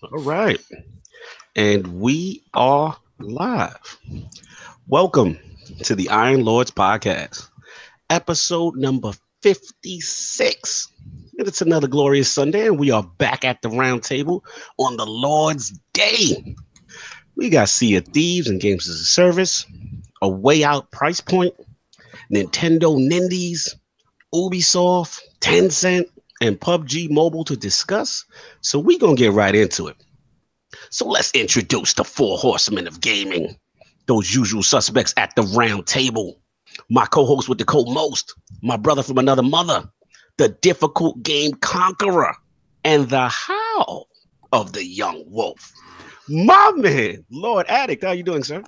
All right. And we are live. Welcome to the Iron Lords podcast, episode number 56. And it's another glorious Sunday, and we are back at the round table on the Lord's Day. We got Sea of Thieves and Games as a Service, a way out price point, Nintendo Nindies, Ubisoft, Tencent, and PUBG Mobile to discuss. So we're going to get right into it. So let's introduce the four horsemen of gaming, those usual suspects at the round table. My co-host with the co-most, my brother from another mother, the difficult game conqueror, and the howl of the young wolf. My man, Lord Addict, how you doing, sir?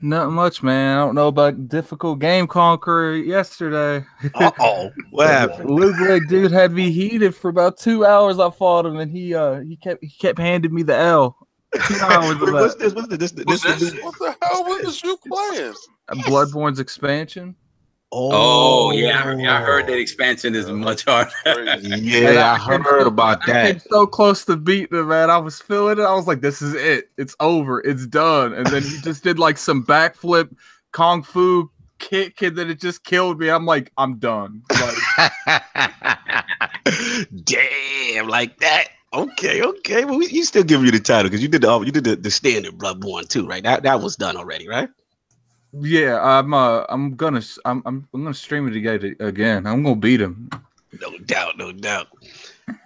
Not much, man. I don't know about difficult game conqueror yesterday. Uh-oh. What happened? Blue leg dude had me heated for about 2 hours. I fought him, and he kept handing me the L. 2 hours of What the hell was this you playing? Bloodborne's expansion. Oh yeah, I heard that expansion is much harder. Yeah, I heard about that. I came so close to beating him, man. I was feeling it. I was like, "This is it. It's over. It's done." And then he just did like some backflip kung fu kick, and then it just killed me. I'm like, I'm done. Like, damn, like that. Okay. Well, you still give you the title because you did the standard Bloodborne too, right? That was done already, right? Yeah, I'm gonna stream it again. I'm gonna beat him. No doubt.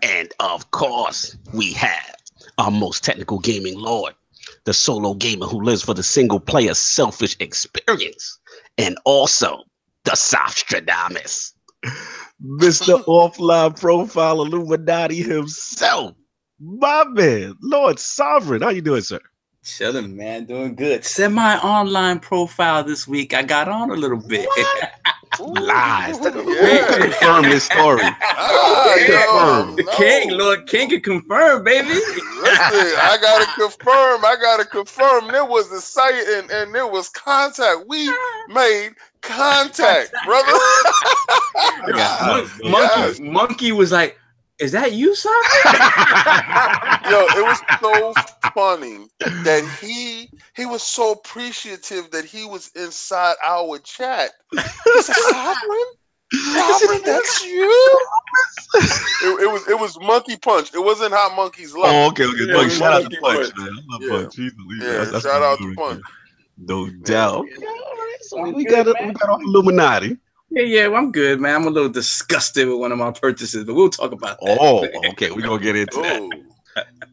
And of course, we have our most technical gaming lord, the solo gamer who lives for the single player selfish experience, and also the Softstradamus, Mr. Offline Profile Illuminati himself, my man, Lord Sovereign. How you doing, sir? Chilling, man, doing good. Semi-online profile this week. I got on a little bit. Lies. Confirm this story. Lord King can confirm, baby. Listen, I gotta confirm. There was a site and there was contact. We made contact, brother. Monkey was like, "Is that you, son?" Yo, it was so funny that he was so appreciative that he was inside our chat. He said, Sovereign, that's you? It was Monkey Punch. It wasn't Hot Monkey's Love. Oh, okay. Shout out to Punch, man. I love Punch. That's shout out to Punch. No doubt. Okay, all right. So we got our Illuminati. Yeah, well, I'm good, man. I'm a little disgusted with one of my purchases, but we'll talk about that. Oh, okay. We're going to get into that.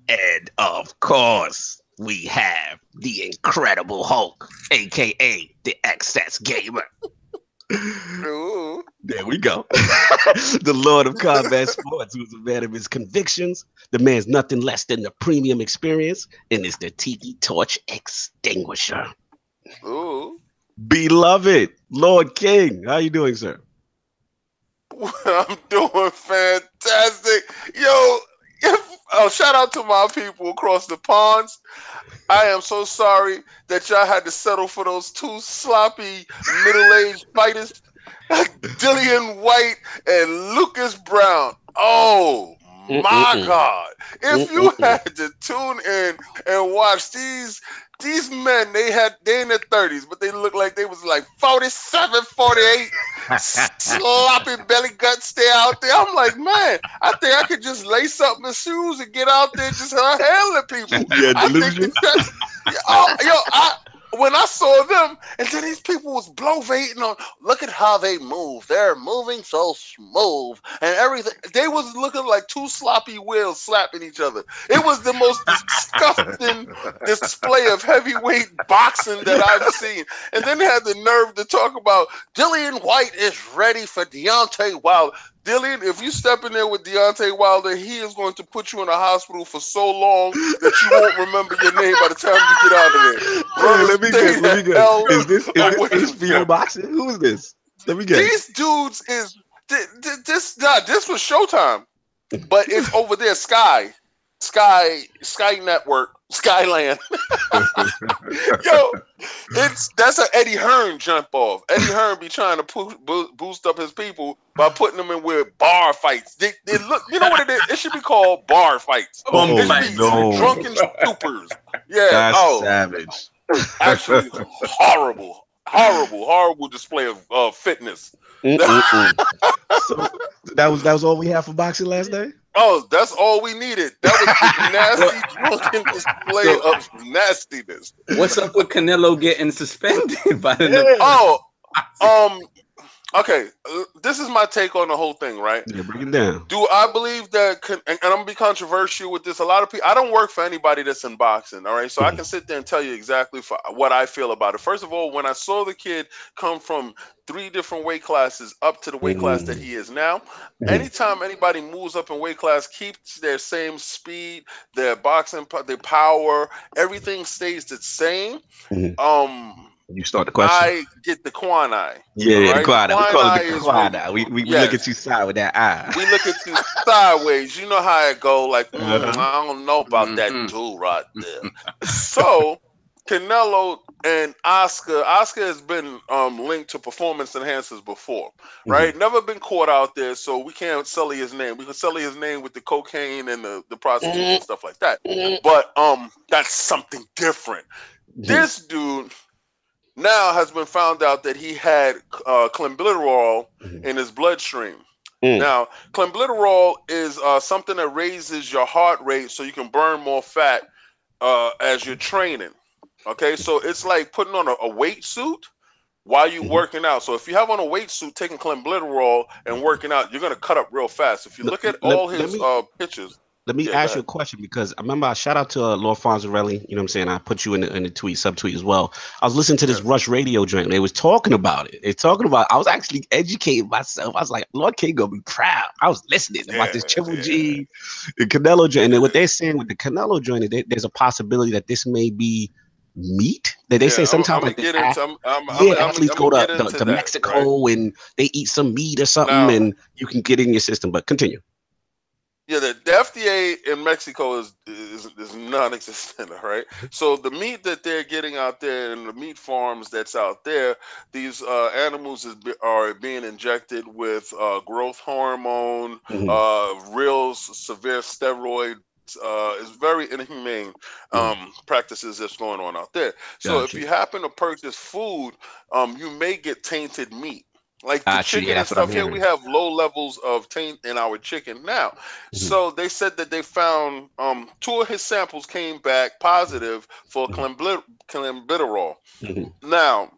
And, of course, we have the Incredible Hulk, a.k.a. the Excess Gamer. Ooh. There we go. The Lord of Combat Sports, who's a man of his convictions. The man's nothing less than the premium experience, and is the Tiki Torch Extinguisher. Ooh. Beloved Lord King, how you doing, sir? I'm doing fantastic. Yo, shout out to my people across the ponds. I am so sorry that y'all had to settle for those two sloppy middle-aged fighters, Dillian White and Lucas Brown. Oh my God. If you had to tune in and watch these men, they in their 30s, but they look like they was like 47, 48, sloppy belly guts stay out there. I'm like, man, I think I could just lace up my shoes and get out there and just handling people. Yeah, I think when I saw them, and then these people was bloviating on, look at how they move. They're moving so smooth and everything. They was looking like two sloppy wheels slapping each other. It was the most disgusting display of heavyweight boxing that I've seen. And then they had the nerve to talk about Dillian White is ready for Deontay Wilder. Dillian, if you step in there with Deontay Wilder, he is going to put you in a hospital for so long that you won't remember your name by the time you get out of there. Bro, let me guess. Is this HBO boxing? Who is this? Let me guess. These dudes is this was Showtime, but it's over there. Sky Network, Skyland. Yo, that's an Eddie Hearn jump off. Eddie Hearn be trying to boost up his people. by putting them in with bar fights. They look, you know what it is? It should be called bar fights. Bum It should fights. be no. drunken stupors. Yeah. That's savage. Actually, horrible display of fitness. So that was all we had for boxing last night. Oh, that's all we needed. That was the nasty drunken display of nastiness. What's up with Canelo getting suspended by the? Okay, this is my take on the whole thing, right? Yeah, bring it down. Do I believe that, and I'm gonna be controversial with this, a lot of people, I don't work for anybody that's in boxing, all right? So I can sit there and tell you exactly what I feel about it. First of all, when I saw the kid come from 3 different weight classes up to the weight class that he is now, anytime anybody moves up in weight class, keeps their same speed, their boxing, their power, everything stays the same. You start the question. I get the quan eye. Yeah, right? the quan eye. We call it the quan eye. eye. We look at you side with that eye. We look at you sideways. You know how it go. Like, I don't know about that dude right there. So, Canelo and Oscar has been linked to performance enhancers before, right? Never been caught out there, so we can't sully his name. We can sully his name with the cocaine and the prostitutes and stuff like that. But that's something different. This dude now has been found out that he had clenbuterol in his bloodstream. Now, clenbuterol is something that raises your heart rate so you can burn more fat as you're training. Okay, so it's like putting on a weight suit while you're working out. So if you have on a weight suit, taking clenbuterol and working out, you're going to cut up real fast. If you look at all his pictures. Let me ask you a question, because I remember I shout out to Lord Fonzarelli. You know what I'm saying? I put you in the tweet, subtweet as well. I was listening to this Rush Radio joint. They was talking about it. I was actually educating myself. I was like, Lord King gonna be proud. I was listening about this Triple G, the Canelo joint. And then what they're saying with the Canelo joint, there's a possibility that this may be meat. They say sometimes athletes go to Mexico and they eat some meat or something, and you can get it in your system. But continue. Yeah, the FDA in Mexico is non-existent, right? So the meat that they're getting out there and the meat farms that's out there, these animals are being injected with growth hormone, real severe steroid. It's very inhumane practices that's going on out there. So if you happen to purchase food, you may get tainted meat. Like the chicken and stuff here, we have low levels of taint in our chicken now. So they said that they found 2 of his samples came back positive for clenbuterol. Now,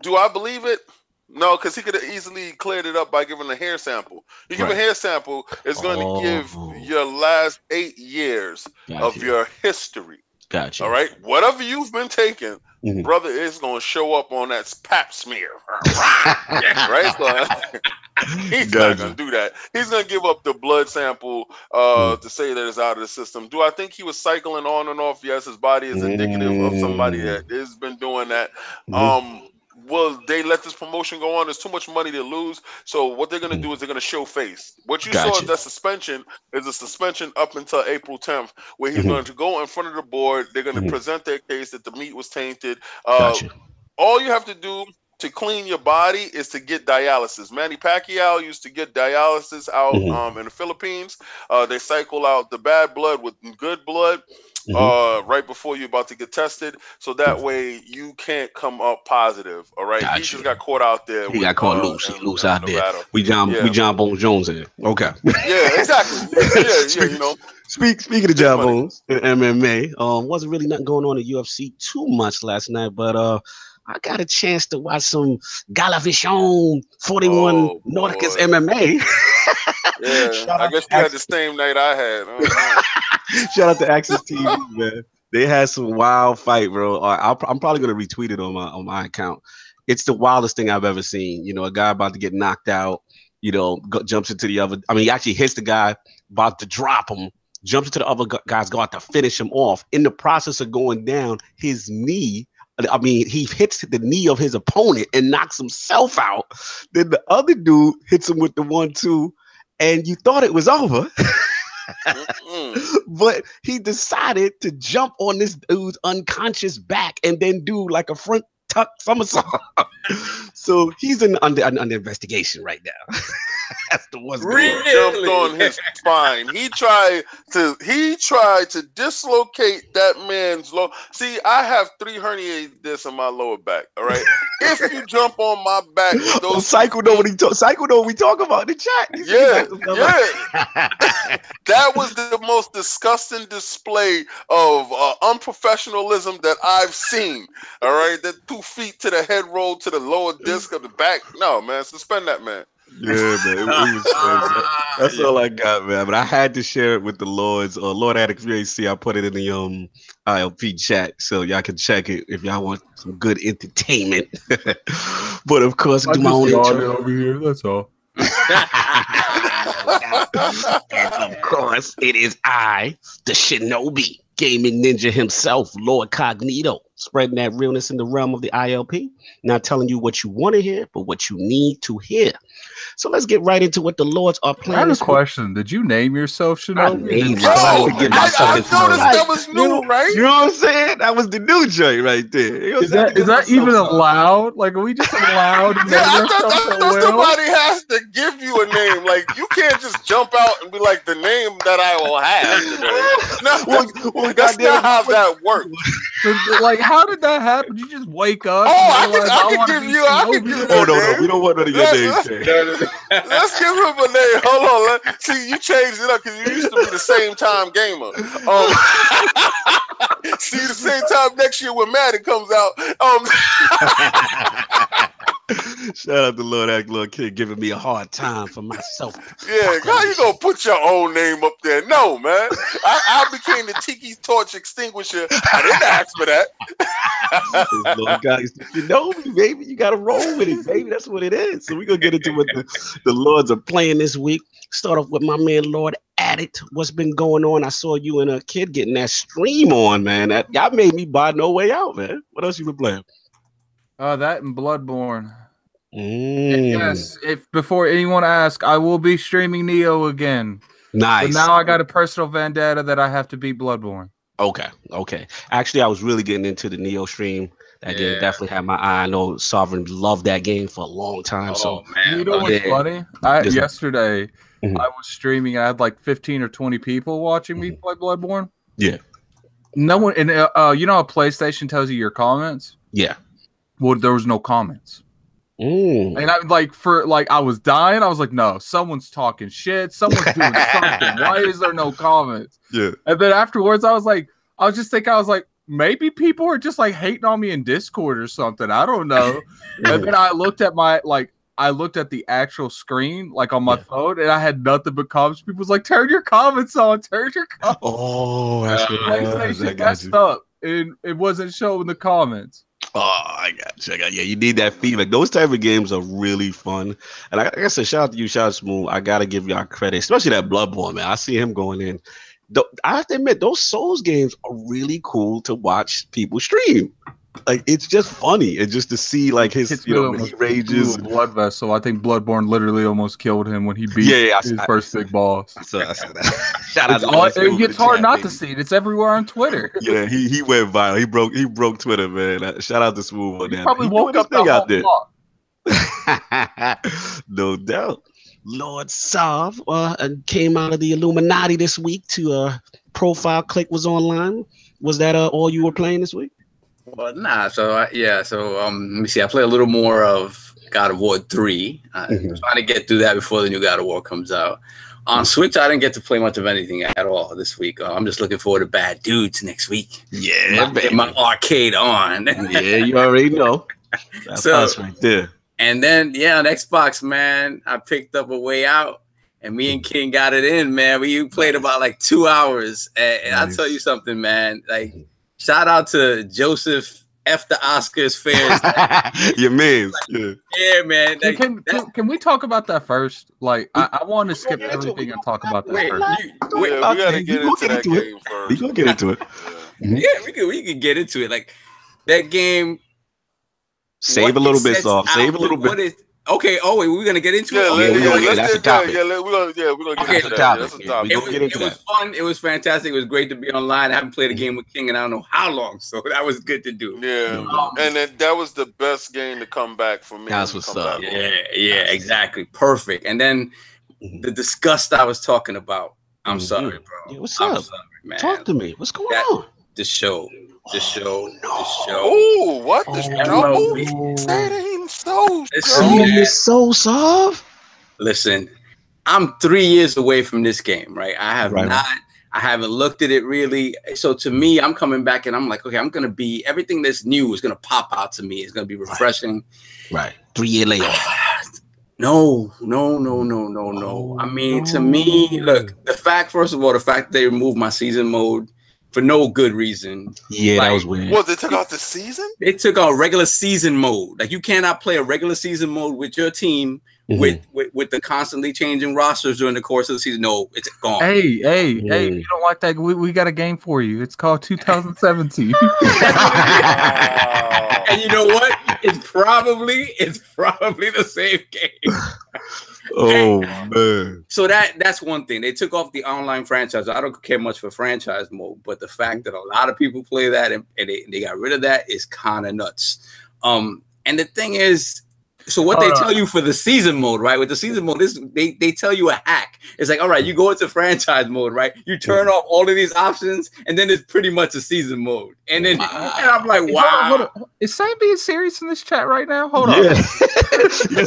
do I believe it? No, because he could have easily cleared it up by giving a hair sample. You give a hair sample, it's going to give your last 8 years of your history. Gotcha. All right. Whatever you've been taking, brother, is going to show up on that pap smear. Right? So, he's not going to do that. He's going to give up the blood sample to say that it's out of the system. Do I think he was cycling on and off? Yes, his body is indicative of somebody that has been doing that. Will they let this promotion go on? There's too much money to lose. So what they're going to do is they're going to show face. What you saw as that suspension is a suspension up until April 10th, where he's going to go in front of the board. They're going to present their case that the meat was tainted. All you have to do to clean your body is to get dialysis. Manny Pacquiao used to get dialysis out in the Philippines. They cycle out the bad blood with good blood. Right before you're about to get tested, so that way you can't come up positive. All right, he just got caught out there. He got caught loose out there. We John Bones Jones in. Okay. Yeah, exactly. Yeah, you know. Speaking of John Bones and MMA, wasn't really nothing going on in UFC too much last night, but I got a chance to watch some Galavishon 41 Nordicus MMA. Yeah, I guess you had the same night I had. Shout out to Access TV, man. They had some wild fight, bro. I'm probably gonna retweet it on my account. It's the wildest thing I've ever seen. You know, a guy about to get knocked out. You know, jumps into the other. I mean, he actually hits the guy about to drop him. Jumps into the other guy's guard to finish him off. In the process of going down, his knee. I mean, he hits the knee of his opponent and knocks himself out. Then the other dude hits him with the 1-2, and you thought it was over. But he decided to jump on this dude's unconscious back and then do like a front tuck somersault. So he's under investigation right now. That's the worst. Jumped on his spine. He tried to dislocate that man's low. See, I have 3 herniated discs in my lower back. All right. If you jump on my back, those Psycho know what he talk. Psycho know what we talk about in the chat. Yeah. That was the most disgusting display of unprofessionalism that I've seen. All right, that 2 feet to the head roll to the lower disc of the back. No, man, suspend that man. Yeah, man, it was that's all I got, man. But I had to share it with the Lords. Lord Addict, if you ain't see, I put it in the ILP chat, so y'all can check it if y'all want some good entertainment. But of course, I do my own audio over here. That's all. And of course, it is I, the Shinobi, gaming ninja himself, Lord Cognito, spreading that realness in the realm of the ILP. Not telling you what you want to hear, but what you need to hear. So let's get right into what the Lords are playing. I have a question. Did you name yourself Shinobi? I noticed that was new, right? You know what I'm saying? That was the new joint right there. Is that even allowed? Like, are we just allowed to name I ourselves thought somebody has to give you a name. Like, you can't just jump out and be like, the name that I will have. No, that's not how that works. Like, how did that happen? Did you just wake up? I can give you. Oh no, we don't want none of your names. Let's give him a name. Hold on. See, you changed it up because you used to be the same time gamer. See, the same time next year when Madden comes out. Shout out to Lord King giving me a hard time for myself. Yeah, how you gonna put your own name up there? No, man. I became the Tiki Torch Extinguisher. I didn't ask for that. Lord guys, you know me, baby. You gotta roll with it, baby. That's what it is. So we're gonna get into what the Lords are playing this week. Start off with my man Lord Addict. What's been going on? I saw you and a kid getting that stream on, man. Y'all made me buy No Way Out, man. What else you been playing? That and Bloodborne. Yes, if before anyone asks, I will be streaming Neo again. Nice. But now I got a personal vendetta that I have to beat Bloodborne. Okay. Actually, I was really getting into the Neo stream. That game definitely had my eye. I know Sovereign loved that game for a long time. Man, you know what's funny? Yesterday, I was streaming. I had like 15 or 20 people watching me play Bloodborne. Yeah. No one, and you know how PlayStation tells you your comments? Yeah. Well, there was no comments. And I was dying. I was like, no, someone's talking shit. Someone's doing something. Why is there no comments? Yeah. And then afterwards, I was like, maybe people are just like hating on me in Discord or something. I don't know. And then I looked at the actual screen, like on my phone, and I had nothing but comments. People was like, turn your comments on, turn your comments. Oh, that's what PlayStation messed up, and it wasn't showing the comments. Oh, I got you. Yeah, you need that feedback. Those type of games are really fun. And like I said, shout out to you, shout out to Smooth. I gotta give y'all credit, especially that Bloodborne, man. I see him going in. I have to admit, those Souls games are really cool to watch people stream. Like, it's just funny, and just to see like his he rages. Blood vessel. I think Bloodborne literally almost killed him when he beat his first big boss. I saw that. Shout out to it's hard not to see it. It's everywhere on Twitter. Yeah, he went viral. He broke Twitter, man. Shout out to Smooth on that. Probably woke up the out there. No doubt. Lord Sav came out of the Illuminati this week to Profile Click was online. Was that all you were playing this week? Well, nah. So let me see. I play a little more of God of War 3. I'm trying to get through that before the new God of War comes out. On Switch, I didn't get to play much of anything at all this week. I'm just looking forward to Bad Dudes next week. Yeah, get my arcade on. Yeah, you already know. That's us right there. And then, on Xbox, man, I picked up A Way Out, and me and King got it in, man. We played about like 2 hours, and I'll tell you something, man. Like, shout out to Joseph F the Oscars fans. Your man. Yeah, man. Can we talk about that first? Like, I want to skip everything and talk about that first. We gotta get into that game first. We gonna get into it. Yeah, we can get into it. Like, that game. Save a little bit, Soft. Save a little bit. Okay. Oh wait, we're gonna get into it. We're gonna get that's into the that. That's a topic. It was fun. It was fantastic. It was great to be online. I haven't played a game with King in I don't know how long, so that was good to do. Yeah, and that was the best game to come back for me. That's what's up. Yeah, exactly. Perfect. And then the disgust I was talking about. I'm sorry, bro. Yeah, what's up? Sorry, man. Talk to me. What's going on? The show. Oh, what? The show? That ain't so. It's so soft. Listen, I'm 3 years away from this game, right? I haven't looked at it really. So to me, I'm coming back and I'm like, okay, I'm gonna be everything that's new is gonna pop out to me. It's gonna be refreshing. Right. 3 year layoff. No. I mean, to me, look, the fact that they removed my season mode for no good reason. Yeah, that was weird. What, they took out the season? They took out regular season mode. Like, you cannot play a regular season mode with your team with the constantly changing rosters during the course of the season. No, it's gone. Hey, you don't like that? We got a game for you. It's called 2017. And you know what? It's probably the same game. Oh man. So that's one thing. They took off the online franchise. I don't care much for franchise mode, but the fact that a lot of people play that and they got rid of that is kind of nuts. And the thing is, so what they tell you for the season mode, right? With the season mode, they tell you a hack. It's like, all right, you go into franchise mode, right? You turn off all of these options, and then it's pretty much a season mode. And then and I'm like, wow. Hold on. Is Sam being serious in this chat right now? Hold on. Yes,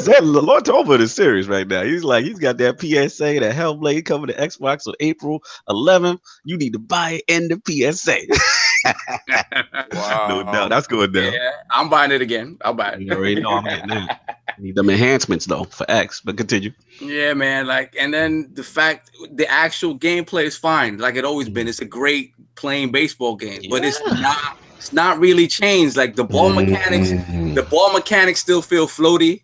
that Lord Tolbert is serious right now. He's got that PSA, that Hellblade coming to Xbox on April 11th. You need to buy it in the PSA. Wow. No doubt. That's going down. Yeah, I'm buying it again. I'll buy it. You already know I'm getting that. Need them enhancements though for X, but continue. Yeah, man. Like, and then the actual gameplay is fine, like it always been. It's a great playing baseball game, but it's not really changed. Like the ball mechanics still feel floaty.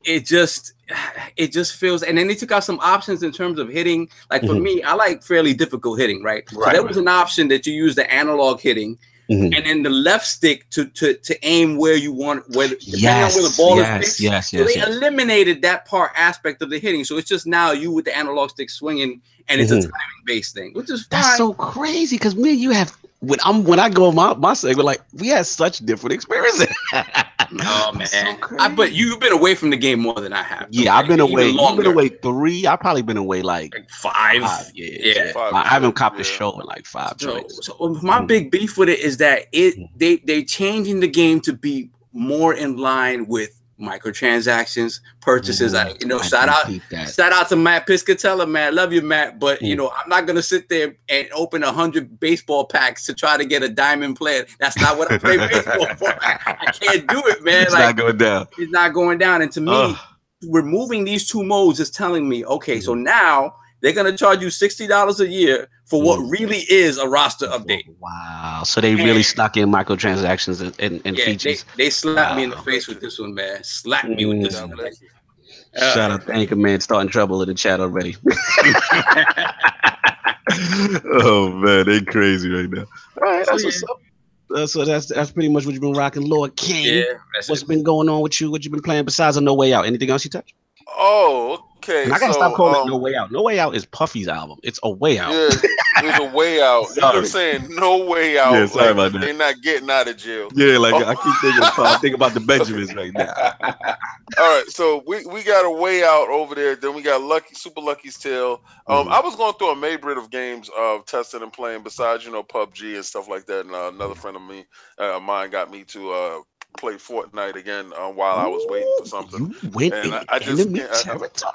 It just feels, and then they took out some options in terms of hitting. Like for me, I like fairly difficult hitting, right? So there was an option that you use the analog hitting, and then the left stick to aim where you want, depending on where the ball is fixed. So they eliminated that aspect of the hitting. So it's just now you with the analog stick swinging, and it's a timing based thing, which is fine. That's so crazy because me and you have when I go on my segment, like we had such different experiences. Oh man, but you've been away from the game more than I have. Yeah, I've been away. You've been away 3. I've probably been away like 5. Yeah. 5, I haven't copped the show in like 5 joints. So my big beef with it is that they changing the game to be more in line with microtransactions, purchases. Shout out to Matt Piscatella, man. Love you, Matt. But I'm not gonna sit there and open 100 baseball packs to try to get a diamond player. That's not what I play baseball for. I can't do it, man. It's not going down. It's not going down. And to me, removing these 2 modes is telling me, okay, so now they're gonna charge you $60 a year for what really is a roster update. Wow! So they really stuck in microtransactions and features. They slapped me in the face with this one, man. Slapped me with this one. Shout out to Anchor Man starting trouble in the chat already. Oh man, they crazy right now. All right, that's what's up. So that's pretty much what you've been rocking, Lord King. Yeah, what's been going on with you? What you been playing besides a No Way Out? Anything else you touch? Oh, okay. And I gotta stop calling it No Way Out. No Way Out is Puffy's album. It's A Way Out. Yeah, it's A Way Out. You know what I'm saying? No Way Out. Yeah, sorry about that. They're not getting out of jail. Yeah, like I keep thinking about the Benjamins right now. All right, so we got A Way Out over there. Then we got Super Lucky's Tale. I was going through a Maybrit of games testing and playing besides PUBG and stuff like that. And another friend of mine got me to play Fortnite again while I was waiting for something. You went in enemy territory.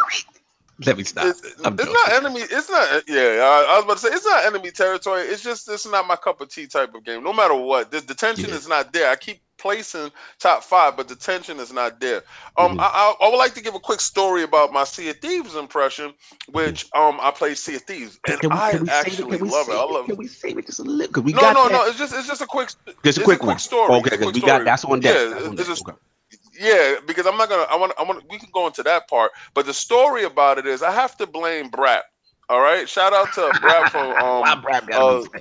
Let me stop. It's not enemy. It's not. Yeah, I was about to say it's not enemy territory. It's not my cup of tea type of game. No matter what, the tension is not there. I keep placing top 5, but the tension is not there. I would like to give a quick story about my Sea of Thieves impression, which I played Sea of Thieves, and I actually love it. I love it. Can we save it just a little? No. It's just a quick. Just a quick story. Okay, because we got that's on deck. Yeah, because I'm not gonna. I want. We can go into that part, but the story about it is I have to blame Brap. All right, shout out to Brap from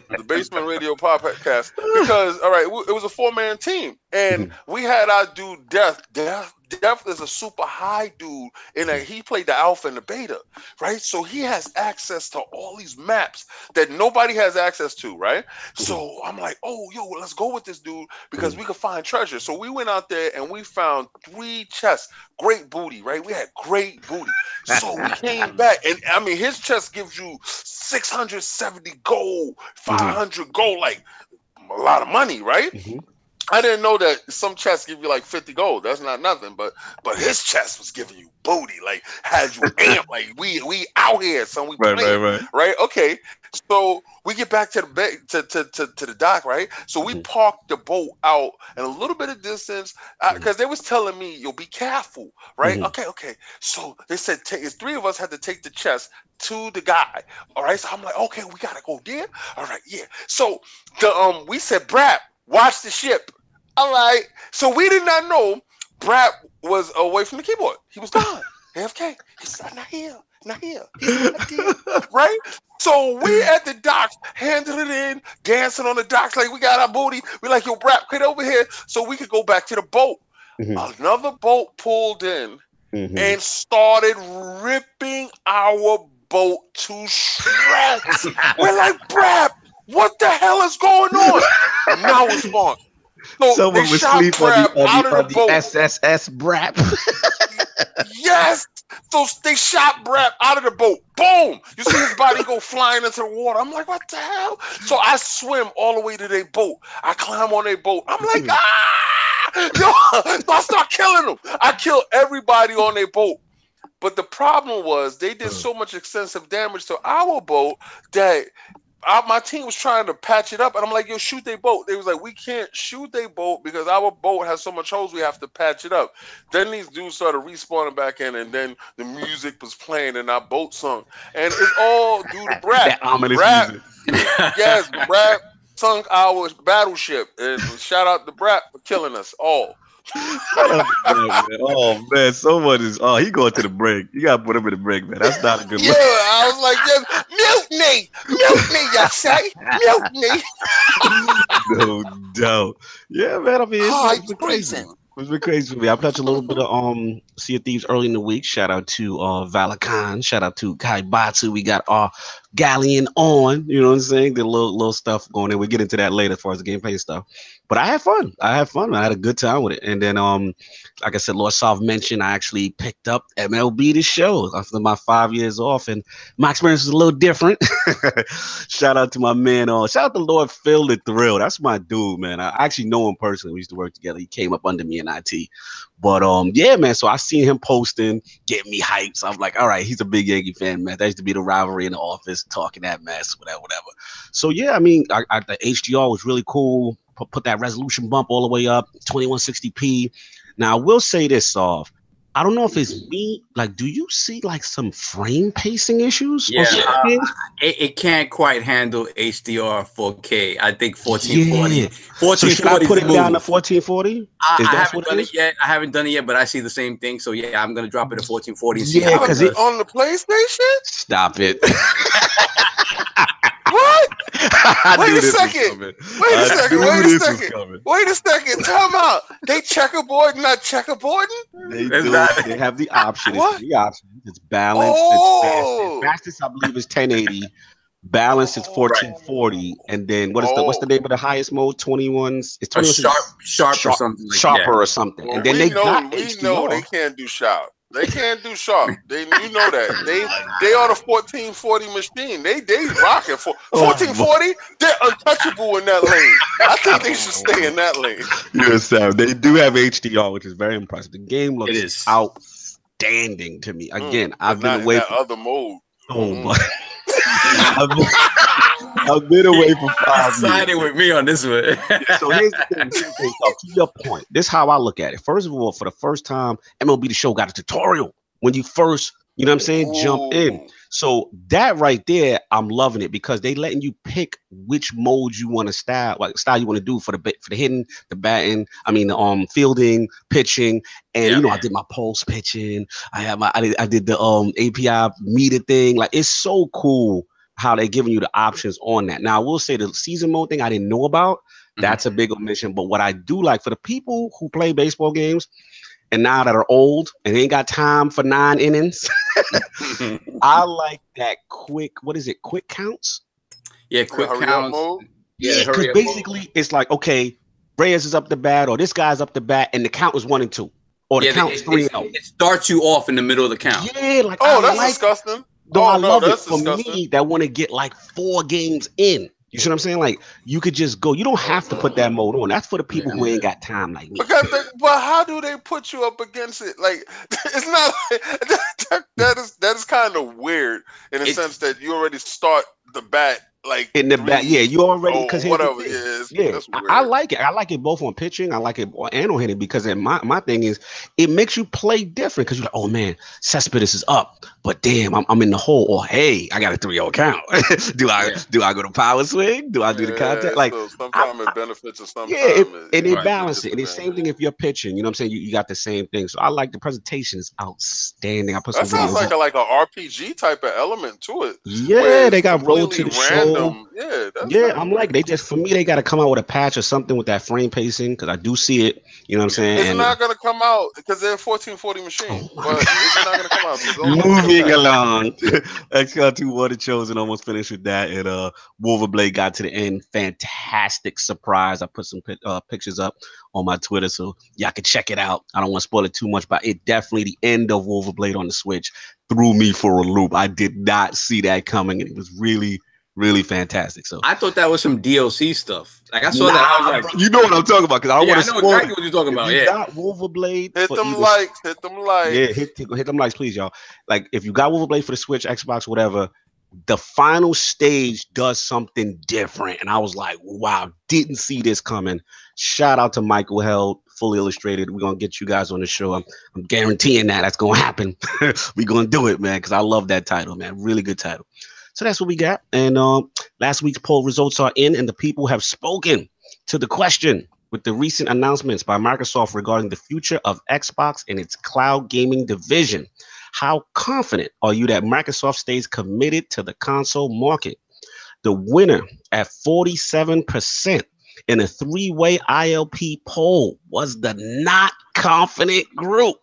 the Basement Radio podcast because it was a 4-man team, And we had our dude Death. Death is a super high dude, and he played the alpha and the beta, right? So he has access to all these maps that nobody has access to, right? So I'm like, oh, yo, let's go with this dude because we could find treasure. So we went out there and we found 3 chests. Great booty, right? We had great booty. So we came back, and I mean, his chest gives you 670 gold, 500 gold, like a lot of money, right? I didn't know that some chests give you like 50 gold. That's not nothing, but his chest was giving you booty, like had you amped, like we out here, son. We playing, right? Okay, so we get back to the to the dock, right? So we parked the boat out in a little bit of distance because they was telling me, "Yo, be careful," right? Okay. So they said 3 of us had to take the chest to the guy. All right, so I'm like, okay, we gotta go there. All right, yeah. So the we said, "Brap, watch the ship." All right. So we did not know Brap was away from the keyboard. He was gone. AFK. He's not here. He's not here. Right? So we at the docks, handing it in, dancing on the docks like we got our booty. We're like, yo, Brap, get over here so we could go back to the boat. Another boat pulled in and started ripping our boat to shreds. We're like, Brap, what the hell is going on? Now it's on. So someone was sleep on the SSS Brap. Yes. So they shot Brap out of the boat. Boom. You see his body go flying into the water. I'm like, what the hell? So I swim all the way to their boat. I climb on their boat. I'm like, Yo. So I start killing them. I kill everybody on their boat. But the problem was they did so much extensive damage to our boat that my team was trying to patch it up, and I'm like, yo, shoot their boat. They was like, we can't shoot their boat because our boat has so much holes, we have to patch it up. Then these dudes started respawning back in, and then the music was playing, and our boat sunk. And it's all due to Brap. That ominous music. Yes, Brap sunk our battleship. And shout out to Brap for killing us all. Oh man, someone is he going to the break. You gotta put him in the break, man. That's not a good look. I was like, yes, mutiny, you say, mutiny. No doubt. Yeah, man. I mean, it's been crazy. It's been crazy for me. I played a little bit of Sea of Thieves early in the week. Shout out to Valakan. Shout out to Kai Batu. We got our Galleon on. You know what I'm saying? The little stuff going in. We'll get into that later as far as the gameplay stuff. But I had fun. I had a good time with it. And then, like I said, Lord Soft mentioned, I actually picked up MLB The Show after my 5 years off, and my experience was a little different. Shout out to my man. Shout out to Lord Phil the Thrill. That's my dude, man. I actually know him personally. We used to work together. He came up under me in IT. But yeah, man. So I seen him posting, getting me hyped. So I'm like, all right, he's a big Yankee fan, man. That used to be the rivalry in the office, talking that mess, whatever. So yeah, I mean, the HDR was really cool. Put that resolution bump all the way up, 2160p. Now I will say this, I don't know if it's me. Like, do you see like some frame pacing issues? Yeah, it can't quite handle HDR 4K. I think 1440. Yeah. 1440. So should I put it down to 1440? I haven't done it yet. I haven't done it yet, but I see the same thing. So yeah, I'm gonna drop it to 1440. And see yeah, because it on the PlayStation. Stop it. What? Wait a second. Wait a second. Time out. They checkerboard, not checkerboarding? They do. They have the option. It's the option. It's balanced. It's fastest, I believe, is 1080. Balance is 1440. And then what's the name of the highest mode? 21. It's 21. Sharp or something. Like sharper that. Or something. Well, and then we know they can't do sharp. They can't do sharp. You know that. They are the 1440 machine. They rocking for 1440. They're untouchable in that lane. I think they should stay in that lane. Yes, they do have HDR, which is very impressive. The game looks outstanding to me. Again, I've been away from other mode. Oh my. I've been away for 5 years. Siding with me on this one. So here's the thing. To your point, this is how I look at it. First of all, for the first time, MLB The Show got a tutorial when you first, you know what I'm saying, jump in. So that right there, I'm loving it because they letting you pick which mode you want to style you want to do for the hitting, the batting, fielding, pitching, and I did my pulse pitching. I did the API meter thing. Like, it's so cool how they're giving you the options on that. Now I will say the season mode thing I didn't know about. That's a big omission. But what I do like for the people who play baseball games and now that are old and ain't got time for 9 innings, I like that quick. What is it? Quick counts. Yeah, quick hurry counts. up mode. Yeah, because basically it's like, okay, Reyes is up the bat, or this guy's up the bat, and the count is 1 and 2, or the count is 3-0. It starts you off in the middle of the count. Yeah, like that's disgusting. Though I love it. For me, that want to get like 4 games in. You see what I'm saying? Like, you could just go. You don't have to put that mode on. That's for the people who ain't got time like me. But how do they put you up against it? Like, it's not like that is kind of weird in a sense that you already start the bat like in the back. Yeah, you already because whatever. I like it. I like it both on pitching. I like it and on hitting because my thing is it makes you play different because you're like, oh man, Cespedes is up, but damn, I'm in the hole. Or hey, I got a 3-0 count. do I go to power swing? Do I do the contact? Like so sometimes it benefits or sometimes it balances it. And it's the same thing if you're pitching. You know what I'm saying? You got the same thing. So I like the presentation is outstanding. I put some sounds videos like an RPG type of element to it. Yeah, they got rolled to the show. Yeah, I'm like they just for me they got to come out with a patch or something with that frame pacing because I do see it. You know what I'm saying? It's not gonna come out because they're a 1440 machine. But it's not gonna come out. So moving along, XL2 Water Chosen almost finished with that, and Wolverblade got to the end. Fantastic surprise. I put some pictures up on my Twitter so y'all can check it out. I don't want to spoil it too much, but it definitely the end of Wolverblade on the Switch threw me for a loop. I did not see that coming, and it was really fantastic. So I thought that was some DLC stuff. Like I saw that, I was like, you know what I'm talking about because I don't want to spoil exactly what you're talking about. You got Wolverblade. Hit them likes. Yeah, hit them likes, please, y'all. Like if you got Wolverblade for the Switch, Xbox, whatever, the final stage does something different, and I was like, wow, didn't see this coming. Shout out to Michael Held, Fully Illustrated. We're gonna get you guys on the show. I'm guaranteeing that's gonna happen. We're gonna do it, man, because I love that title, man. Really good title. So that's what we got. And last week's poll results are in, and the people have spoken to the question with the recent announcements by Microsoft regarding the future of Xbox and its cloud gaming division. How confident are you that Microsoft stays committed to the console market? The winner at 47% in a 3-way ILP poll was the not confident group.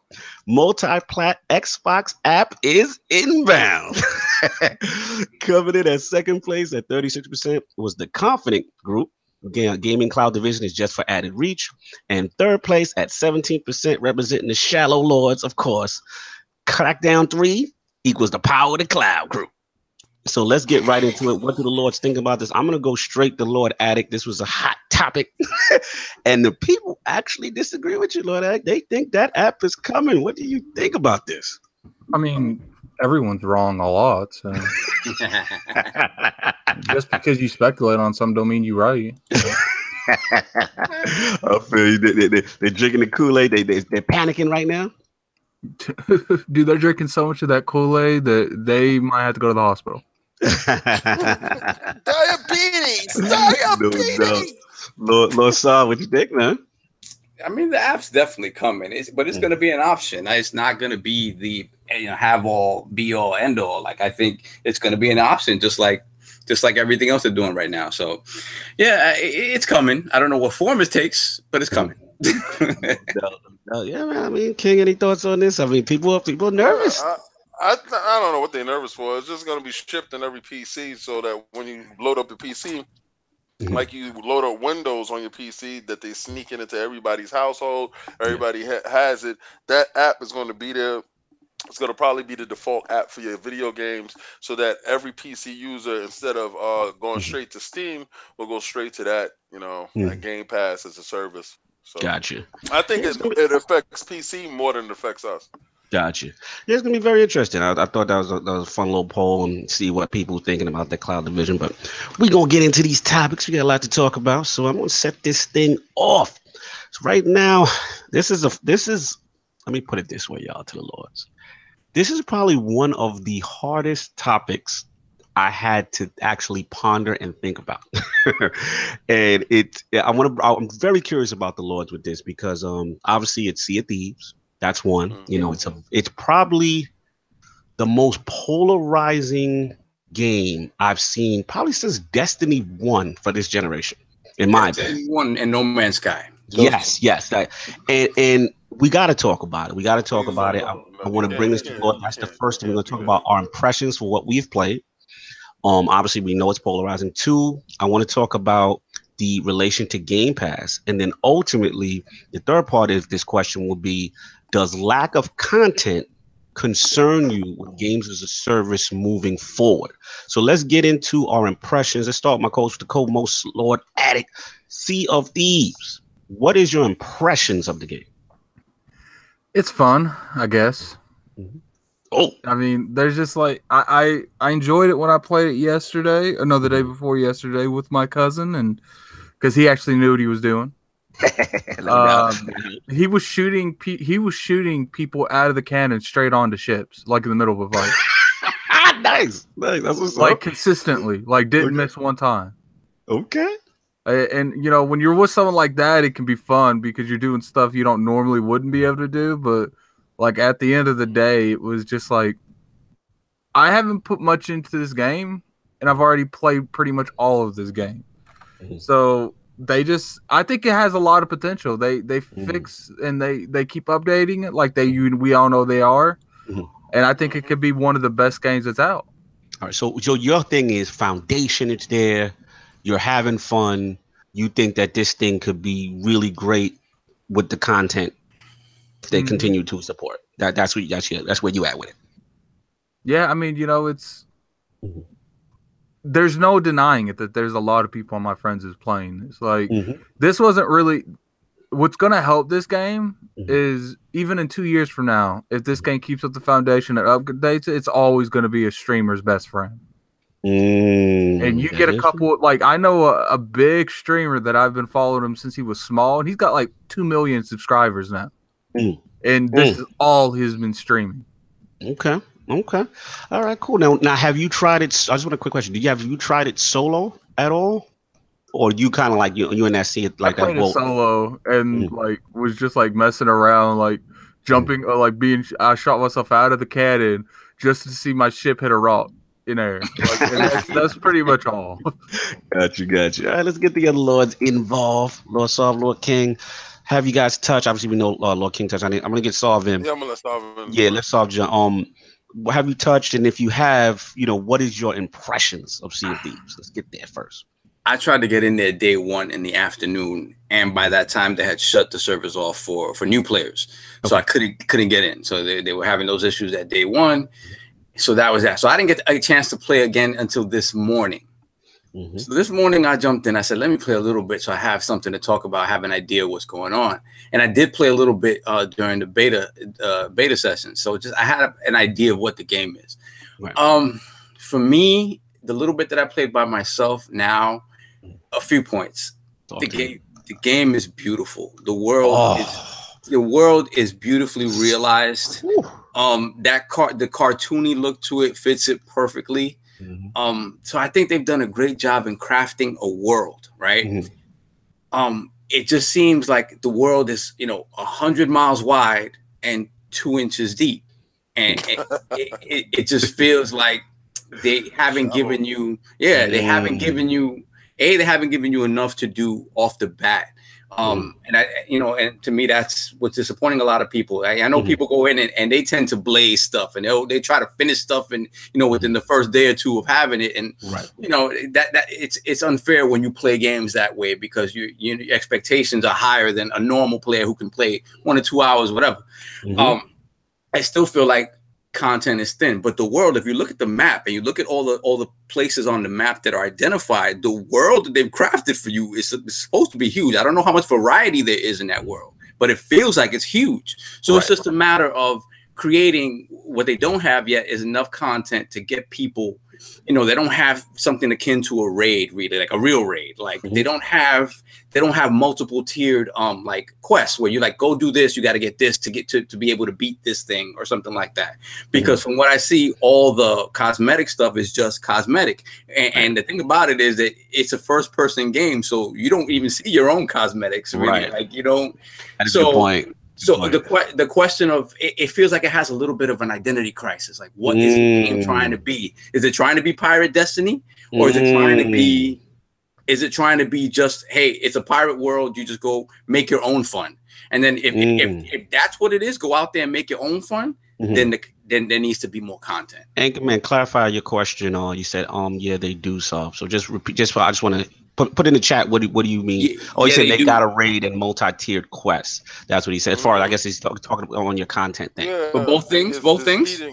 Multi-plat Xbox app is inbound. Coming in at second place at 36% was the confident group. Again, gaming cloud division is just for added reach. And third place at 17%, representing the shallow lords, of course. Crackdown 3 equals the power of the cloud group. So let's get right into it. What do the Lords think about this? I'm going to go straight to Lord Addict. This was a hot topic. And the people actually disagree with you, Lord Addict. They think that app is coming. What do you think about this? I mean, everyone's wrong a lot. So. Just because you speculate on something don't mean you're right. I feel you. They're drinking the Kool-Aid. They're panicking right now. Dude, they're drinking so much of that Kool-Aid that they might have to go to the hospital. Diabetes. Lord Saw, what you think, man? I mean, the app's definitely coming, but it's going to be an option. It's not going to be the have all, be all, end all. Like I think it's going to be an option, just like everything else they're doing right now. So, yeah, it's coming. I don't know what form it takes, but it's coming. Yeah, man. I mean, King, any thoughts on this? I mean, people are nervous. I don't know what they're nervous for. It's just going to be shipped in every PC so that when you load up the PC, like you load up Windows on your PC, that they sneak it into everybody's household. Everybody has it. That app is going to be there. It's going to probably be the default app for your video games so that every PC user, instead of going straight to Steam, will go straight to that, that Game Pass as a service. So Gotcha. I think it affects PC more than it affects us. Gotcha. Yeah, it's gonna be very interesting. I thought that was a fun little poll and see what people are thinking about the cloud division. But we're gonna get into these topics. We got a lot to talk about, so I'm gonna set this thing off. So right now, this is let me put it this way, y'all, to the Lords. This is probably one of the hardest topics I had to actually ponder and think about. And I'm very curious about the Lords with this because obviously it's Sea of Thieves. That's one. It's probably the most polarizing game I've seen probably since Destiny 1 for this generation. in my opinion. One and No Man's Sky. Yes. And we got to talk about it. We got to talk about it. I want to bring this to Lord. That's the first thing we're going to talk about, our impressions for what we've played. Obviously, we know it's polarizing. 2, I want to talk about the relation to Game Pass. And then ultimately, the third part of this question will be, does lack of content concern you with games as a service moving forward? So let's get into our impressions. Let's start with my coach, the co-most Lord Addict, Sea of Thieves. What is your impressions of the game? It's fun, I guess. Oh, I mean, there's just like I enjoyed it when I played it yesterday, or no, the day before yesterday with my cousin, and because he actually knew what he was doing. He was shooting people out of the cannon straight onto ships, like in the middle of a fight. Nice. That's what's like up. Consistently, like didn't miss one time. Okay. And you know, when you're with someone like that, it can be fun because you're doing stuff you don't normally wouldn't be able to do. But like at the end of the day, it was just like, I haven't put much into this game, and I've already played pretty much all of this game. So I think it has a lot of potential. They fix and they keep updating it like we all know they are. And I think it could be one of the best games that's out. All right. So your thing is foundation. It's there. You're having fun. You think that this thing could be really great with the content if they continue to support. That's where you at with it. Yeah, I mean, you know, there's no denying it that there's a lot of people on my friends is playing. It's like this wasn't really what's gonna help this game is even in 2 years from now, if this game keeps up the foundation and updates, it's always gonna be a streamer's best friend. And you get a couple, like I know a big streamer that I've been following him since he was small, and he's got like 2 million subscribers now. And this is all he's been streaming. Okay. All right, cool. Now have you tried it? I just want a quick question. Have you tried it solo at all? Or you kind of like you and that see it like I played it solo and like was just like messing around, like jumping, like I shot myself out of the cannon just to see my ship hit a rock in air. Like, that's pretty much all. Got you. All right, let's get the other lords involved. Lord Solve, Lord King. Have you guys touch? Obviously, we know Lord King touch. I'm gonna get Solve in. Yeah, I'm gonna let Solve in. Yeah, let's Solve. Have you touched? And if you have, what is your impressions of Sea of Thieves? Let's get there first. I tried to get in there day 1 in the afternoon, and by that time they had shut the servers off for new players, so I couldn't get in. So they were having those issues at day 1. So that was that. So I didn't get a chance to play again until this morning. So this morning I jumped in. I said, let me play a little bit so I have something to talk about, have an idea what's going on. And I did play a little bit during the beta session. So I had an idea of what the game is. Right. For me, the little bit that I played by myself now, a few points. The game is beautiful. The world is beautifully realized. The cartoony look to it fits it perfectly. So I think they've done a great job in crafting a world, right? It just seems like the world is 100 miles wide and 2 inches deep, and it just feels like they haven't given you they haven't given you enough to do off the bat. And and to me, that's what's disappointing a lot of people. I know people go in and they tend to blaze stuff, and they try to finish stuff, and within the first day or two of having it, and that it's unfair when you play games that way, because your expectations are higher than a normal player who can play 1 or 2 hours, whatever. I still feel like content is thin, but the world, if you look at the map and you look at all the places on the map that are identified, the world that they've crafted for you is supposed to be huge. I don't know how much variety there is in that world, but it feels like it's huge. So it's just a matter of creating. What they don't have yet is enough content to get people, they don't have something akin to a raid, really, like a real raid. Like they don't have multiple tiered like quests where you like, go do this, you got to get this to get to be able to beat this thing or something like that. Because from what I see, all the cosmetic stuff is just cosmetic. And the thing about it is that it's a first person game, so you don't even see your own cosmetics, really. Like you don't. That's a good point. So the question of it feels like it has a little bit of an identity crisis. Like, what is the game trying to be? Is it trying to be Pirate Destiny, or is it trying to be Is it trying to be just, hey, it's a pirate world, you just go make your own fun? And then if that's what it is, go out there and make your own fun, then there needs to be more content. Anchorman, clarify your question. You said, yeah, they do sub. So just repeat. I just want to put in the chat. What do you mean? Yeah, He said they got a raid and multi-tiered quests. That's what he said. As far as I guess he's talking on your content thing. Yeah, but both things.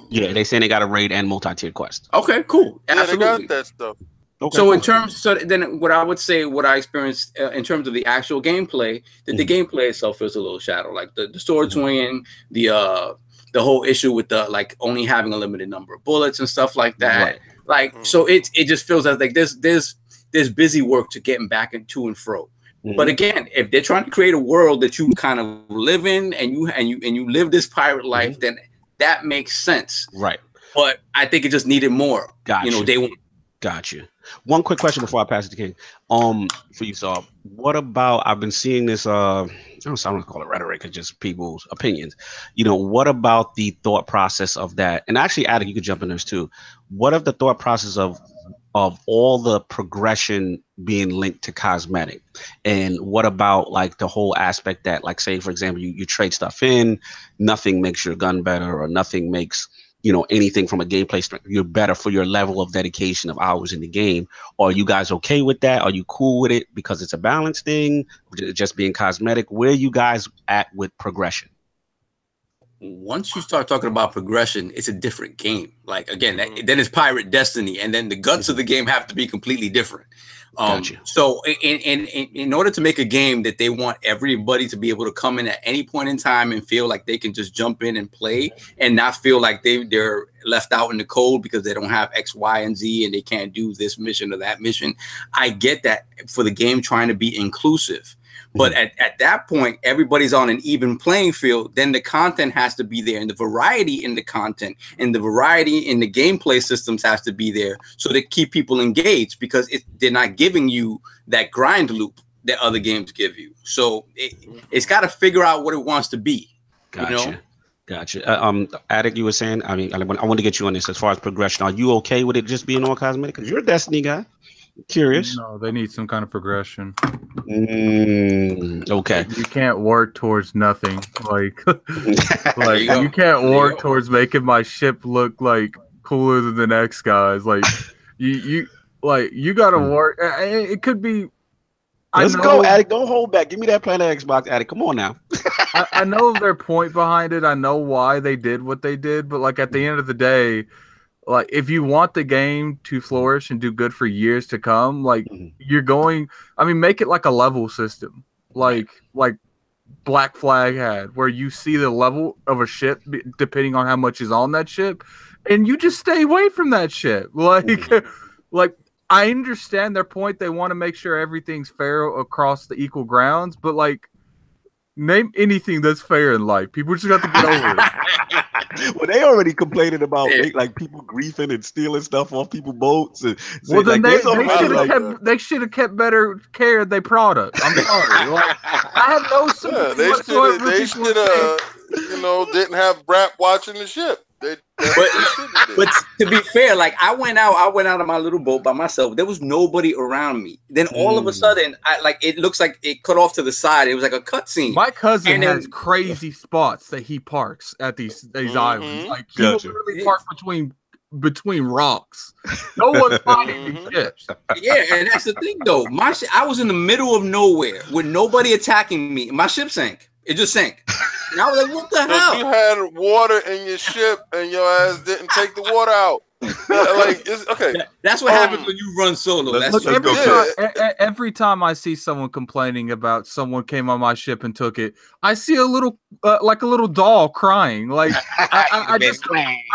Yeah, they saying they got a raid and multi-tiered quest. Okay, cool. Yeah, Absolutely. they got that stuff. Okay, so in terms, then what I would say, what I experienced in terms of the actual gameplay, that the gameplay itself is a little shadow, like the sword swinging, the whole issue with the like only having a limited number of bullets and stuff like that. Right. Like so, it just feels as like there's busy work to getting back and to and fro. But again, if they're trying to create a world that you kind of live in and you live this pirate life, then that makes sense. Right. But I think it just needed more. Gotcha. You know, they want. Gotcha. One quick question before I pass it to King. For you, Saul. What about? I've been seeing this. I don't want to call it rhetoric, it's just people's opinions. You know, what about the thought process of that? And actually, Addict, you could jump in this too. What of the thought process of all the progression being linked to cosmetic? And what about like the whole aspect that, like, say for example, you trade stuff in, nothing makes your gun better, or nothing makes, you know, anything from a gameplay strength, you're better for your level of dedication of hours in the game. Are you guys okay with that? Are you cool with it because it's a balance thing, just being cosmetic? Where are you guys at with progression? Once you start talking about progression, it's a different game. Like again, then it's Pirate Destiny, and then the guts of the game have to be completely different. Gotcha. So in order to make a game that they want everybody to be able to come in at any point in time and feel like they can just jump in and play and not feel like they're left out in the cold because they don't have X, Y, and Z and they can't do this mission or that mission. I get that for the game trying to be inclusive. But at that point, everybody's on an even playing field. Then the content has to be there, and the variety in the content and the variety in the gameplay systems has to be there so to keep people engaged, because they're not giving you that grind loop that other games give you. So it's got to figure out what it wants to be. Gotcha. You know? Gotcha. Addict, you were saying, I mean, I want to get you on this as far as progression. Are you okay with it just being all cosmetic? Because you're a Destiny guy. Curious. No, they need some kind of progression. Okay. You can't work towards nothing. Like you can't work towards making my ship look like cooler than the next guy's. Like you gotta work. It could be. Let's go, Addict. Don't hold back. Give me that Planet Xbox, Addict. Come on now. I know their point behind it. I know why they did what they did, but like at the end of the day, like if you want the game to flourish and do good for years to come, like you're going, I mean, make it like a level system, like Black Flag had, where you see the level of a ship depending on how much is on that ship, and you just stay away from that ship. Like I understand their point. They want to make sure everything's fair across the equal grounds, but like name anything that's fair in life. People just got to get over it. Well, they already complaining about like people griefing and stealing stuff off people's boats. And well, then like, they should have kept better care of their product. I'm sorry. Like, I have no sympathy they should have, you know, didn't have Brap watching the ship. But to be fair, like I went out of my little boat by myself. There was nobody around me. Then all of a sudden, it looks like it cut off to the side. It was like a cutscene. My cousin has crazy spots that he parks at these islands. Like he will literally park between rocks. No one's finding these ships. Yeah, and that's the thing though. I was in the middle of nowhere with nobody attacking me. My ship sank. It just sank. And I was like, what the hell? You had water in your ship and your ass didn't take the water out. Like, it's, okay. That's what happens when you run solo. Every time I see someone complaining about someone came on my ship and took it, I see a little like a little doll crying. Like I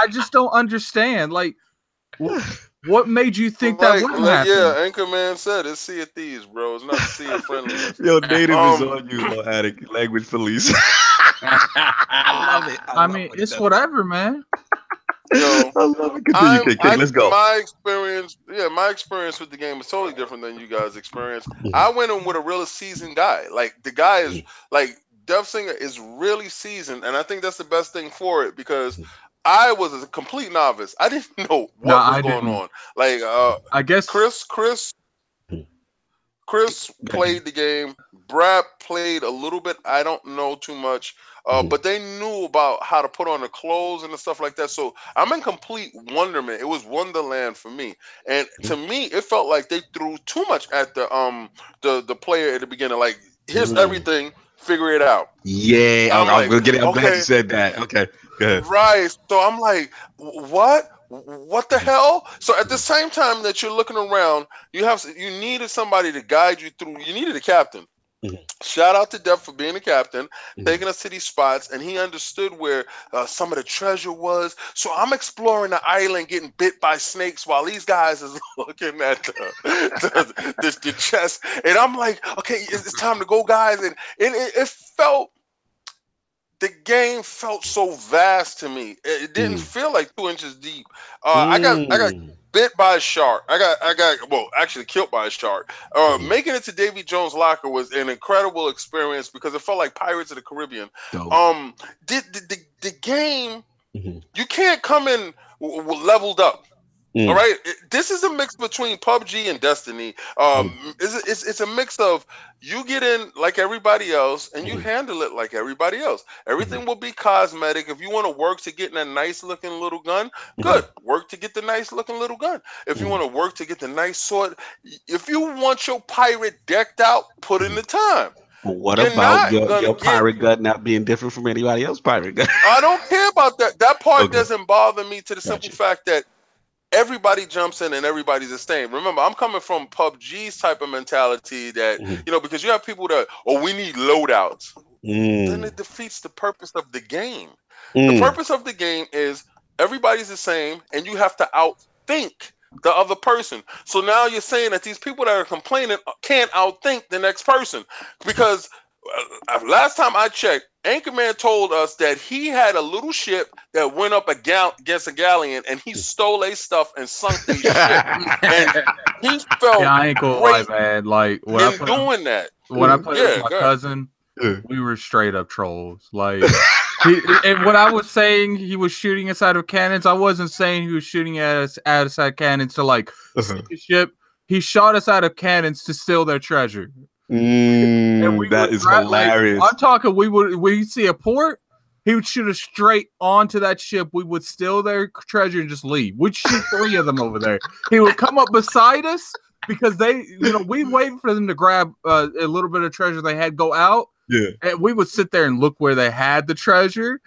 just don't understand. Like what made you think that wouldn't happen? Yeah, Anchorman said it's Sea of Thieves, bro. It's not Sea of Friendliness. Yo, native is on you, Addict. Language police. I love it. I mean, it's whatever, man. Yo, I love it. Continue, King. Let's go. My experience with the game is totally different than you guys' experience. I went in with a really seasoned guy. Like the guy is like Dev Singer is really seasoned, and I think that's the best thing for it because I was a complete novice. I didn't know what was going on. Like, I guess Chris. Chris played the game. Brad played a little bit. I don't know too much. But they knew about how to put on the clothes and the stuff like that. So I'm in complete wonderment. It was Wonderland for me. And to me, it felt like they threw too much at the player at the beginning. Like, here's everything, figure it out. Yeah, I'm glad you said that. Okay, good. Right. So I'm like, what? What the hell? So at the same time that you're looking around, you needed somebody to guide you through. You needed a captain. Shout out to Def for being a captain, taking us to these spots, and he understood where some of the treasure was. So I'm exploring the island, getting bit by snakes, while these guys is looking at the chest, and I'm like, okay, it's time to go, guys. And it felt. The game felt so vast to me. It didn't feel like 2 inches deep. I got bit by a shark. I got actually killed by a shark. Making it to Davy Jones' locker was an incredible experience because it felt like Pirates of the Caribbean. The game, you can't come in leveled up. All right, this is a mix between PUBG and Destiny. It's a mix of you get in like everybody else and you handle it like everybody else. Everything will be cosmetic. If you want to work to get a nice looking little gun, good. Work to get the nice looking little gun. If you want to work to get the nice sword, if you want your pirate decked out, put in the time. What about your pirate gun not being different from anybody else's pirate gun? I don't care about that. That part doesn't bother me to the simple fact that everybody jumps in and everybody's the same. Remember, I'm coming from PUBG's type of mentality that, because you have people that, we need loadouts. Then it defeats the purpose of the game. The purpose of the game is everybody's the same and you have to outthink the other person. So now you're saying that these people that are complaining can't outthink the next person because last time I checked, Anchorman told us that he had a little ship that went up against a galleon and he stole their stuff and sunk their ship. And he felt I ain't gonna lie, man. Like when I doing that. When I played with my cousin, we were straight up trolls. Like and when I was saying he was shooting inside of cannons, I wasn't saying he was shooting at us outside cannons to like sink a ship. He shot us out of cannons to steal their treasure. That is hilarious. Like, I'm talking. We'd see a port. He would shoot us straight onto that ship. We would steal their treasure and just leave. We'd shoot 3 of them over there. He would come up beside us because we waited for them to grab a little bit of treasure they had, go out. Yeah, and we would sit there and look where they had the treasure.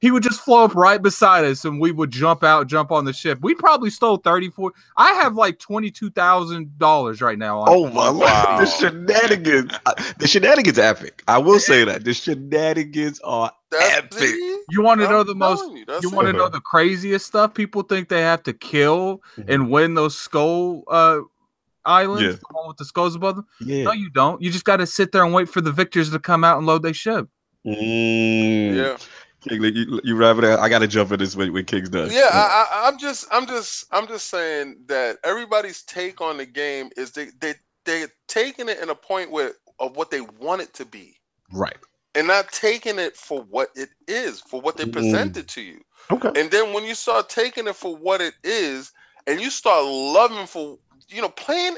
He would just flow up right beside us and we would jump on the ship. We probably stole 34. I have like $22,000 right now. Oh my God. The shenanigans. The shenanigans epic. I will say that. The shenanigans are epic. You want to know the you want to know the craziest stuff? People think they have to kill and win those skull islands, the one with the skulls above them. Yeah. No, you don't. You just got to sit there and wait for the victors to come out and load their ship. Yeah. King, you wrap it up. I gotta jump in this when King's done. Yeah, I'm just saying that everybody's take on the game is they're taking it in a point of what they want it to be, right, and not taking it for what it is, for what they presented to you. Okay, and then when you start taking it for what it is, and you start loving for playing.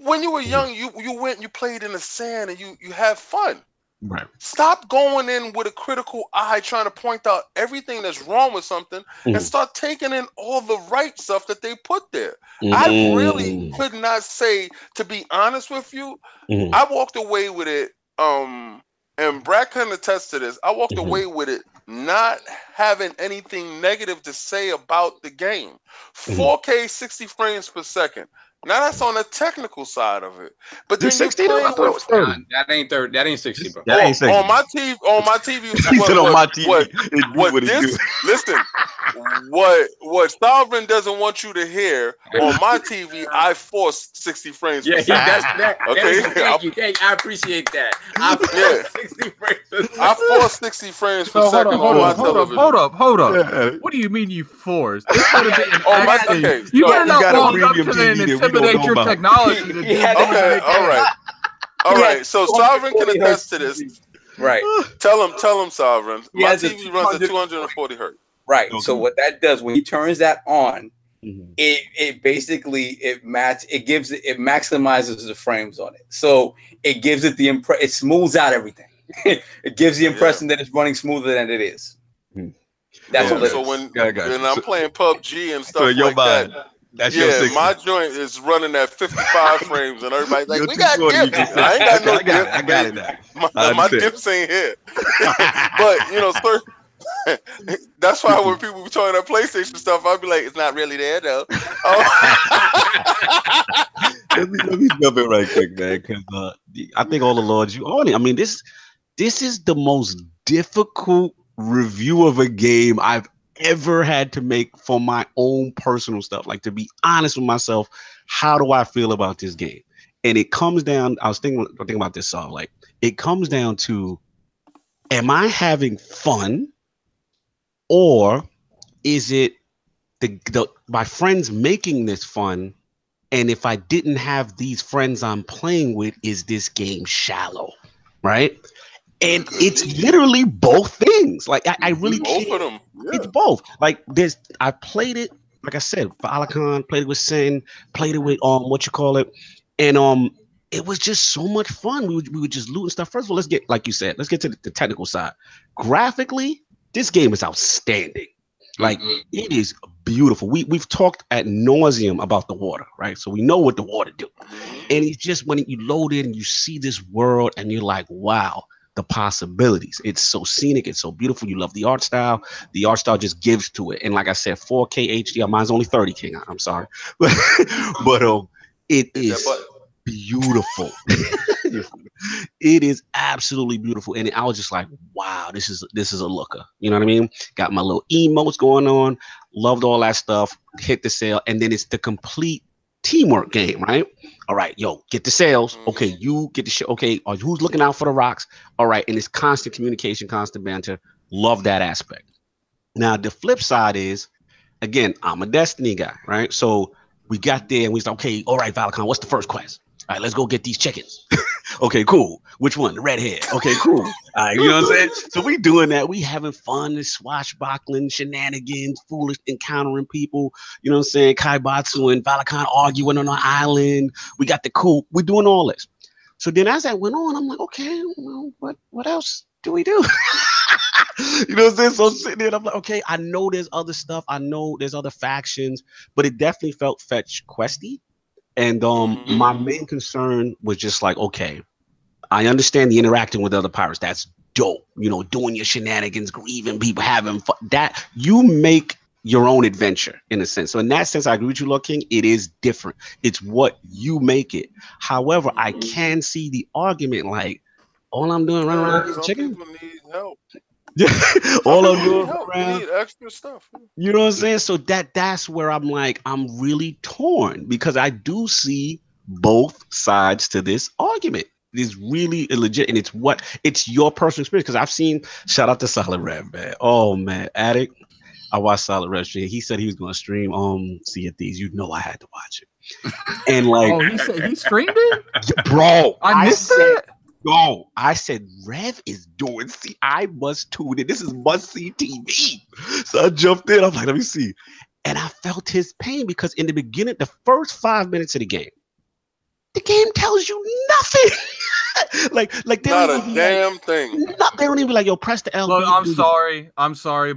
When you were young, you went and you played in the sand and you had fun. Right. Stop going in with a critical eye trying to point out everything that's wrong with something and start taking in all the right stuff that they put there. I really could not say, to be honest with you, I walked away with it, and Brad can attest to this, I walked away with it not having anything negative to say about the game. 4K 60 frames per second. Now that's on the technical side of it, but then 60. That ain't 30. That ain't 60, bro. That ain't 60. On my TV. On my TV. Listen. What Sovereign doesn't want you to hear on my TV, I force 60 frames. Yeah, that's that. Okay, I appreciate that. I force 60 frames. I force 60 frames per second on my television. Hold up. Yeah. What do you mean you force? This better be an accident. Okay. You better not walk up to them and intimidate your technology to do okay, all right. So Sovereign can attest to this. Right. Tell him, Sovereign. My TV runs at 240 hertz. Right. Okay. So what that does when he turns that on, it basically it maximizes the frames on it. So it gives it the it smooths out everything. It gives the impression that it's running smoother than it is. That's all. So when I'm playing PUBG and stuff like that. That's your 60. My joint is running at 55 frames, and everybody's like, "We got dips." I ain't got no dips. I got it now. My dips ain't here. But you know, that's why when people be talking that PlayStation stuff, I'll be like, "It's not really there, though." Let me jump in right quick, man, because I think all the Lords you own it. I mean, this is the most difficult review of a game I've ever had to make for my own personal stuff. Like, to be honest with myself, how do I feel about this game? And it comes down, I was thinking about this song, like, it comes down to, am I having fun, or is it my friends making this fun? And if I didn't have these friends I'm playing with, is this game shallow? Right? And it's literally both things. Like, I really both can't. Of them. Yeah. It's both. Like, I played it, like I said, for Alakhan, played it with Sin, played it with and it was just so much fun. We were just looting stuff. First of all, let's get to the technical side. Graphically, this game is outstanding. Like, it is beautiful. We've talked ad nauseum about the water, right? So we know what the water do. And it's just when you load it and you see this world and you're like, wow, the possibilities. It's so scenic. It's so beautiful. You love the art style. The art style just gives to it. And like I said, 4K HDR. Mine's only 30 King. I'm sorry, but it is beautiful. It is absolutely beautiful. And I was just like, wow, this is a looker. You know what I mean? Got my little emotes going on. Loved all that stuff. Hit the sale, and then it's the complete teamwork game, right? All right, yo, get the sales. Okay, you get the shit. Okay, who's looking out for the rocks? All right, and it's constant communication, constant banter. Love that aspect. Now, the flip side is, again, I'm a Destiny guy, right? So we got there and we said, okay, all right, Valakhan, what's the first quest? All right, let's go get these chickens. Okay, cool. Which one? The redhead. Okay, cool. All right, you know what I'm saying? So we doing that. We having fun, and swashbuckling, shenanigans, foolish, encountering people. You know what I'm saying? Kaibatsu and Valakhan arguing on an island. We got the cool. We're doing all this. So then as that went on, I'm like, okay, well, what else do we do? You know what I'm saying? So I'm sitting there and I'm like, okay, I know there's other stuff. I know there's other factions, but it definitely felt fetch questy. And my main concern was just like, okay, I understand the interacting with other pirates. That's dope. You know, doing your shenanigans, grieving people, having fun. That you make your own adventure in a sense. So in that sense, I agree with you, Lord King. It is different. It's what you make it. However, I can see the argument like, all I'm doing running around chicken. People need help. All I'm doing around, need extra stuff. You know what I'm saying? So that's where I'm like, I'm really torn, because I do see both sides to this argument. It's really legit, and it's your personal experience. Because I've seen, shout out to Solid Rev, man. Oh man, Addict. I watched Solid Rev stream. He said he was going to stream Sea of Thieves. You know I had to watch it. And like, oh, he said he streamed it, bro. I missed that. No, I said Rev is doing. See, I must tune in. This is must-see TV. So I jumped in. I'm like, let me see. And I felt his pain, because in the beginning, the first 5 minutes of the game tells you nothing. like they not don't a damn thing. They don't even be like, yo, press the L. Look, I'm sorry,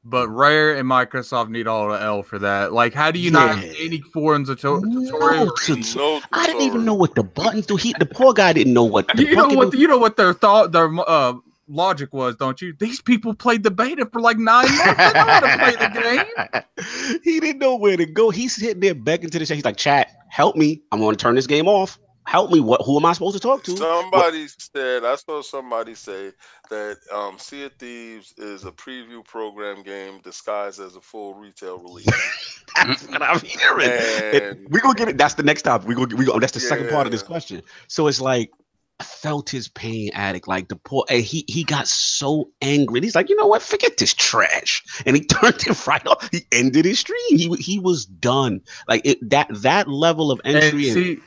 but Rare and Microsoft need all the L for that. Like, how do you not have any forums tutorial? No, I didn't even know what the buttons do. The poor guy didn't know what. You know what their logic was, don't you? These people played the beta for like 9 months. They know how to play the game. He didn't know where to go. He's sitting there begging to the chat. He's like, chat, help me. I'm going to turn this game off. Help me. Who am I supposed to talk to? I saw somebody say that Sea of Thieves is a preview program game disguised as a full retail release. That's what I'm hearing. We're going to get it. That's the next topic. That's the second part of this question. So it's like, I felt his pain, Addict. Like the poor, and he got so angry. He's like, you know what? Forget this trash. And he turned it right off. He ended his stream. He was done. Like that level of entry.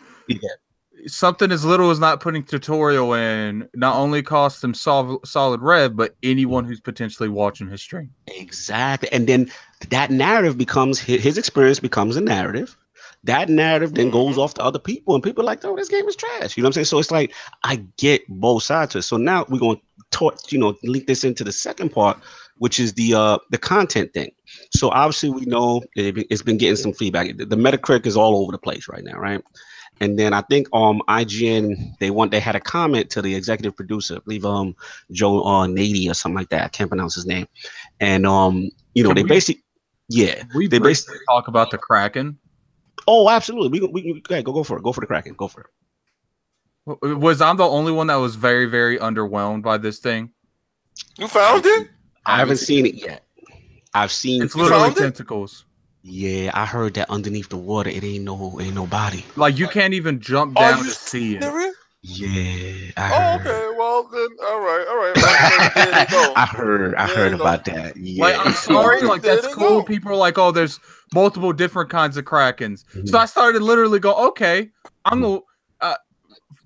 something as little as not putting tutorial in not only costs him solid rev, but anyone who's potentially watching his stream. Exactly. And then that narrative becomes his experience becomes a narrative. That narrative then goes off to other people, and people are like, oh, this game is trash. You know what I'm saying? So it's like, I get both sides to it. So now we're going to link this into the second part, which is the content thing. So obviously we know it's been getting some feedback. The Metacritic is all over the place right now, right? And then I think IGN they had a comment to the executive producer, I believe Joe Nady or something like that. I can't pronounce his name. And they basically talk about the Kraken. Oh, absolutely. We go for it. Go for the Kraken. Go for it. Was I'm the only one that was very, very underwhelmed by this thing? You found it? I haven't seen it yet. I've seen it's literally tentacles. Yeah, I heard that underneath the water, it ain't no body. Like you can't even jump down to see it. Yeah. Okay. Well then, all right. There you go. I heard about that. Yeah. Like, I'm sorry. Like that's cool. People are like, oh, there's multiple different kinds of Krakens. So I started literally go, okay, I'm gonna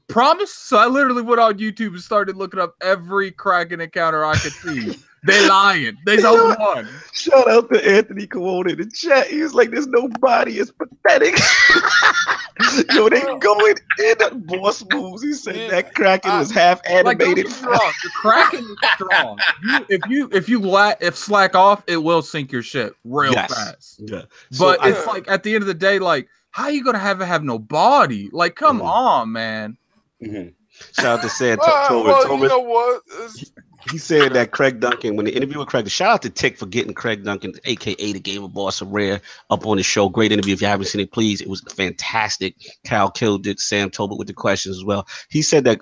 promise. So I literally went on YouTube and started looking up every Kraken encounter I could see. They lying. There's only one. Shout out to Anthony Corona in the chat. He was like, "There's no body. It's pathetic." Yo, they going in at boss moves. He said that Kraken was half animated. Like, the Kraken is strong. If slack off, it will sink your ship real fast. Yeah. But it's like at the end of the day, like, how are you gonna have no body? Like, come on, man. Shout out to Sam. You know what? He said that Craig Duncan, when the interview with Craig, shout out to Tick for getting Craig Duncan, aka the Gamer Boss of Rare, up on the show. Great interview. If you haven't seen it, please. It was fantastic. Cal killed it. Sam Tobit with the questions as well. He said that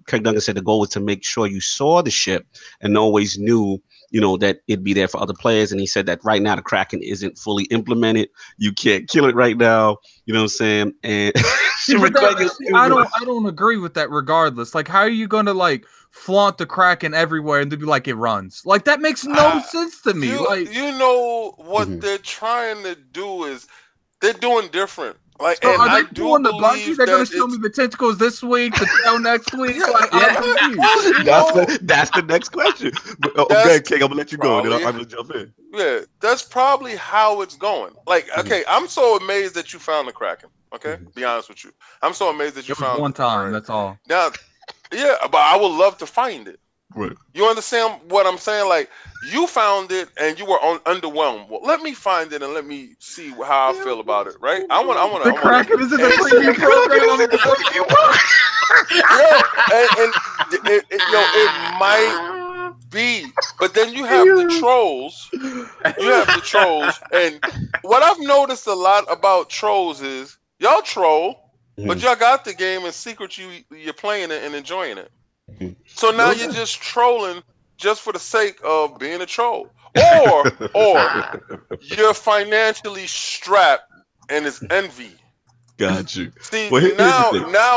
Craig Duncan said the goal was to make sure you saw the ship and always knew, that it'd be there for other players. And he said that right now the Kraken isn't fully implemented. You can't kill it right now. You know what I'm saying? And I don't agree with that regardless. Like, how are you going to like flaunt the Kraken everywhere and to be like it runs? Like, that makes no sense to me. You know what they're trying to do is they're doing different. Like, so and are they I doing the bungee? They're going to show me the tentacles this week, the tail next week. That's the next question. But, okay, King, I'm gonna let you go. Then I'm gonna jump in. Yeah, that's probably how it's going. Like, okay, I'm so amazed that you found the Kraken. Okay, be honest with you, I'm so amazed that you found one time. Right? That's all. Now, yeah, but I would love to find it. Right. You understand what I'm saying? Like, you found it and you were underwhelmed. Well, let me find it and let me see how I feel about it. Right? I want. The Kraken is in the preview program. It might be, but then you have the trolls. And what I've noticed a lot about trolls is y'all troll, but y'all got the game in secret. You're playing it and enjoying it. So now you're just trolling just for the sake of being a troll, or you're financially strapped and it's envy. Got you. See, now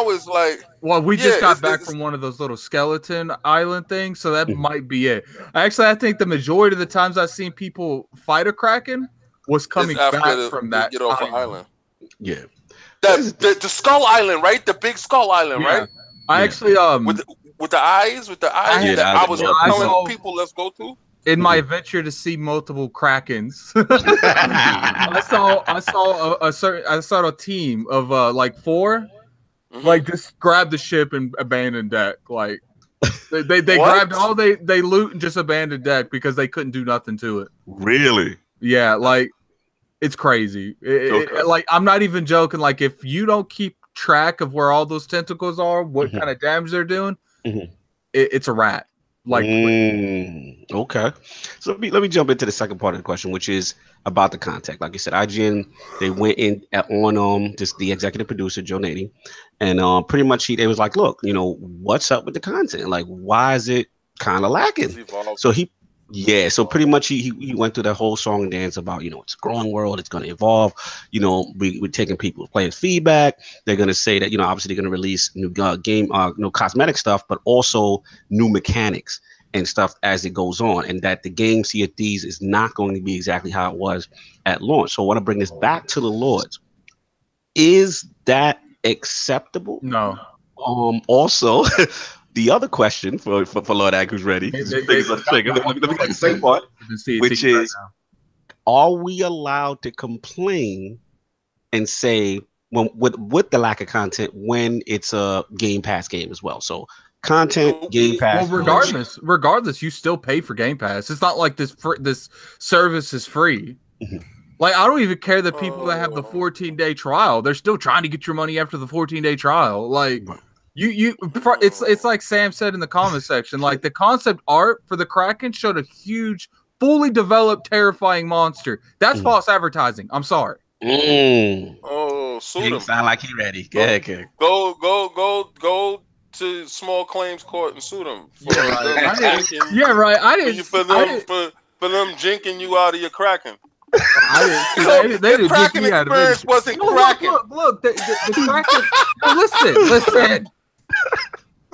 it's like, well, we just got back from one of those little skeleton island things, so that might be it. Actually, I think the majority of the times I've seen people fight a Kraken was coming back from that get off island. Yeah, the Skull Island, right? The big Skull Island, right? I actually with the eyes. I was telling people let's go to. In my venture to see multiple Krakens, I saw a team of like 4, like just grab the ship and abandon deck. Like they grabbed all they loot and just abandoned deck because they couldn't do nothing to it. Really? Yeah, like it's crazy. Like I'm not even joking. Like if you don't keep track of where all those tentacles are, what kind of damage they're doing, it's a rat. Like okay, so let me jump into the second part of the question, which is about the content. Like I said, IGN, they went in on just the executive producer Joe Nady, and pretty much they was like, look, what's up with the content? Like, why is it kind of lacking? So pretty much he went through that whole song and dance about, it's a growing world, it's going to evolve. We're taking players' feedback. They're going to say that, obviously they're going to release new game, cosmetic stuff, but also new mechanics and stuff as it goes on, and that the game Sea of Thieves is not going to be exactly how it was at launch. So I want to bring this back to the Lords. Is that acceptable? No. Also, the other question for Lord Ag, who's ready. Let me get the second part, which is, are we allowed to complain and say when with the lack of content when it's a Game Pass game as well? So content, Game Pass. Well, regardless, you still pay for Game Pass. It's not like this service is free. Like, I don't even care that people that have the 14-day trial, they're still trying to get your money after the 14-day trial. Like, it's like Sam said in the comment section. Like, the concept art for the Kraken showed a huge, fully developed, terrifying monster. That's false advertising. I'm sorry. Oh, sue He them. sound like he ready. Okay. Go to small claims court and sue them. Yeah, right. I didn't. For them jinking you out of your Kraken. They didn't Kraken me out of experience it. wasn't Kraken. Look, the Kraken. Listen.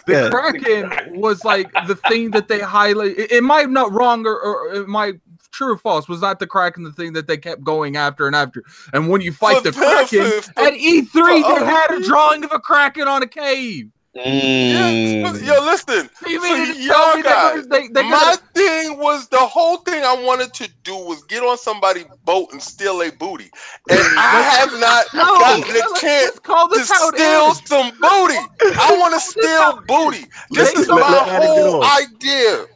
The Kraken was like the thing that they highlight. It might have not wrong or it might true or false. Was not the Kraken the thing that they kept going after and after? And when you fight the Kraken at E3, they had a drawing of a Kraken on a cave. Yes. Yo, listen. Y'all guys, my thing was the whole thing I wanted to do was get on somebody's boat and steal a booty, and I have not gotten the chance to steal some booty. I want to steal booty. This is my whole idea.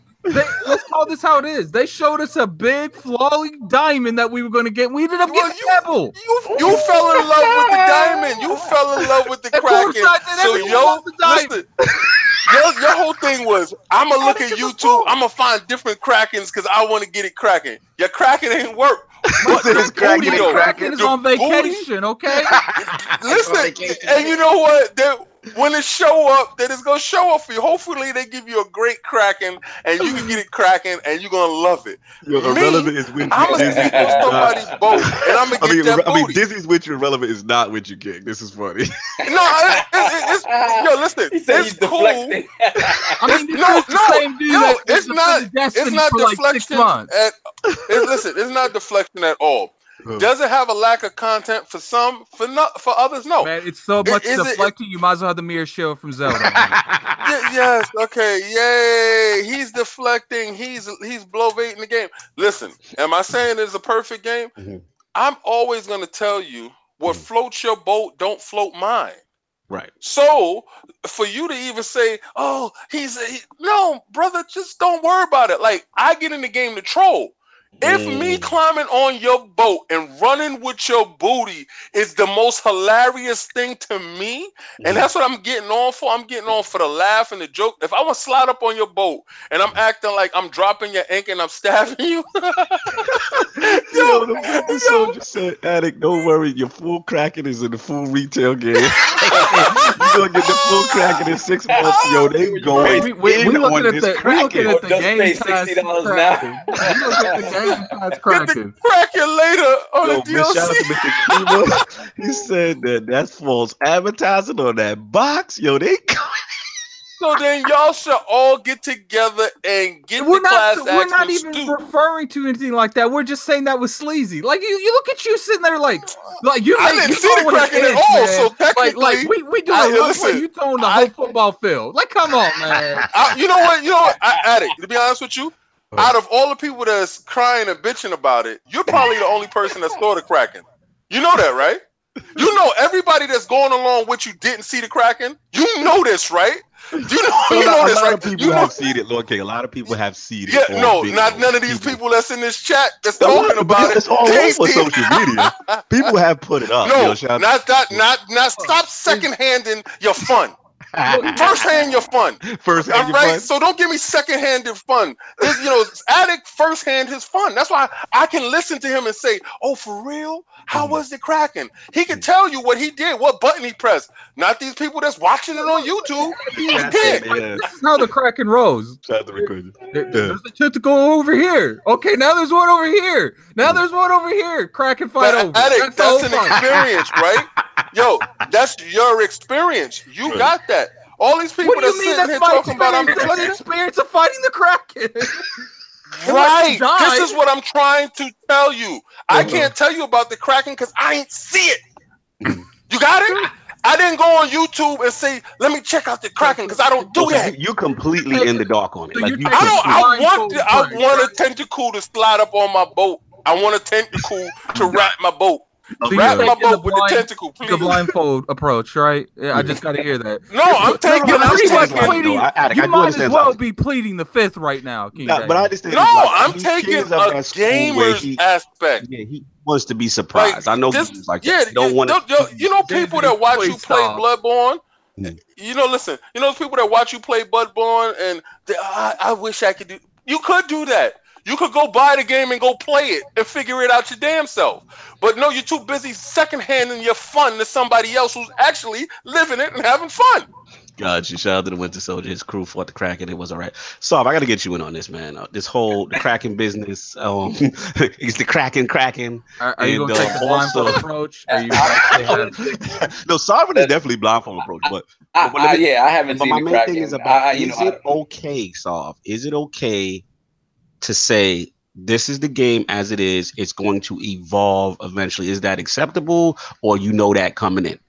Let's call this how it is. They showed us a big flawly diamond that we were going to get. We ended up getting a pebble. You fell in love with the diamond. You fell in love with the Kraken. So listen. Your whole thing was, I'm going to look at YouTube. I'm going to find different Krakens because I want to get it cracking. Your Kraken ain't work. Kraken is on vacation, okay? Listen, and you know what? When it show up, that it's gonna show up for you. Hopefully, they give you a great Kraken, and you can get it cracking, and you're gonna love it. Irrelevant is when I'm gonna sleep on somebody's boat, and I'm gonna get that booty. I mean, Disney's with you. Irrelevant is not with you, King. This is funny. No, yo, listen, it's cool. I mean, it's not deflection. Listen, it's not deflection at all. Does it have a lack of content for some? For others, no. Man, it's so much deflecting. You might as well have the mirror shield from Zelda. Yes. Okay. Yay. He's deflecting. He's blow-baiting the game. Listen. Am I saying it's a perfect game? I'm always gonna tell you what floats your boat don't float mine. Right. So for you to even say, "Oh, no, brother," just don't worry about it. Like, I get in the game to troll. If me climbing on your boat and running with your booty is the most hilarious thing to me, and that's what I'm getting on for, I'm getting on for the laugh and the joke. If I want to slide up on your boat and I'm acting like I'm dropping your anchor and I'm stabbing you, the soldier said, "Addict, don't worry, your full Kraken is in the full retail game. You're gonna get the full Kraken in 6 months, yo. They going we looking at the game $60 now. Get the Kraken later on the DLC. Shout out to Mr. Kima. He said that's false advertising on that box. Yo, they So then y'all should all get together and get the class action. We're not even referring to anything like that. We're just saying that was sleazy. Like you look at you sitting there like you. I didn't see the Kraken at all. Man. So technically, like we doing a run you throwing the whole football field. Like, come on, man. You know what? Addict. To be honest with you, out of all the people that's crying and bitching about it, you're probably the only person that saw the Kraken. You know that, right? You know everybody that's going along with you didn't see the Kraken. You know this, right? You know this, right? A lot of people have seen it, Lord King. A lot of people have seen it. Yeah, no, not none of these people that's in this chat that's talking about it. It's all over social media. People have put it up. No, not stop second-handing your fun. First-hand your fun. First-hand your fun. So don't give me second-handed fun. Addict first-hand his fun. That's why I can listen to him and say, "Oh, for real? How was the Kraken?" He can tell you what he did, what button he pressed. Not these people that's watching it on YouTube. This is how the Kraken rose. Shout out to There's a tentacle over here. Okay, now there's one over here. Now there's one over here. Kraken fight over. Addict, that's an experience, right? Yo, that's your experience. You got that. All these people that sitting here talking about I'm the experience of fighting the Kraken. Right. This is what I'm trying to tell you. I can't tell you about the Kraken because I ain't see it. You got it? I didn't go on YouTube and say, let me check out the Kraken, because I don't do that. You completely in the dark on it. Like I want a tentacle to slide up on my boat. I want a tentacle to wrap my boat. So wrap my boat with the tentacle, please. The blindfold approach, right? Yeah, I just got to hear that. No, I'm taking. You might as well be pleading the fifth right now, King. But I understand. No, I'm taking a gamer's aspect. Yeah, he wants to be surprised. I know he's like, yeah, don't want to. You know, people that watch you play Bloodborne. You know, listen. You know, people that watch you play Bloodborne, and I wish I could do. You could do that. You could go buy the game and go play it and figure it out your damn self. But no, you're too busy secondhanding your fun to somebody else who's actually living it and having fun. Gotcha. Shout out to the Winter Soldier. His crew fought the Kraken. It was all right. So I got to get you in on this, man. This whole the Kraken business. It's the Kraken. Are you going to take the blindfold approach? Are you no, Sovereign is definitely blindfold approach. But I haven't seen my the main Kraken. thing is about, is it okay, Sov? Is it okay to say this is the game as it is? It's going to evolve eventually. Is that acceptable, or you know that coming in?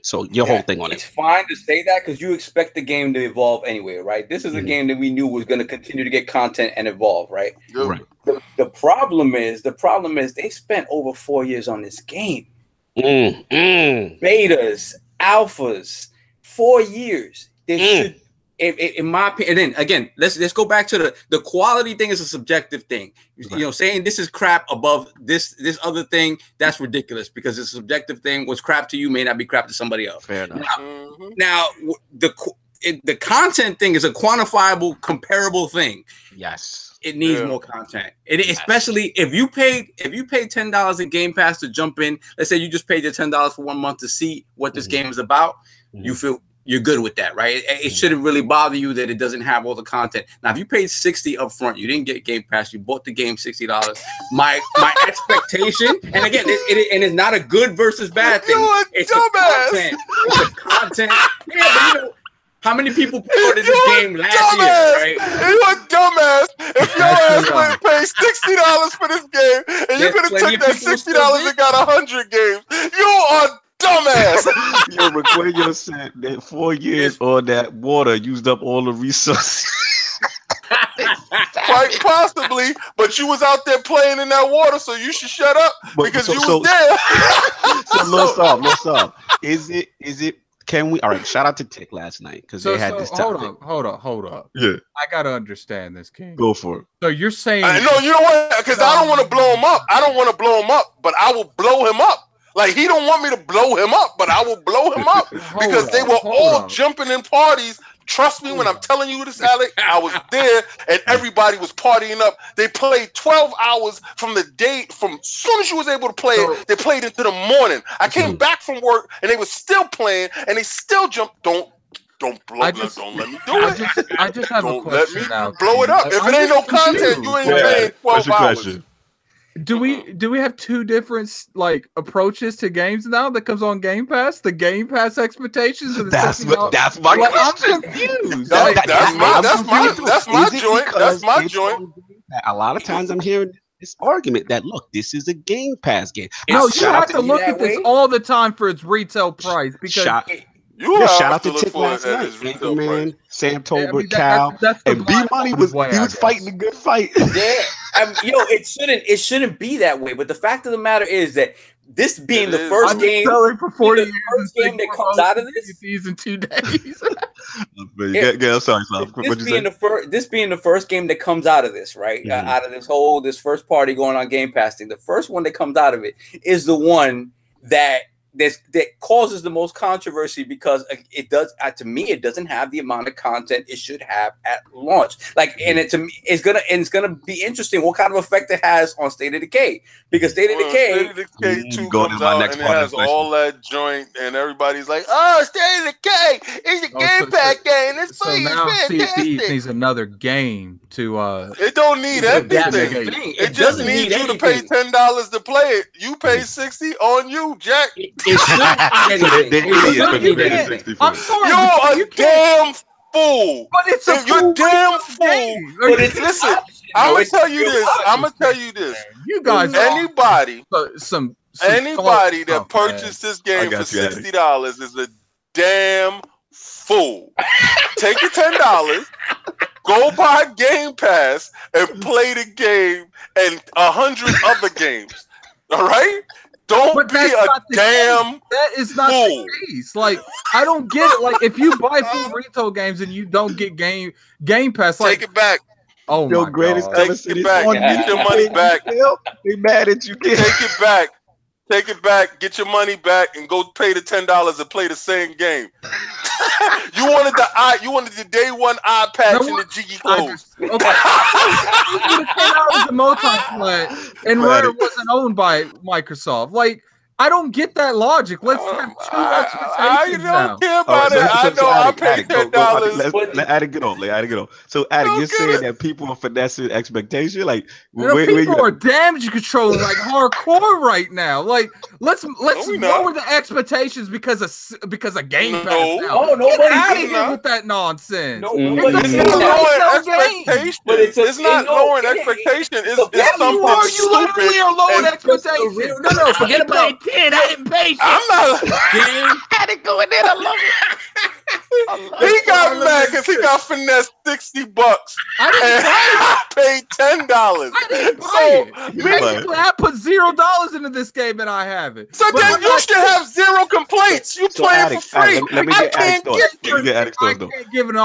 So your whole thing on it's fine to say that because you expect the game to evolve anyway, right? This is a game that we knew was going to continue to get content and evolve, right? Right. The problem is they spent over 4 years on this game. Betas, alphas, 4 years. They should. In my opinion, and then again, let's go back to the quality thing is a subjective thing. You know, saying this is crap above this other thing, that's ridiculous because it's a subjective thing. What's crap to you may not be crap to somebody else. Fair enough. Now the content thing is a quantifiable, comparable thing. Yes, it needs more content. Especially if you pay $10 in Game Pass to jump in. Let's say you just paid your $10 for 1 month to see what this game is about. You feel you're good with that, right? It shouldn't really bother you that it doesn't have all the content. Now, if you paid $60 up front, you didn't get Game Pass, you bought the game $60. My expectation, and again, it's not a good versus bad thing. It's a content. It's a content. Yeah, but you know, how many people ordered this game last year, right? You a dumbass if your ass went and paid $60 for this game, and you could have took that $60 and got 100 games. You are dumbass. Yo, McQuayo said that 4 years on that water used up all the resources. Quite possibly, but you was out there playing in that water, so you should shut up because you was there. So, Lord Sov, is it? Can we? All right. Shout out to Tick last night because they had this topic. Hold up. Yeah, I gotta understand this, King. Go for it. So you're saying? No, you know what? Because I don't want to blow him up. I don't want to blow him up, but I will blow him up. Like, he don't want me to blow him up, but I will blow him up because they were all jumping in parties. Trust me when I'm telling you this, Alec. I was there and everybody was partying up. They played 12 hours from the day, from soon as you was able to play it, they played into the morning. I came back from work and they were still playing and they still jumped. Don't let me do it. I just have a question now. Blow it up. If it ain't no content, you ain't playing 12 hours. Do we have two different like approaches to games now that comes on Game Pass? The Game Pass expectations. And that's my question. I'm confused. That's my joint. That's my joint. A lot of times I'm hearing this argument that look, this is a Game Pass game. No, you have to look at this all the time for its retail price because. Shout out to Tick last night. Anchorman, Sam Tolbert, Cal, and B Money was fighting a good fight. Yeah, it shouldn't be that way. But the fact of the matter is that this being the first game, for 40 years, first game that comes out of this in 2 days. I'm sorry, this being the first game that comes out of this, right? Out of this first party going on Game Pass thing, the first one that comes out of it is the one that causes the most controversy because it does, to me, it doesn't have the amount of content it should have at launch. Like, and it's gonna be interesting what kind of effect it has on State of Decay, because State of Decay 2 comes out and it has all that joint, and everybody's like, "Oh, State of Decay is a Game Pass game. It's fantastic." Thieves needs another game to. It don't need everything. It just needs you to pay $10 to play it. You pay $60 on you, Jack. I'm sorry. You're a damn fool. But it's you're damn fool. But listen, I'm gonna tell you this. You guys, anybody, some Anybody that stuff, purchased this game for got you, Addy. $60 is a damn fool. Take your $10, go buy Game Pass, and play the game and 100 other games. All right? Don't But be that's a not the damn case. That is not fool. the case. Like, I don't get it. Like, if you buy full retail games and you don't get Game Pass, like, Take it back. oh Your my greatest God. ever Take city it back. on Get your YouTube. money back. They mad at you, kid. Take it back. Take it back. Get your money back and go pay the $10 and play the same game. You wanted the day one eye patch and the jiggy clothes. Okay. $10 a multiplayer, and Rare wasn't owned by Microsoft. Like, I don't get that logic. Let's have two I expectations now. don't care about it. I know I paid $10. Let Addy get on. Let Addy get on. So, Addy, you're saying that people are finessing expectation? Like, You know, people are damage controlling like hardcore right now. Like, let's lower the expectations because of Game Pass. No. Now. Oh, Get nobody's out of doing here that. with that nonsense. No, It's nobody's not doing that. lowering expectation. But It's not lowering expectation. It's Yes, you something are. You literally stupid. are lowering and- expectations. No, forget about kid. I didn't pay shit. I'm not. game. Addy going in. I love it. He got mad because he got finessed $60. I didn't buy it. I paid $10. I didn't buy So, it. Basically, I put $0 into this game and I have it. So But then I'm you not should have zero complaints. You So, playing Addict, for free. let me I get can't Addict's get thoughts. Let me get Addict's I thoughts, though. can't give an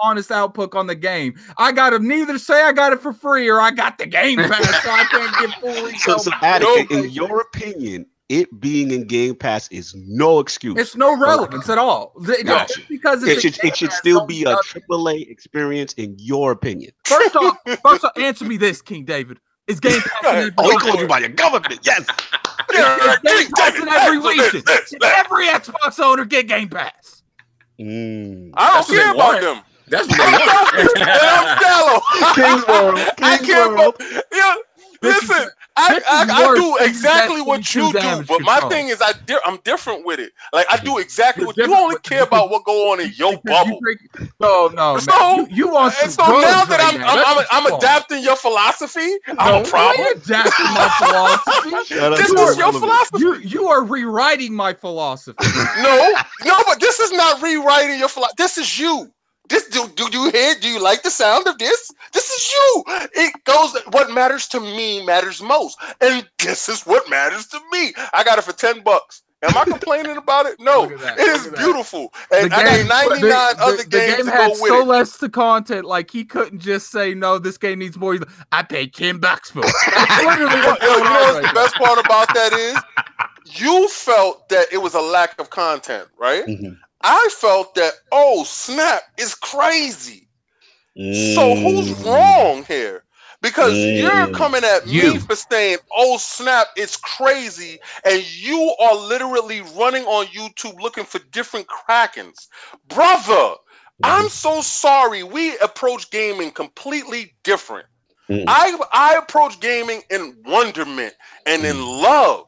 honest output on the game. I gotta neither say I got it for free or I got the Game Pass, so I can't give full retail. So Addict, in your opinion, it being in Game Pass is no excuse. It's no relevance at all. Gotcha. Just because It it's should still be a AAA experience in your opinion. First off, answer me this, King David. Is Game Pass in every Oh, he called you by your government. Yes. Is Game Pass in every region? Did every Xbox owner get Game Pass? I don't That's what care they about want. them. That's what they want. And I'm shallow. King's World. I King's care World. about. Yeah, This is- listen. this is I worse do than exactly that what you 22 do, damage but my control. thing is I'm different with it. Like I do exactly You're what you different only with care it. about what go on in your bubble. No, So- man. You want some And so now drugs that right now. That's what I'm you want. adapting your philosophy, I'm No, a problem. I ain't adapting my philosophy. Shout out This to is your Irrelevant. philosophy. You are rewriting my philosophy. No, but this is not rewriting your philosophy. This is you. This do you hear? Do you like the sound of this? This is you. It goes. What matters to me matters most, and this is what matters to me. I got it for $10. Am I complaining about it? No, Look at that, it is look at that. beautiful, and I got 99 other the games game to had go with so it. less to content, like he couldn't just say no. This game needs more. He's like, I paid $10 for it. That's literally what's You going know on what's right the now. best part about that is you felt that it was a lack of content, right? Mhm. I felt that, oh snap, it's crazy. So who's Mm. wrong here? Because you're coming at me You. for saying, oh snap, it's crazy, and you are literally running on YouTube looking for different Krakens. Brother, I'm so sorry. We approach gaming completely different. Mm. I approach gaming in wonderment and in love.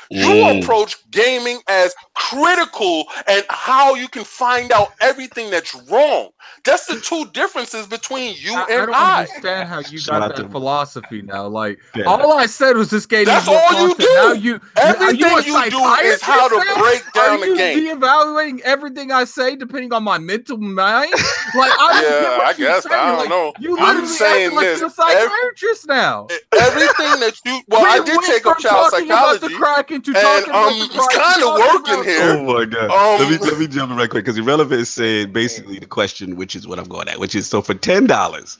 You approach gaming as critical and how you can find out everything that's wrong. That's the two differences between you I and don't I. understand how you Shout got out that to- philosophy now. Like Yeah. all I said was this game. That's needs more all you content. do. Now you Everything are you do is psychiatrist how to now? break down Are the you game. de-evaluating everything I say depending on my mental mind? Like I don't Yeah, get what I you're guess. saying. I don't Like, know. You I'm literally saying acting like this. you're a psychiatrist now. Everything that you I did went take up from child talking about psychology, the Kraken to and talking about the it's Kraken, kind of talking working about- here. Oh my god! Let me jump in right quick because Irrelevant is saying basically the question, which is what I'm going at, which is so for $10,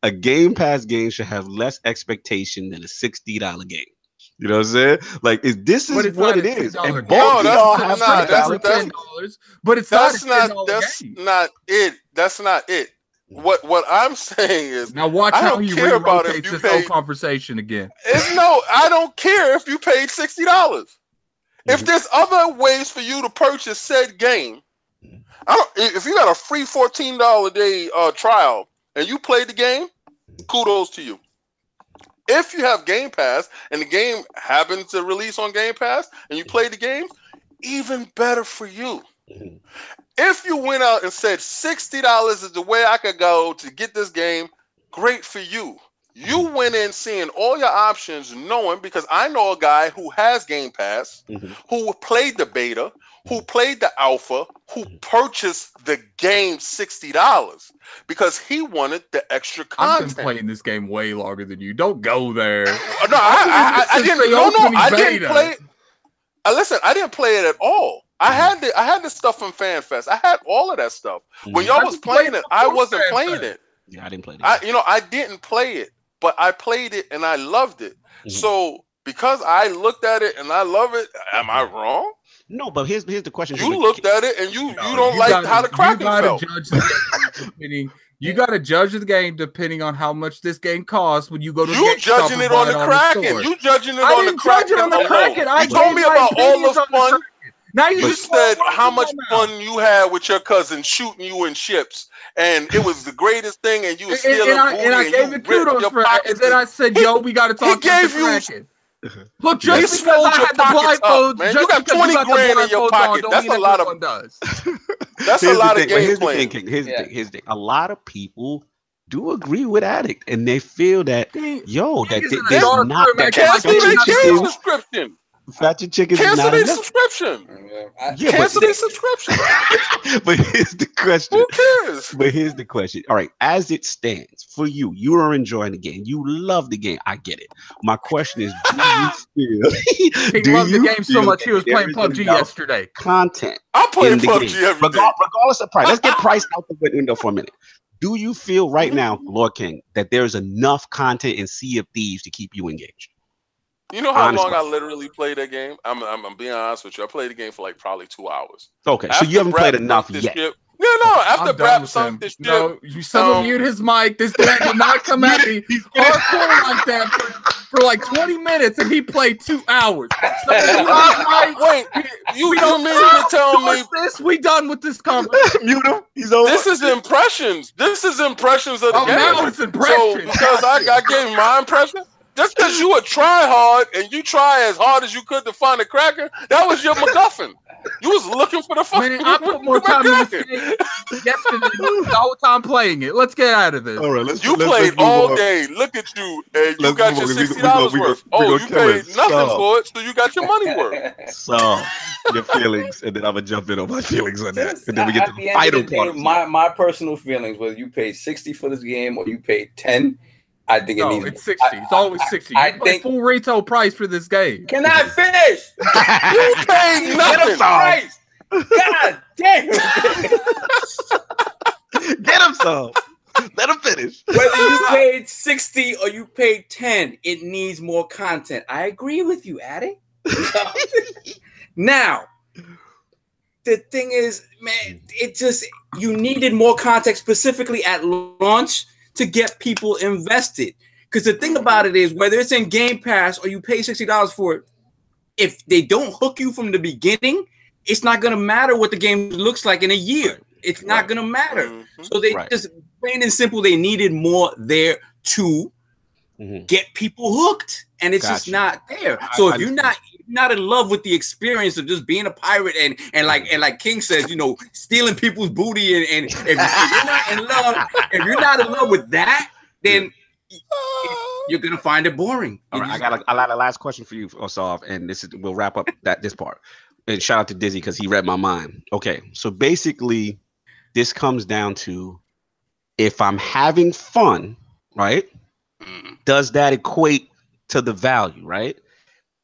a Game Pass game should have less expectation than a $60 game. You know what I'm saying? Like, this But is it's what not it a is, $10 and game. both No, of that's y'all not- have nah, $10 that's- $10, but it's not That's a not $10 that's game. not it. That's not it. What I'm saying is Now watch I how don't he care about if relocates you this pay- whole conversation again. I don't care if you paid $60. If there's other ways for you to purchase said game, if you got a free $14 a day trial and you played the game, kudos to you. If you have Game Pass and the game happens to release on Game Pass and you play the game, even better for you. If you went out and said $60 is the way I could go to get this game, great for you. You went in seeing all your options, knowing, because I know a guy who has Game Pass, who played the beta, who played the alpha, who purchased the game $60 because he wanted the extra content. I've been playing this game way longer than you. Don't go there. No, I didn't. No, I didn't play it. Listen, I didn't play it at all. I had the stuff from FanFest. I had all of that stuff. When y'all was playing it, I wasn't playing it. Yeah, I didn't play it. I didn't play it, but I played it and I loved it. So because I looked at it and I love it, am I wrong? No, but here's the question. You looked at it and you don't like how the Kraken felt. You got to judge the game depending on how much this game costs when you go to you judging it on the Kraken. You judging it on the Kraken. You told me about all the fun. Now you just said how much fun you had with your cousin shooting you in ships, and it was the greatest thing. And you were stealing booty, and I gave you kudos for it. And then I said, "Yo, we got to talk about the Kraken." Look, just because I had the blindfold, man, you got 20 grand in your pocket. That's a lot of does. That's a lot of gameplay. Here's the thing. A lot of people do agree with Addict, and they feel that that there's not that subscription. Fat your chickens. Cancel their subscription. Cancel their subscription. But here's the question. Who cares? But here's the question. All right, as it stands for you, you are enjoying the game. You love the game. I get it. My question is, do you feel? He loved the game so much he was playing PUBG yesterday. Content. I'm playing PUBG every day. Regardless of price. Let's get price out the window for a minute. Do you feel right now, Lord King, that there's enough content in Sea of Thieves to keep you engaged? You know how long I literally played that game? I'm being honest with you. I played the game for like probably 2 hours. Okay, so you haven't played enough yet. No. After Brap sunk this ship. No, you someone mute his mic. This guy did not come at me hardcore like that for like 20 minutes, and he played 2 hours. Wait, you mean to tell me this? We done with this conversation? Mute him. He's over. This is impressions. This is impressions of the game. Now it's impressions. So because I gave my impression. Just because you would try hard and you try as hard as you could to find a Kraken, that was your MacGuffin. You was looking for the fucking. Man, I put more time in this game yesterday the whole time playing it. Let's get out of this. All right, you played all day. Look at you, and you got your $60 worth. You paid nothing for it, so you got your money worth. So your feelings, and then I'm gonna jump in on my feelings on that, and then we get to the final part. My personal feelings, whether you paid $60 for this game or you paid $10. I think it needs. It's 60. It's always 60. I think full retail price for this game. Can I finish? You paid nothing. Price. God damn. Get him some. Let him finish. Whether you paid 60 or you paid 10, it needs more content. I agree with you, Addy. Now, the thing is, man, you needed more content specifically at launch to get people invested. Because the thing about it is, whether it's in Game Pass or you pay $60 for it, if they don't hook you from the beginning, it's not going to matter what the game looks like in a year. It's not going to matter. So they just, plain and simple, they needed more there to get people hooked. And it's just not there. So if you're not in love with the experience of just being a pirate and like King says, stealing people's booty and if you're not in love with that, then you're gonna find it boring. All right, I got a last question for you, Osov, and we'll wrap up this part. And shout out to Dizzy because he read my mind. Okay, so basically, this comes down to if I'm having fun, right? Does that equate to the value, right?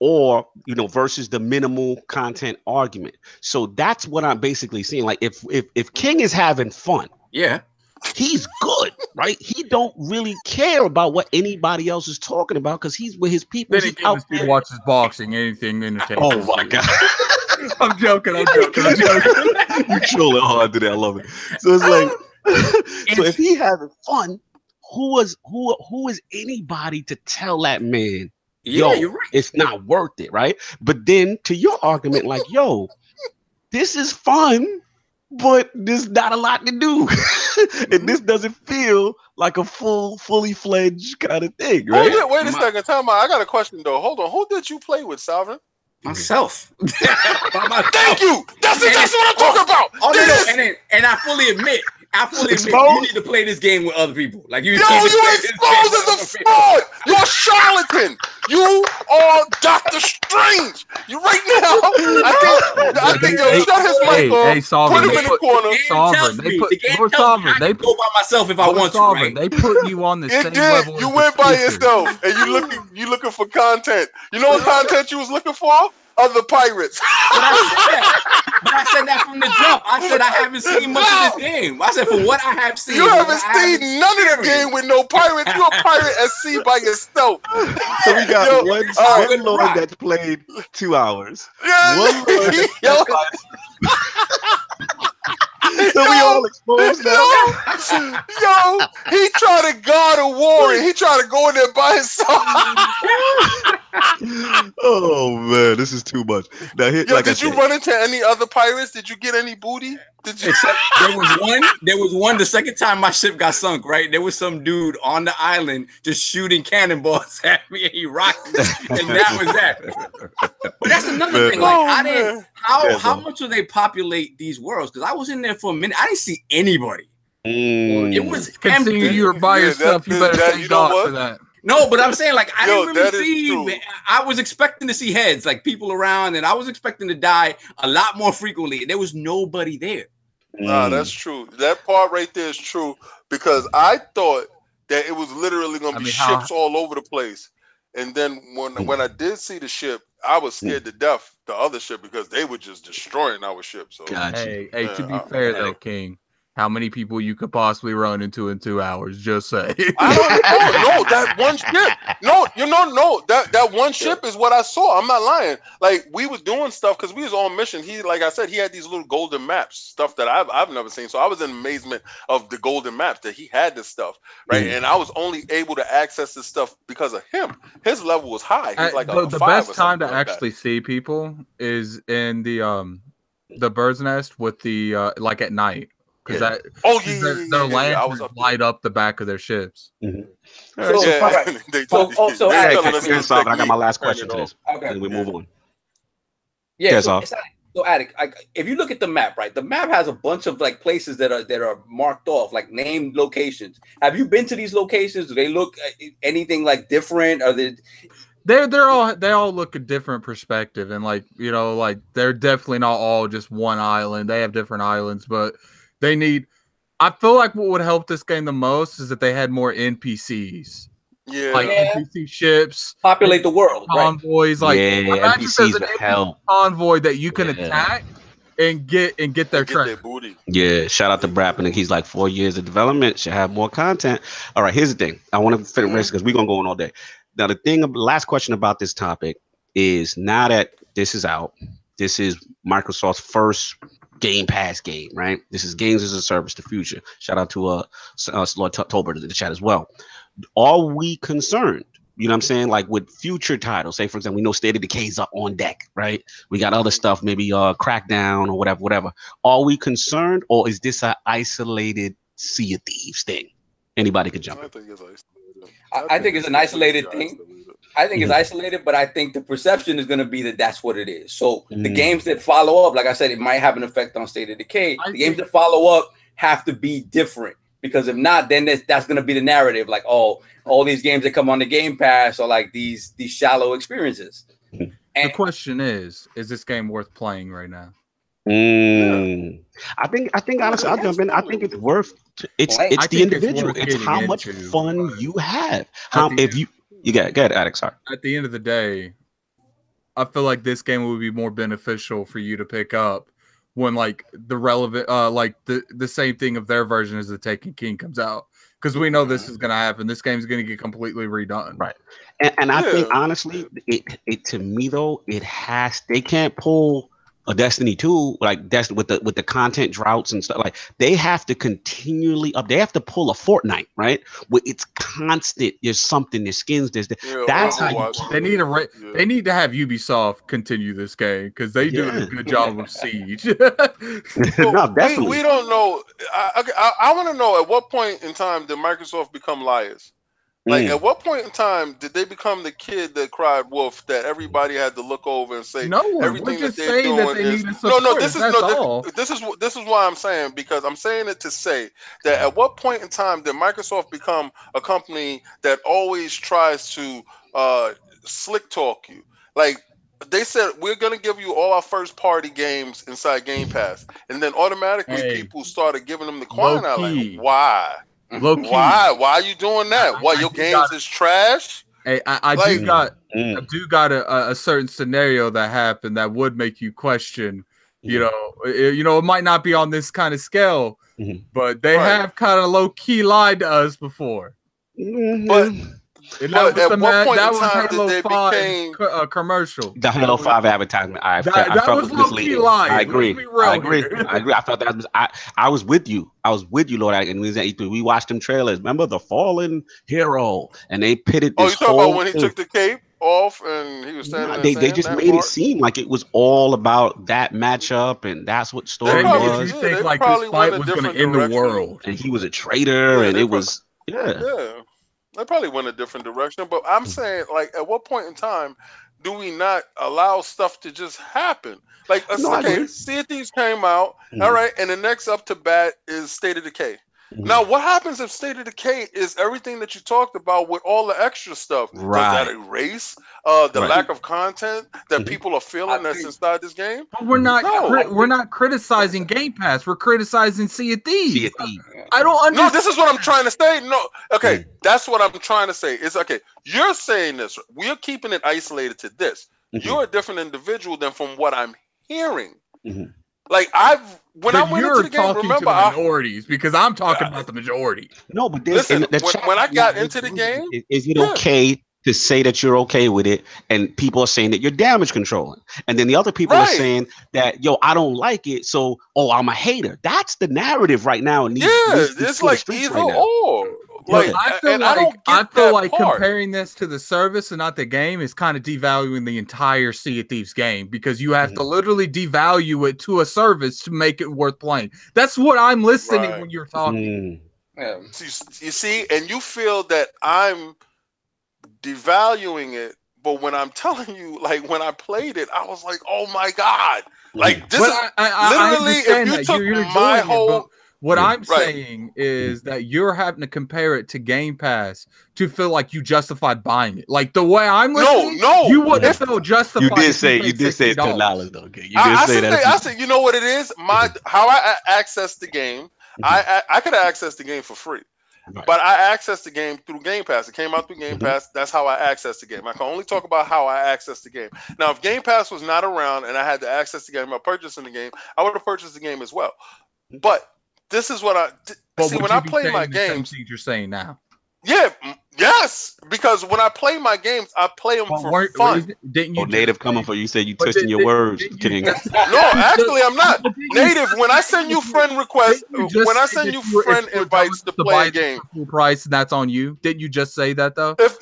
Or versus the minimal content argument. So that's what I'm basically seeing. Like if King is having fun, he's good, right? He don't really care about what anybody else is talking about because he's with his people. Then he watches boxing, anything entertaining. Oh my god. I'm joking. You trolling hard today. I love it. So it's like so if he having fun, who is anybody to tell that man, you're right, it's not worth it, right? But then to your argument, like, this is fun, but there's not a lot to do. And this doesn't feel like a fully fledged kind of thing, right? Wait a second, time out. I got a question though. Hold on. Who did you play with, Salvin? Myself. Thank you. That's what I'm talking about. No, and I fully admit, I fully admit Exposed? you need to play this game with other people. Like you. Yo, you exposed as a fraud. You're a charlatan. You are Doctor Strange. You right now. I think yo, shut his mic off. Sovereign, Put him in the corner. Sovereign, I can go by myself if I want to. Right? They put you on the same It level. did. You went by yourself, and you looking for content. You know what content you was looking for? Other pirates. But I said that from the jump. I said I haven't seen much of this game. I said for what I have seen. You haven't seen none of the game with no pirates. You're a pirate at sea by yourself. So we got one Lord that's played 2 hours. Yeah. One Lord that's so we all exposed now. Yo, he tried to guard a war and he tried to go in there by himself. Oh man, this is too much. Now, here, Yo, did you run into any other pirates? Did you get any booty? Did you? Except there was one. The second time my ship got sunk, right? There was some dude on the island just shooting cannonballs at me, and he rocked me, and that was that. But that's another thing. Like how much do they populate these worlds? Because I was in there for a minute. I didn't see anybody. It was empty. You were by yourself. You better thank God for that. No, but I'm saying like I didn't really see. I was expecting to see heads, like people around, and I was expecting to die a lot more frequently. There was nobody there. Nah, that's true. That part right there is true because I thought that it was literally going to be ships all over the place, and then when I did see the ship, I was scared to death. The other ship because they were just destroying our ship. So hey, to be fair though, King. How many people you could possibly run into in 2 hours? Just say. I don't know. That one ship. No, that one ship is what I saw. I'm not lying. Like we was doing stuff because we was on mission. He, like I said, he had these little golden maps, stuff that I've never seen. So I was in amazement of the golden maps that he had this stuff, right? And I was only able to access this stuff because of him. His level was high. He's like the best time to actually see people is in the bird's nest with the like at night. Because their lanterns light up the back of their ships. I got my last question to this. Okay. And we move on. Yeah. So Addict, if you look at the map, right, the map has a bunch of like places that are marked off, like named locations. Have you been to these locations? Do they look anything like different? Are they all look a different perspective, and like like they're definitely not all just one island. They have different islands, but I feel like what would help this game the most is that they had more NPCs. NPC ships. Populate the world. Convoys. Right? NPCs would help. Convoy that you can attack and get their treasure. Booty. Yeah, shout out to Brappin. He's like 4 years of development. Should have more content. All right, here's the thing. I want to finish because we're going to go on all day. Now, last question about this topic is now that this is out, this is Microsoft's first Game Pass game, right? This is games as a service, the future. Shout out to Lord Tolbert in the chat as well. Are we concerned? You know what I'm saying? Like with future titles, say for example, we know State of Decay's up on deck, right? We got other stuff, maybe Crackdown or whatever. Are we concerned, or is this an isolated Sea of Thieves thing? Anybody could jump in. I think it's an isolated thing. I think it's isolated, but I think the perception is going to be that that's what it is. So the games that follow up, like I said, it might have an effect on State of Decay. The games that follow up have to be different, because if not, then that's going to be the narrative. Like, all these games that come on the Game Pass are like these shallow experiences. And the question is this game worth playing right now? I think honestly, I'll jump in. I think it's worth. It's the individual. It's how much fun you have. You got Addict, sorry. At the end of the day, I feel like this game would be more beneficial for you to pick up when like the relevant like the same thing of their version as the Taken King comes out, because we know this is going to happen. This game's going to get completely redone, right? And I think honestly, it to me though, they can't pull a Destiny 2 like that's with the content droughts and stuff. Like they have to continually up. They have to pull a Fortnite, right? Where it's constant. There's something. There's skins. That's how they need They need to have Ubisoft continue this game, because they do a good job of Siege. No, definitely. We don't know. I want to know at what point in time did Microsoft become liars? Like, at what point in time did they become the kid that cried wolf that everybody had to look over and say No one. everything We're just that they're saying doing that they is need support. no. This is all. this is why I'm saying, because I'm saying it to say that at what point in time did Microsoft become a company that always tries to slick talk you? Like, they said, we're going to give you all our first party games inside Game Pass, and then automatically people started giving them the coin out. Like, why? Low key. Why are you doing that? What, your games is trash? Hey, I do got a certain scenario that happened that would make you question. You know, it might not be on this kind of scale, but they have kind of low key lied to us before. But at what point in time did they became a commercial? The Halo 5 advertisement. I felt was misleading. I agree. I thought that was I was with you. Lord. And we was at E3. We watched them trailers. Remember the Fallen Hero, and they pitted this. Oh, you talking about when he took the cape off and he was standing there? They just made it seem like it was all about that matchup, and that's what story was. You think like this fight was going to end the world, and he was a traitor, and it was They probably went a different direction, but I'm saying, like, at what point in time do we not allow stuff to just happen? Like, Sea of Thieves came out, all right, and the next up to bat is State of Decay. Now, what happens if State of Decay is everything that you talked about with all the extra stuff? Right. Does that erase the lack of content that people are feeling that's inside this game? But we're not criticizing Game Pass. We're criticizing Sea of Thieves. I don't understand. No, this is what I'm trying to say. No, okay, that's what I'm trying to say. It's okay. You're saying this. We're keeping it isolated to this. You're a different individual than from what I'm hearing. Like, when I went into the game, remember, to the minorities, because I'm talking about the majority. No, but listen, when I got into the game, is it okay to say that you're okay with it, and people are saying that you're damage controlling, and then the other people are saying that, yo, I don't like it, so I'm a hater. That's the narrative right now. It's like either or. Like, I feel like comparing this to the service and not the game is kind of devaluing the entire Sea of Thieves game, because you have to literally devalue it to a service to make it worth playing. That's what I'm listening when you're talking. You see, and you feel that I'm devaluing it, but when I'm telling you, like, when I played it, I was like, oh my God. Like, this is literally, if you took my whole... What I'm saying is that you're having to compare it to Game Pass to feel like you justified buying it. Like, the way I'm listening, you wouldn't feel justified. You did say it's $10 though. Okay? I said, you know what it is? How I access the game, I could access the game for free. But I accessed the game through Game Pass. It came out through Game Pass. That's how I accessed the game. I can only talk about how I accessed the game. Now, if Game Pass was not around and I had to access the game by purchasing the game, I would have purchased the game as well. But this is what see when I play my games. You're saying now, yes, because when I play my games, I play them for fun. Didn't you native coming for you? Said you twisting your words, King. No, actually, I'm not native. When I send you friend requests, when I send you friend invites to play a game, full price, and that's on you. Didn't you just say that though? If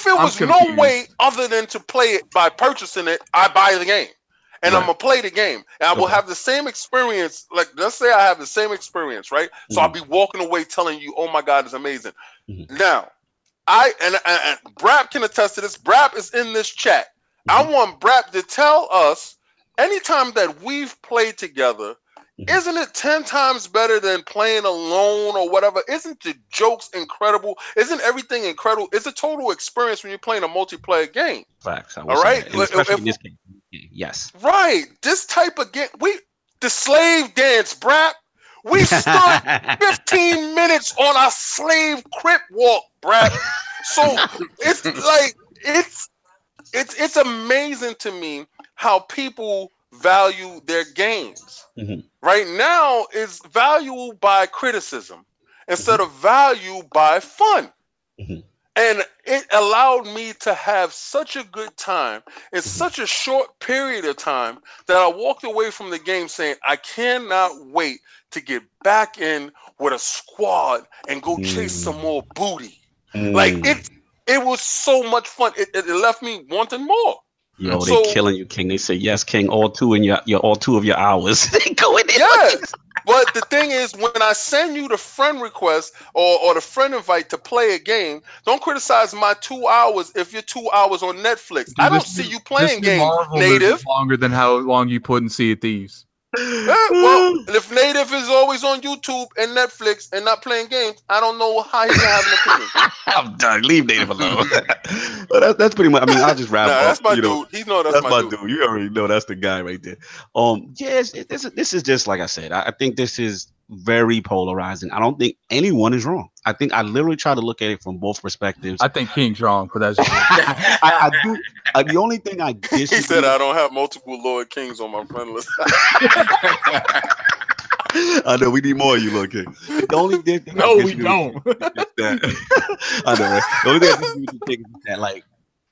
it was no way other than to play it by purchasing it, I buy the game. And I'm gonna play the game, and I will have the same experience. Like, let's say I have the same experience, right? So I'll be walking away telling you, "Oh my God, it's amazing." Now, and Brap can attest to this. Brap is in this chat. I want Brap to tell us anytime that we've played together. Isn't it 10 times better than playing alone or whatever? Isn't the jokes incredible? Isn't everything incredible? It's a total experience when you're playing a multiplayer game. Facts. All right? Especially in this game. Yes. Right. This type of game. The slave dance, Brap. We stood 15 minutes on our slave crip walk, Brap. So it's like, it's amazing to me how people value their games. Right now, it's valued by criticism instead of value by fun. And it allowed me to have such a good time in such a short period of time that I walked away from the game saying, I cannot wait to get back in with a squad and go chase some more booty. Like, it was so much fun. It left me wanting more. Yo, So- they killing you, King. They say yes, King. All two in your all 2 of your hours. They go in there. Yes. But the thing is, when I send you the friend request or the friend invite to play a game, don't criticize my 2 hours if you're 2 hours on Netflix. I don't see you playing games, Marvel movie Native. longer than how long you put in Sea of Thieves. Well, if Native is always on YouTube and Netflix and not playing games, I don't know how he can have an opinion. I'm done. Leave Native alone. But that's pretty much. I mean, I'll just wrap Nah, up. that's my you know, dude. He's no, that's my dude. You already know that's the guy right there. Yes, this is just like I said. I think this is very polarizing. I don't think anyone is wrong. I think I literally try to look at it from both perspectives. I think King's wrong, but that's I do. The only thing I disagree. He said I don't have multiple Lord Kings on my friend list. I know we need more of you, Lord King. The only thing no, we don't. I know, right? The only thing I disagree with you, King, is that, like,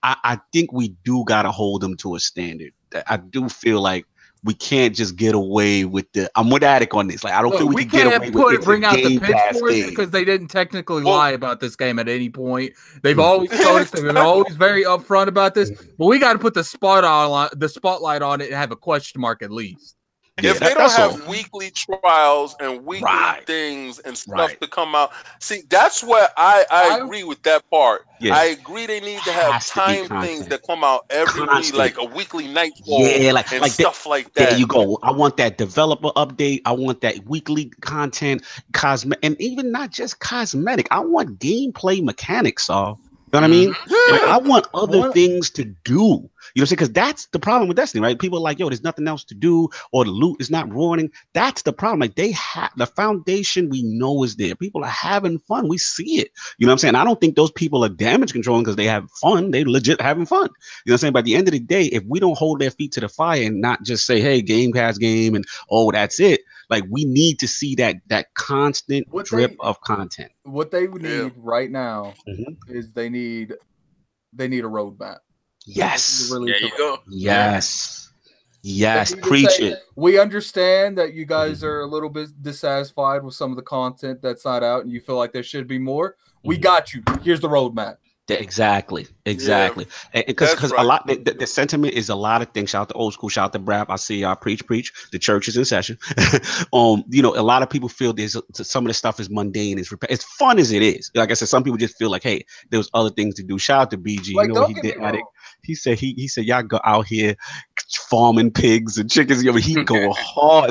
I think we do gotta hold them to a standard. I do feel like we can't just get away with the. I'm with Addict on this. Like, I don't feel we can get away with it. Bring out the Game Pass pitchforks thing. because they didn't technically lie about this game at any point. They've always told us they're always very upfront about this, but we got to put the spotlight on it and have a question mark at least. Yeah, if they don't have all. weekly trials and weekly Right. things and stuff Right. to come out, see, that's where I agree with that part. Yeah. I agree they need to have Has to be time content. things that come out every week, Constant. like a weekly nightfall Yeah, like stuff like that. There you go. I want that developer update. I want that weekly content, and even not just cosmetic. I want gameplay mechanics, all. You know what I mean? Like, I want other things to do. You know what I'm saying? Because that's the problem with Destiny, right? People are like, yo, there's nothing else to do, or the loot is not ruining. That's the problem. Like, they have the foundation we know is there. People are having fun. We see it. You know what I'm saying? I don't think those people are damage controlling because they have fun. They legit having fun. You know what I'm saying? By the end of the day, if we don't hold their feet to the fire and not just say, hey, Game Pass game and oh, that's it. Like, we need to see that constant drip of content. What they need right now Mhm. is they need a roadmap. Yes. There you go. Yes. Yes. They need to Preach say, it. We understand that you guys are a little bit dissatisfied with some of the content that's not out and you feel like there should be more. We got you. Here's the roadmap. Exactly. Because right. a lot the sentiment is a lot of things. Shout out to Old School, shout out to Brap. I see y'all preach. The church is in session. You know, a lot of people feel there's some of the stuff is mundane, it's fun as it is. Like I said, some people just feel like, hey, there was other things to do. Shout out to BG. Like, you know what he did, Addict. He said y'all go out here farming pigs and chickens. You know, he go hard.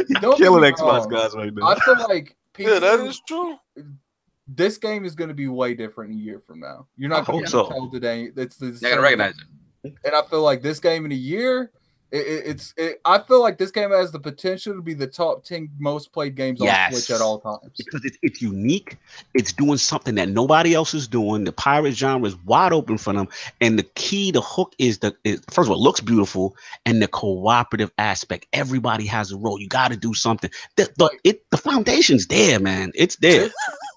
He's killing Xbox guys right now. I feel like people, that is true. This game is going to be way different a year from now. You're not going to tell today. It's the They're gonna recognize it. And I feel like this game in a year, I feel like this game has the potential to be the top 10 most played games on Switch at all times. Because it's unique. It's doing something that nobody else is doing. The pirate genre is wide open for them. And the hook is first of all, it looks beautiful, and the cooperative aspect. Everybody has a role. You got to do something. The foundation's there, man. It's there.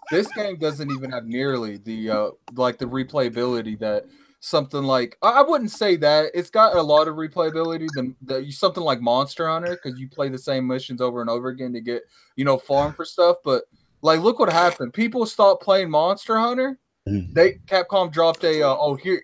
This game doesn't even have nearly the like the replayability that something like, I wouldn't say that it's got a lot of replayability than something like Monster Hunter, because you play the same missions over and over again to get, you know, farm for stuff. But like, look what happened. People stopped playing Monster Hunter. Capcom dropped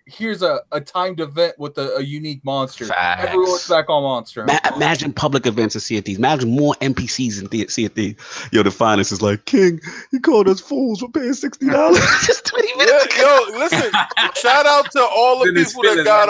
here's a timed event with a unique monster. Facts. Everyone's back on Monster Hunter. Imagine public events in Sea of Thieves. Imagine more NPCs in Sea of Thieves. Yo, the finest is like, King, he called us fools for paying $60 just 20 minutes. Yo, listen, shout out to all the people that got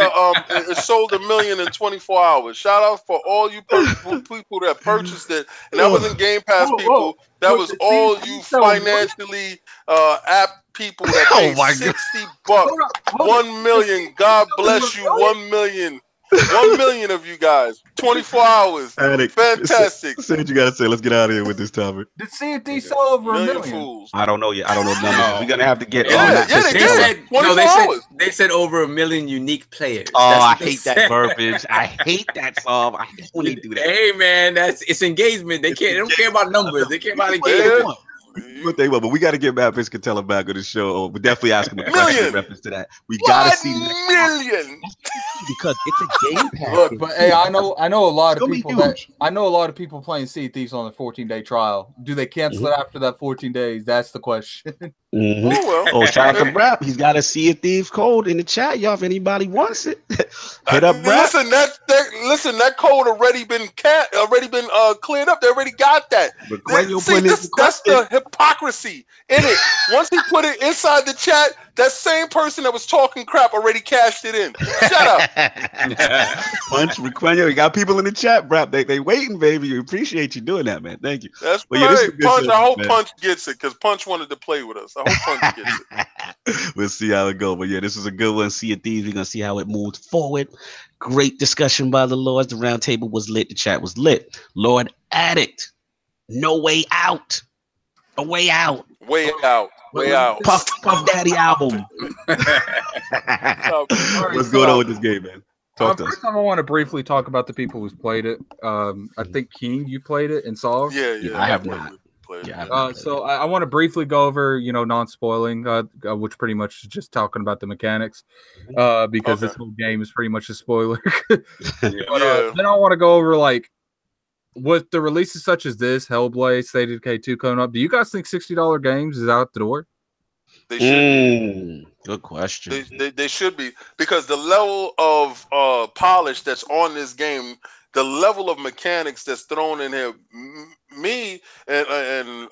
it sold 1 million in 24 hours. Shout out for all you people that purchased it. And that wasn't Game Pass people. That was all you financially app people that paid $60. 1 million. God bless you. 1 million. 1 million of you guys. 24 hours. Addict. Fantastic. Say what you gotta say. Let's get out of here with this topic. Did Sea of Thieves sell over 1 million? Fools. I don't know yet. I don't know numbers. We're gonna have to get. They said over 1 million unique players. Oh, I hate that verbiage. I hate that song. I hate when they do that. Hey man, it's engagement. They don't care about numbers. They care about engagement. But we got to get Matt Piscatella back on the show. We definitely ask him a question Million. in reference to that. We got to see million. because it's a game package. Look, but hey, I know a lot of people playing Sea of Thieves on a 14-day trial. Do they cancel it after that 14 days? That's the question. Mm-hmm. Oh, well. Oh, shout out to Brap. He's got a Sea of Thieves code in the chat, y'all. If anybody wants it, hit up Brap. Listen, that code already been cleared up. They already got that. That's the hypocrisy in it. Once he put it inside the chat, that same person that was talking crap already cashed it in. Shut up. Punch, Requeno, you got people in the chat, Brap. They waiting, baby. We appreciate you doing that, man. Thank you. That's right. Punch, I hope Punch gets it because Punch wanted to play with us. I hope Punch gets it. We'll see how it goes. But yeah, this is a good one. Sea of Thieves. We're going to see how it moves forward. Great discussion by the Lords. The round table was lit. The chat was lit. Lord Addict. No way out. A way out. Way out. Way out. Puff Daddy album. What's going on with this game, man? First time I want to briefly talk about the people who's played it. I think King, you played it and saw. Yeah. I have not. So I want to briefly go over, non-spoiling, which pretty much is just talking about the mechanics, because this whole game is pretty much a spoiler. Then I want to go over with the releases such as this, Hellblade, State of Decay 2 coming up. Do you guys think $60 games is out the door? They should be. Good question. They should be, because the level of polish that's on this game, the level of mechanics that's thrown in here, me and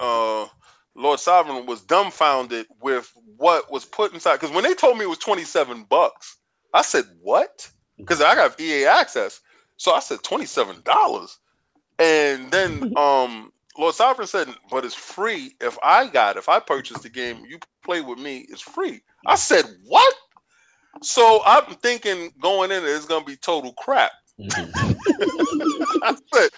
Lord Sovereign was dumbfounded with what was put inside. Because when they told me it was $27, I said, what? Because I got EA access. So I said $27. And then Lord Sovereign said, but it's free. If I purchase the game, you play with me, it's free. I said, what? So I'm thinking going in it's going to be total crap. I said,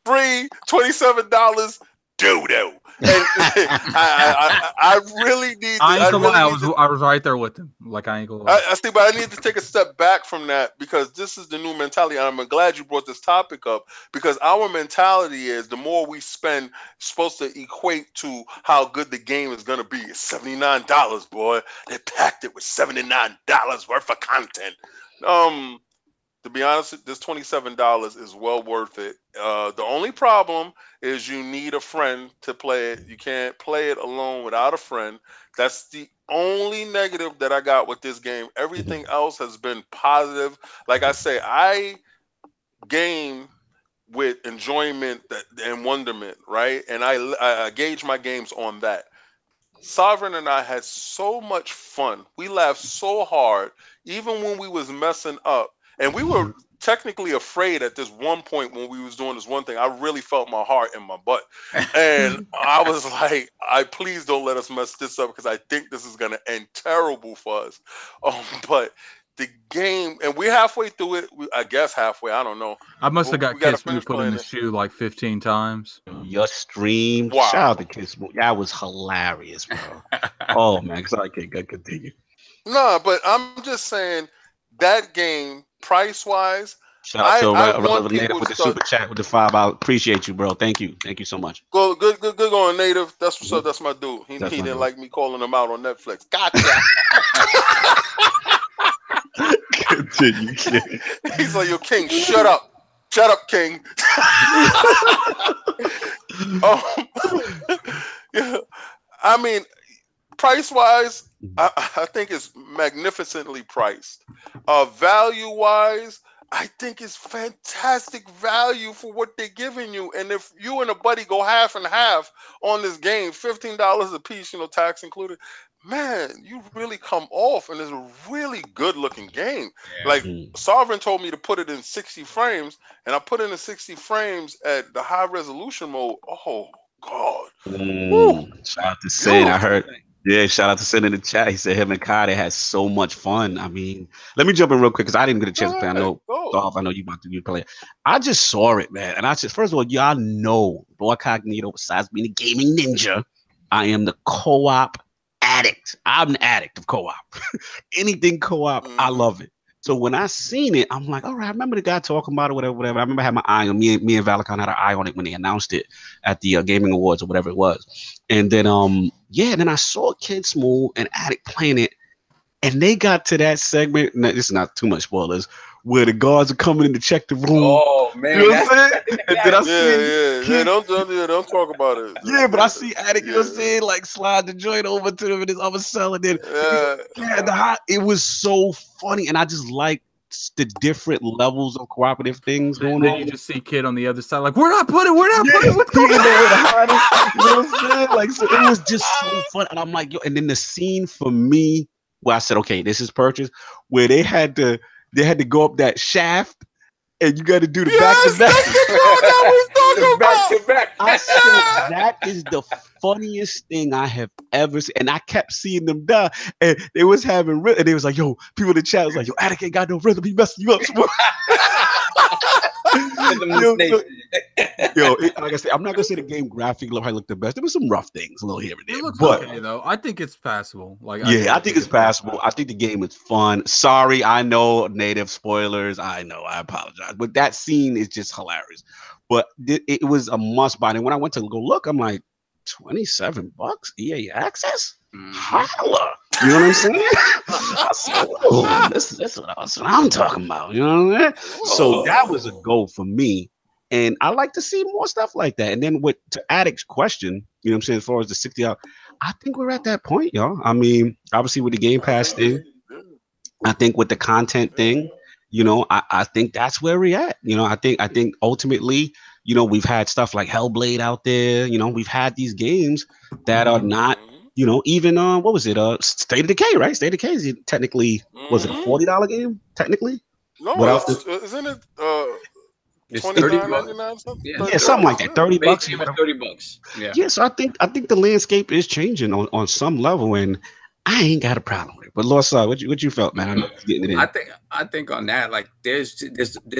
free, $27, doo-doo. And I really need. I ain't gonna lie, I was right there with him. I ain't gonna lie. I see, but I need to take a step back from that, because this is the new mentality. And I'm glad you brought this topic up, because our mentality is the more we spend, supposed to equate to how good the game is gonna be. It's $79, boy. They packed it with $79 worth of content. To be honest, this $27 is well worth it. The only problem is you need a friend to play it. You can't play it alone without a friend. That's the only negative that I got with this game. Everything else has been positive. Like I say, I game with enjoyment and wonderment, right? And I gauge my games on that. Sovereign and I had so much fun. We laughed so hard, even when we was messing up. And we were technically afraid at this one point when we was doing this one thing. I really felt my heart in my butt. And I was like, please don't let us mess this up, because I think this is going to end terrible for us. But the game, and we're halfway through it. I guess halfway. I don't know. I must have got Kiss Boo put in the shoe 15 times. Your stream. Wow. Shout out to Kiss Boo. That was hilarious, bro. Oh, man. Sorry, I can't continue. No, but I'm just saying that game, price-wise, shout out to Relevant Native with the super chat with the $5. Appreciate you, bro. Thank you so much. Good going, Native. That's what's up. That's my dude. He didn't like me calling him out on Netflix. Gotcha. Continue. He's like, yo, King, shut up, King. I mean, price-wise, I think it's magnificently priced. Value-wise, I think it's fantastic value for what they're giving you. And if you and a buddy go half and half on this game, $15 a piece, tax included, man, you really come off, and it's a really good-looking game. Yeah. Sovereign told me to put it in 60 frames, and I put it in 60 frames at the high-resolution mode. Oh, God. Shout out to Sin. I heard... Yeah, shout out to Sin in the chat. He said him and Kai, they had so much fun. I mean, let me jump in real quick, because I didn't get a chance to play. I know you about to play it. I just saw it, man. And first of all, y'all know Lord Cognito, besides being a gaming ninja, I am the co-op addict. I'm an addict of co-op. Anything co-op, I love it. So when I seen it, I'm like, all right, I remember the guy talking about it, whatever. I remember I had my eye on me and Valakon had our eye on it when they announced it at the Gaming Awards or whatever it was. And then then I saw Kid Smooth and Addict playing it, and they got to that segment. Now, this is not too much spoilers, where the guards are coming in to check the room. Oh man, you know what I'm saying? And then I see don't talk about it. Yeah, but I see Addict, you know what I'm saying, like slide the joint over to them in his other cell, and then it was so funny, and I just like the different levels of cooperative things going then on. you just see Kid on the other side, like, we're not putting, what's going on? You know what I'm saying? Like, so it was just so fun, and I'm like, yo, and then the scene for me where I said, okay, this is purchase, where they had to go up that shaft, and you got to do the back to back. Back to back. I said that is the funniest thing I have ever seen, and I kept seeing them die, and they was having rhythm, and they was like, yo, people in the chat was like, yo, Attic ain't got no rhythm, he messing you up. Like I said, I'm not gonna say the game graphically looked the best. There was some rough things a little here and there. It looks but okay though. I think it's passable. I think it's passable. I think the game is fun. Sorry, I know native spoilers. I know. I apologize, but that scene is just hilarious. But it was a must buy. And when I went to go look, I'm like, $27 EA access. Holla. You know what I'm saying? I said, oh, this is what I'm talking about. You know what I mean? So that was a goal for me. And I like to see more stuff like that. And then to Addict's question, you know what I'm saying, as far as the 60 hours, I think we're at that point, y'all. I mean, obviously with the Game Pass thing, I think with the content thing, you know, I think that's where we're at. You know, I think ultimately, you know, we've had stuff like Hellblade out there. You know, we've had these games that are not, you know, even what was it? State of Decay, right? State of Decay is technically, was it a $40 game? Technically? No, isn't it it's $29.99 something? Yeah, something like that. $30. $30. Yeah. Yeah, so I think the landscape is changing on some level, and I ain't got a problem with it. But Lord, what you felt, man? I'm getting it in. I think on that, like there's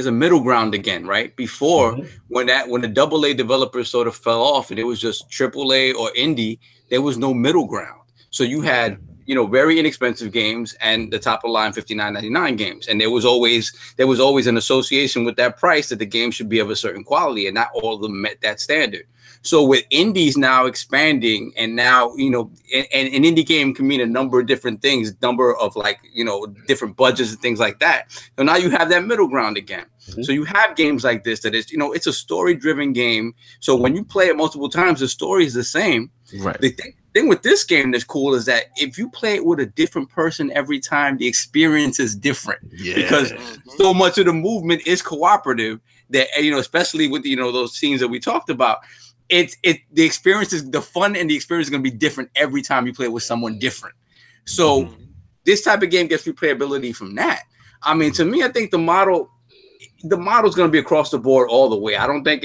a middle ground again, right? Before when the AA developers sort of fell off and it was just AAA or indie, there was no middle ground. So you had, you know, very inexpensive games and the top of the line $59.99 games, and there was always an association with that price that the game should be of a certain quality, and not all of them met that standard. So with indies now expanding, and now, you know, and an indie game can mean a number of different things, number of, like, you know, different budgets and things like that. So now you have that middle ground again. So you have games like this that is, you know, it's a story-driven game. So when you play it multiple times, the story is the same. Right. The thing with this game that's cool is that if you play it with a different person every time, the experience is different. Yeah. Because so much of the movement is cooperative that, you know, especially with, you know, those scenes that we talked about. The experience is, the fun and the experience is going to be different every time you play it with someone different. So this type of game gets replayability from that. I mean, to me, I think the model is going to be across the board all the way. I don't think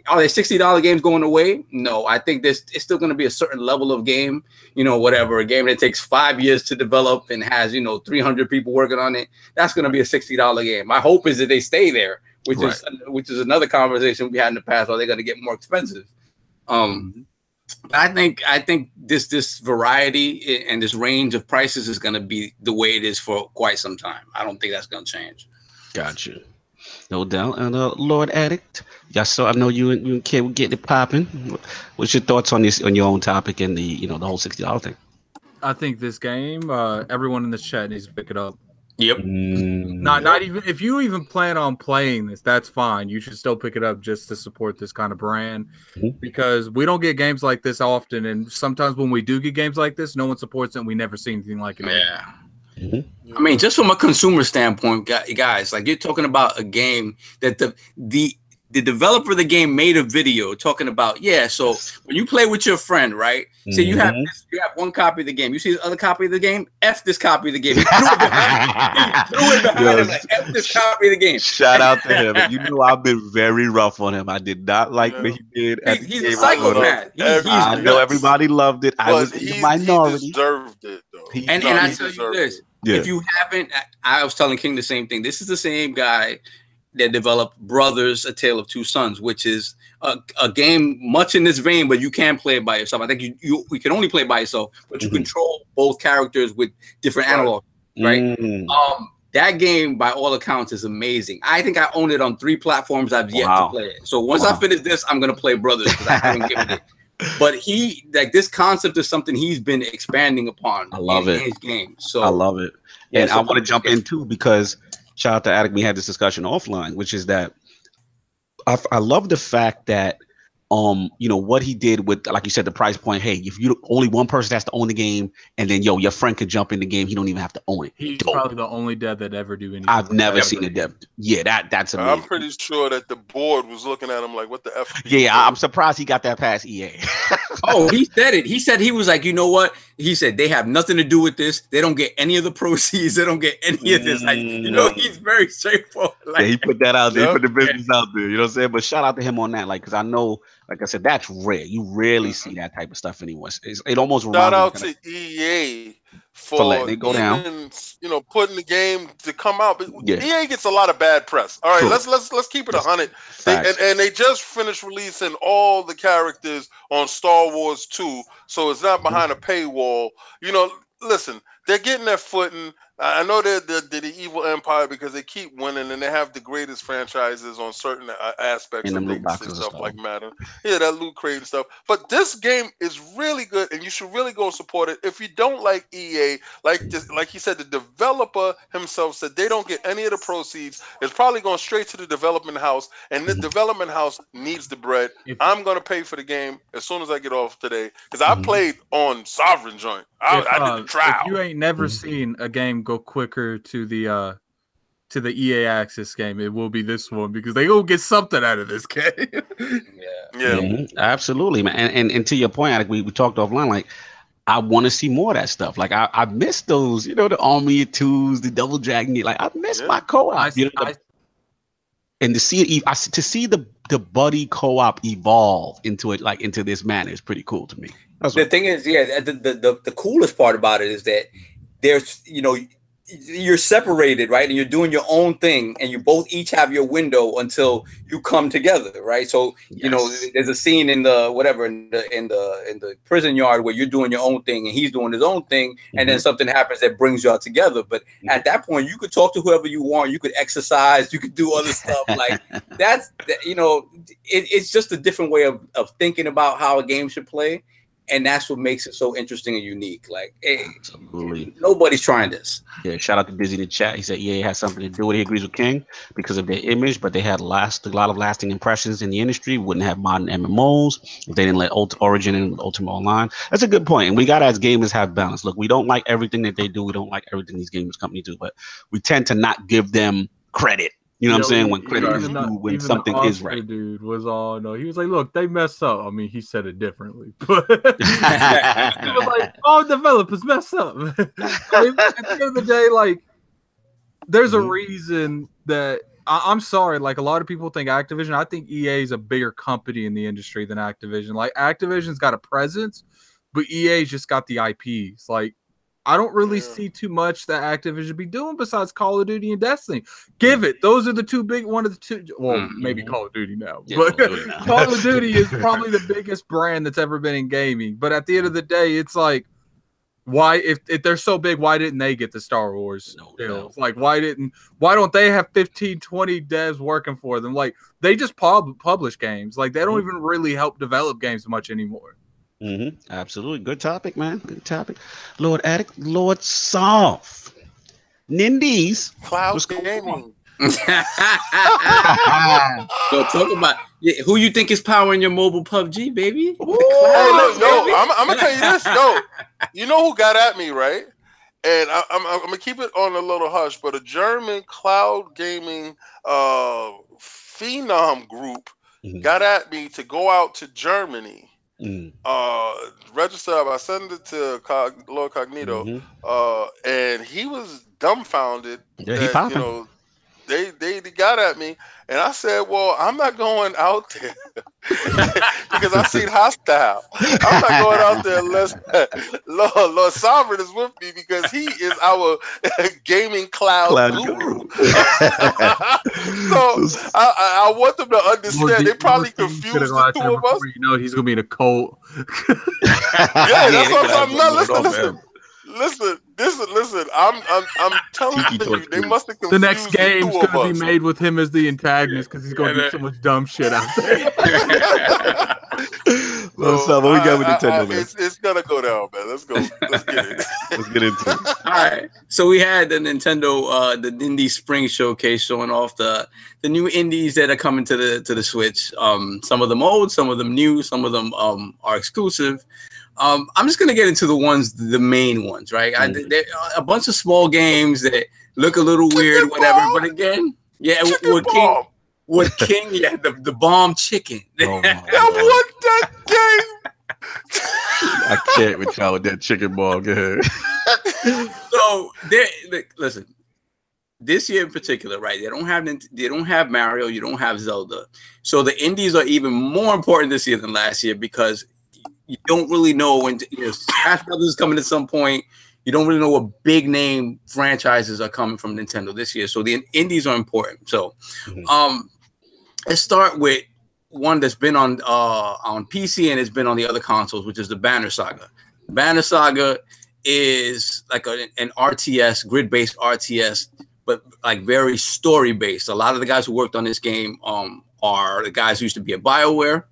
are there $60 games going away? No, I think it's still going to be a certain level of game, you know, whatever, a game that takes 5 years to develop and has, you know, 300 people working on it. That's going to be a $60 game. My hope is that they stay there, which is another conversation we had in the past. Are they going to get more expensive? I think this variety and this range of prices is going to be the way it is for quite some time. I don't think that's going to change. Gotcha. No doubt. And Lord Addict, so I know you and Kid will get it popping. What's your thoughts on this, on your own topic and the, you know, the whole $60 thing? I think this game, everyone in this chat needs to pick it up. Yep. Not even if you even plan on playing this, that's fine. You should still pick it up just to support this kind of brand, because we don't get games like this often, and sometimes when we do get games like this, no one supports it, and we never see anything like it. Yeah. I mean, just from a consumer standpoint, guys, like, you're talking about a game that the developer of the game made a video talking about, so when you play with your friend, right? So you have one copy of the game. You see the other copy of the game? F this copy of the game. He threw it behind him. Like, F this copy of the game. Shout out to him. You know, I've been very rough on him. I did not like what he did. He's a psychopath. I know everybody loved it. I was in the minority. He deserved it, though. And I tell you this. If you haven't, I was telling King the same thing. This is the same guy that developed Brothers: A Tale of Two Sons, which is a game much in this vein, but you can play it by yourself. I think you can only play it by yourself, but you control both characters with different analogs, right? that game, by all accounts, is amazing. I think I own it on 3 platforms. I've yet to play it. So once I finish this, I'm gonna play Brothers because I haven't given it. But he like this concept is something he's been expanding upon. I love it. In his game. So I love it. And I want to jump in too because shout out to Addict. We had this discussion offline, which is that I love the fact that you know what he did with, like you said, the price point. Hey, if you only one person has to own the game, and then your friend could jump in the game, he don't even have to own it. He's probably the only dev that ever do anything. I've never seen a dev. Yeah, that's amazing. I'm pretty sure that the board was looking at him like, "What the f?" Yeah, I'm surprised he got that past EA. Oh, he said it. He said he was like, you know what? He said they have nothing to do with this. They don't get any of the proceeds. They don't get any of this. Like, you know, he's very straightforward. Like, yeah, he put that out there. He put the business out there. You know what I'm saying? But shout out to him on that. Like, because I know, like I said, that's rare. You rarely see that type of stuff anymore. It almost shout out to EA for letting it go down. You know, putting the game to come out. But EA gets a lot of bad press. All right, let's keep it 100. And they just finished releasing all the characters on Star Wars 2, so it's not behind a paywall. You know, listen, they're getting their footing. I know they're the evil empire because they keep winning and they have the greatest franchises on certain aspects of things and stuff like Madden. Yeah, that loot crate and stuff. But this game is really good and you should really go support it. If you don't like EA, like he said, the developer himself said they don't get any of the proceeds. It's probably going straight to the development house, and the development house needs the bread. I'm going to pay for the game as soon as I get off today because I played on Sovereign Joint. I did the trial. If you ain't never seen a game go quicker to the EA Access game, it will be this one because they will get something out of this game. Absolutely, man. And to your point, like we talked offline, like I want to see more of that stuff. Like I miss those, you know, the Army of Twos, the Double Dragon. Like I miss my co-op. And to see the buddy co-op evolve into this manner is pretty cool to me. The thing is, the coolest part about it is that there's, you know, you're separated, right? And you're doing your own thing, and you both each have your window until you come together, right? So, you know, there's a scene in the in the prison yard where you're doing your own thing and he's doing his own thing, and then something happens that brings y'all together. But at that point, you could talk to whoever you want, you could exercise, you could do other stuff. Like that's, you know, it's just a different way of thinking about how a game should play. And that's what makes it so interesting and unique. Like, hey, nobody's trying this. Yeah, shout out to Dizzy in the chat. He said EA has something to do with it. He agrees with King because of their image, but they had a lot of lasting impressions in the industry. Wouldn't have modern MMOs if they didn't let Origin and Ultima Online. That's a good point. And we got to, as gamers, have balance. Look, we don't like everything that they do. We don't like everything these gamers companies do, but we tend to not give them credit. You know what I'm saying? When credit is due, when something is right. Dude was all he was like, look, they messed up. I mean, he said it differently, but he was like, all developers mess up. I mean, at the end of the day, like, there's a reason that I'm sorry. Like, a lot of people think Activision. I think EA is a bigger company in the industry than Activision. Like, Activision's got a presence, but EA's just got the IPs. Like, I don't really see too much that Activision be doing besides Call of Duty and Destiny. Give it. Those are the two big, one of the two. Well, maybe Call of Duty now. But Call of Duty is probably the biggest brand that's ever been in gaming. But at the end of the day, it's like, why, if they're so big, why didn't they get the Star Wars deals? Like, why don't they have 15, 20 devs working for them? Like, they just publish games. Like, they don't even really help develop games much anymore. Absolutely. Good topic, man. Good topic. Lord Addict, Lord Soft. Nindies. Cloud gaming. So talk about who you think is powering your mobile PUBG, baby. Hey, look, I'm gonna tell you this. No, you know who got at me, right? And I'm gonna keep it on a little hush, but a German cloud gaming phenom group got at me to go out to Germany. Register. I sent it to Lord Cognito, and he was dumbfounded. That, you know, they got at me, and I said, "Well, I'm not going out there because I've seen hostile. I'm not going out there unless Lord Sovereign is with me because he is our gaming cloud guru." So I want them to understand. They probably confused the two of us. You know, he's gonna be in a cult. Yeah, that's what I'm saying. No, listen. Listen. I'm telling you, they must have confused The next game's the two gonna of be us. made with him as the antagonist because he's gonna do so much dumb shit out there. So what we got with Nintendo, man? It's gonna go down, man. Let's go. Let's get it. Let's get into it. All right. So we had the Nintendo, the Indie Spring Showcase showing off the new indies that are coming to the Switch. Some of them old, some of them new, some of them are exclusive. I'm just gonna get into the main ones, right? There are a bunch of small games that look a little weird, whatever. But again, yeah, with King, yeah, the bomb chicken. Oh my I want that game. I can't with y'all with that chicken ball. Go ahead. So listen, this year in particular, right? They don't have Mario, you don't have Zelda. So the indies are even more important this year than last year because you don't really know when Smash Brothers is coming at some point. You don't really know what big name franchises are coming from Nintendo this year. So the indies are important. So let's start with one that's been on PC and it's been on the other consoles, which is the Banner Saga. Banner Saga is like an RTS, grid-based RTS, but like very story-based. A lot of the guys who worked on this game are the guys who used to be at BioWare.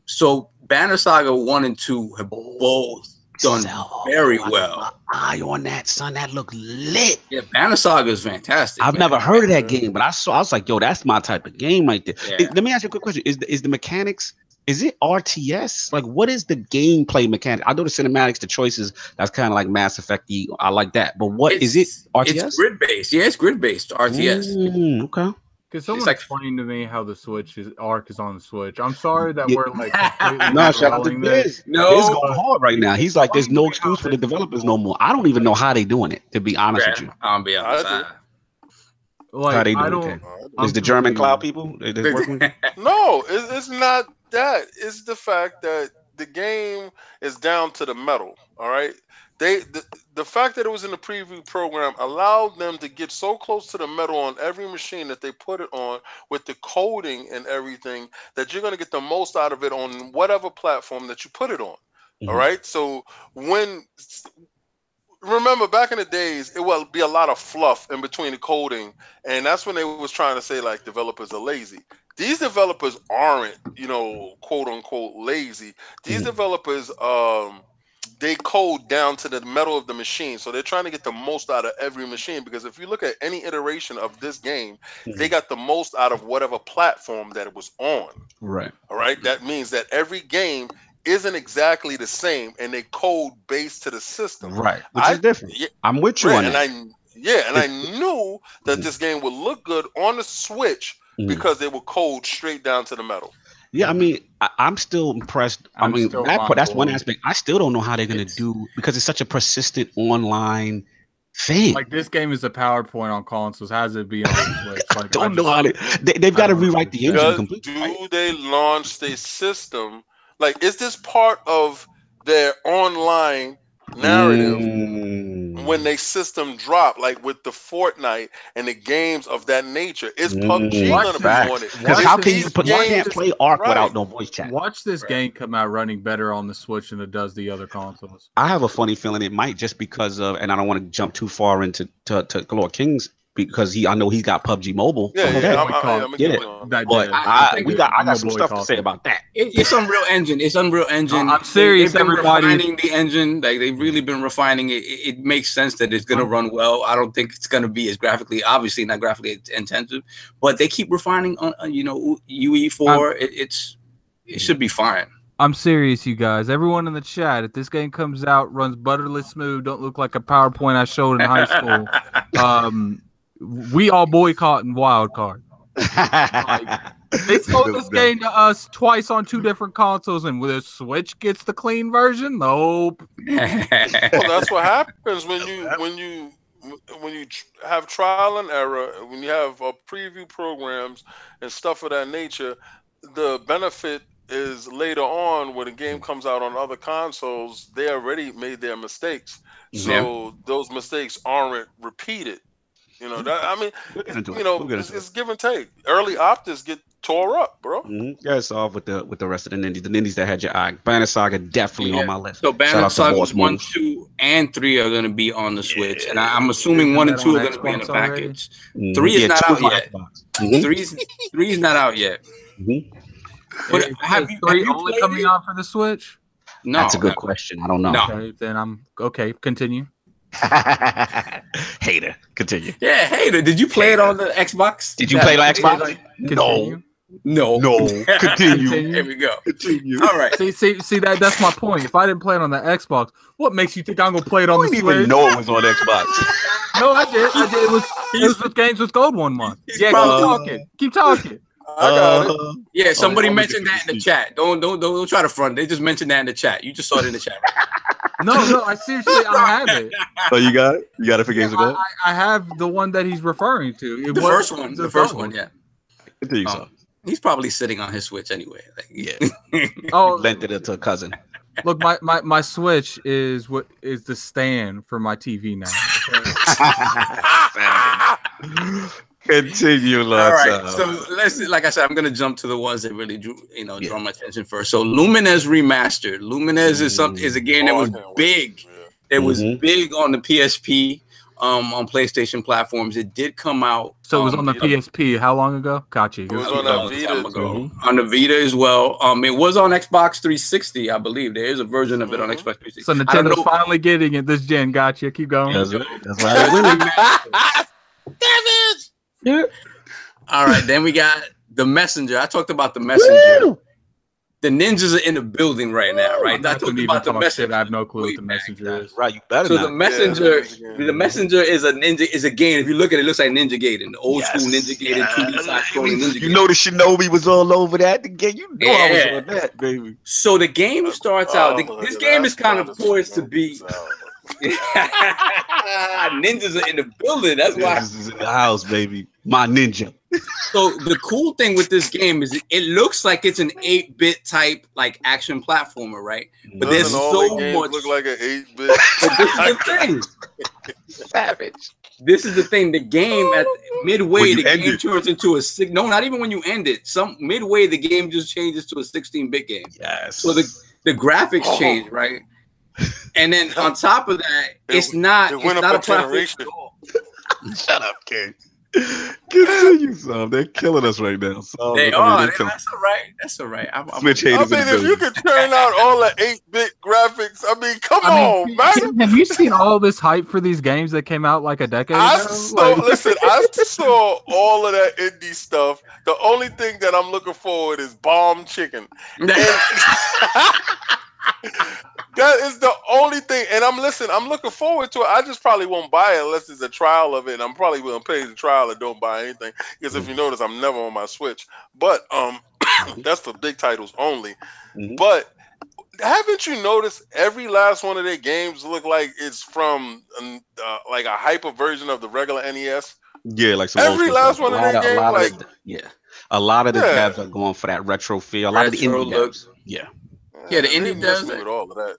So Banner Saga 1 and 2 have both done very well. My eye on that, son. That looked lit. Yeah, Banner Saga is fantastic. I've never heard of that game, but I was like, yo, that's my type of game right there. Yeah. Let me ask you a quick question. Is the mechanics, is it RTS? Like, what is the gameplay mechanic? I know the cinematics, the choices, that's kind of like Mass Effect-y. I like that. But is it RTS? It's grid-based. Yeah, it's grid-based RTS. Okay. Could someone explain to me how the Switch arc is on the Switch? I'm sorry that we're like no, shout out to Biz. No, Biz going hard right now. He's like, there's no excuse for the developers no more. I don't even know how they doing it, to be honest with you. I'll be honest. Like, how they doing it? Is the German cloud people? No, it's not that. It's the fact that the game is down to the metal. All right. The fact that it was in the preview program allowed them to get so close to the metal on every machine that they put it on with the coding and everything that you're going to get the most out of it on whatever platform that you put it on. All right. So remember back in the days, it will be a lot of fluff in between the coding. And that's when they was trying to say like developers are lazy. These developers aren't, quote unquote lazy. These developers, they code down to the metal of the machine. So they're trying to get the most out of every machine because if you look at any iteration of this game, they got the most out of whatever platform that it was on. Right. All right. That means that every game isn't exactly the same and they code based to the system. Right. Which is different. Yeah, I'm with you on that. And I knew that this game would look good on the Switch because they would code straight down to the metal. Yeah, I mean, I'm still impressed. That's one aspect. I still don't know how they're gonna do because it's such a persistent online thing. Like this game is a PowerPoint on consoles. How does it be on the Switch? Like, I don't know how they've got to rewrite the engine completely. Do they launch their system? Like, is this part of their online narrative when they system drop, like with the Fortnite and the games of that nature? Is PUBG gonna be on it? Because how can you can't play Ark without no voice chat? Watch this game come out running better on the Switch than it does the other consoles. I have a funny feeling it might just because of, and I don't want to jump too far into Lord King's because I know he's got PUBG Mobile. Yeah, I'm get it. But I got some stuff to say about that. It's Unreal Engine. It's Unreal Engine. I'm serious. They've been refining the engine. Like they've really been refining it. It makes sense that it's gonna run well. I don't think it's gonna be as obviously not graphically intensive, but they keep refining on UE4. It should be fine. I'm serious, you guys. Everyone in the chat, if this game comes out, runs butterless smooth, don't look like a PowerPoint I showed in high school. We all boycotting Wildcard. They sold this game to us twice on 2 different consoles, and when the Switch gets the clean version, nope. Well, that's what happens when you have trial and error, when you have preview programs and stuff of that nature. The benefit is later on when the game comes out on other consoles, they already made their mistakes, so those mistakes aren't repeated. It's give and take. Early opters tore up, bro. Yeah, it's off with the rest of the Nindies. The Nindies that had your eye. Banner Saga definitely on my list. So Banner Saga Boss 1, Moves. 2, and 3 are going to be on the Switch, and I'm assuming 1 and 2 are going to be in the package. 3 is not out yet. 3 is not out yet. But have you only coming out for the Switch? No, that's a good question. I don't know. No. Okay, then I'm okay. Continue. Hater, continue. Yeah, Hater. Did you play it on the Xbox? Did you play it on Xbox? No. Continue. There we go. Continue. All right. See that's my point. If I didn't play it on the Xbox, what makes you think I'm gonna play it on the Switch? I didn't even know it was on Xbox. No, I did. It was with Games with Gold 1 month. Yeah, keep talking. I got it. Yeah, somebody mentioned that in the chat. Don't try to front. They just mentioned that in the chat. You just saw it in the chat. No, I seriously, I have it. Oh, you got it? You got it for Games of Gold? I have the one that he's referring to. The first one, yeah. Continue, so. He's probably sitting on his Switch anyway. Like, yeah. Lent it to a cousin. Look, my Switch is the stand for my TV now. Continue, Lord. All right, so let's. Like I said, I'm gonna jump to the ones that really drew my attention first. So Lumines Remastered. Lumines is a game that was big. It was big on the PSP, on PlayStation platforms. It did come out. So it was on the PSP. How long ago? Gotcha. It was on the Vita. On the Vita as well. It was on Xbox 360, I believe. There is a version of it on Xbox 360. So Nintendo's finally getting it this gen. Gotcha. Keep going. That's right. Yeah. All right, then we got the Messenger. I talked about the Messenger. Woo! The ninjas are in the building right now, right? I talked about the Messenger. I have no clue what the Messenger is. Right, you better. So the Messenger is a game. If you look at it, it looks like Ninja Gaiden, the old school Ninja Gaiden 2D side scrolling Ninja Gaiden. You know the Shinobi was all over that. The game, you know I was on that, baby. So the game starts out. This game is kind of poised to be. Ninjas are in the building. That's why ninjas is in the house, baby. My ninja. So the cool thing with this game is it looks like it's an 8-bit type like action platformer, right? But there's so much. Look like an 8-bit. But this is the thing. Savage. This is the thing. The game at midway, the game turns into a no, not even when you end it. Some midway, the game just changes to a 16-bit game. Yes. So the graphics change, right? And then on top of that, it's not a platform. Shut up, King. Continue, son. They're killing us right now. So, they are. That's all right. That's all right. Switch haters. I mean, if you could turn out all the 8-bit graphics, I mean, come on, man. Have you seen all this hype for these games that came out like a decade ago? Listen, I saw all of that indie stuff. The only thing that I'm looking forward is Bomb Chicken. That is the only thing, and I'm looking forward to it. I just probably won't buy it unless it's a trial of it, and I'm probably gonna pay the trial and don't buy anything. Because if you notice, I'm never on my Switch. But that's for big titles only. But haven't you noticed every last one of their games look like it's from like a hyper version of the regular NES? Yeah, like some every last one of their games. A lot of the devs are going for that retro feel. A lot of the indie devs. Yeah, the indie does with all of that.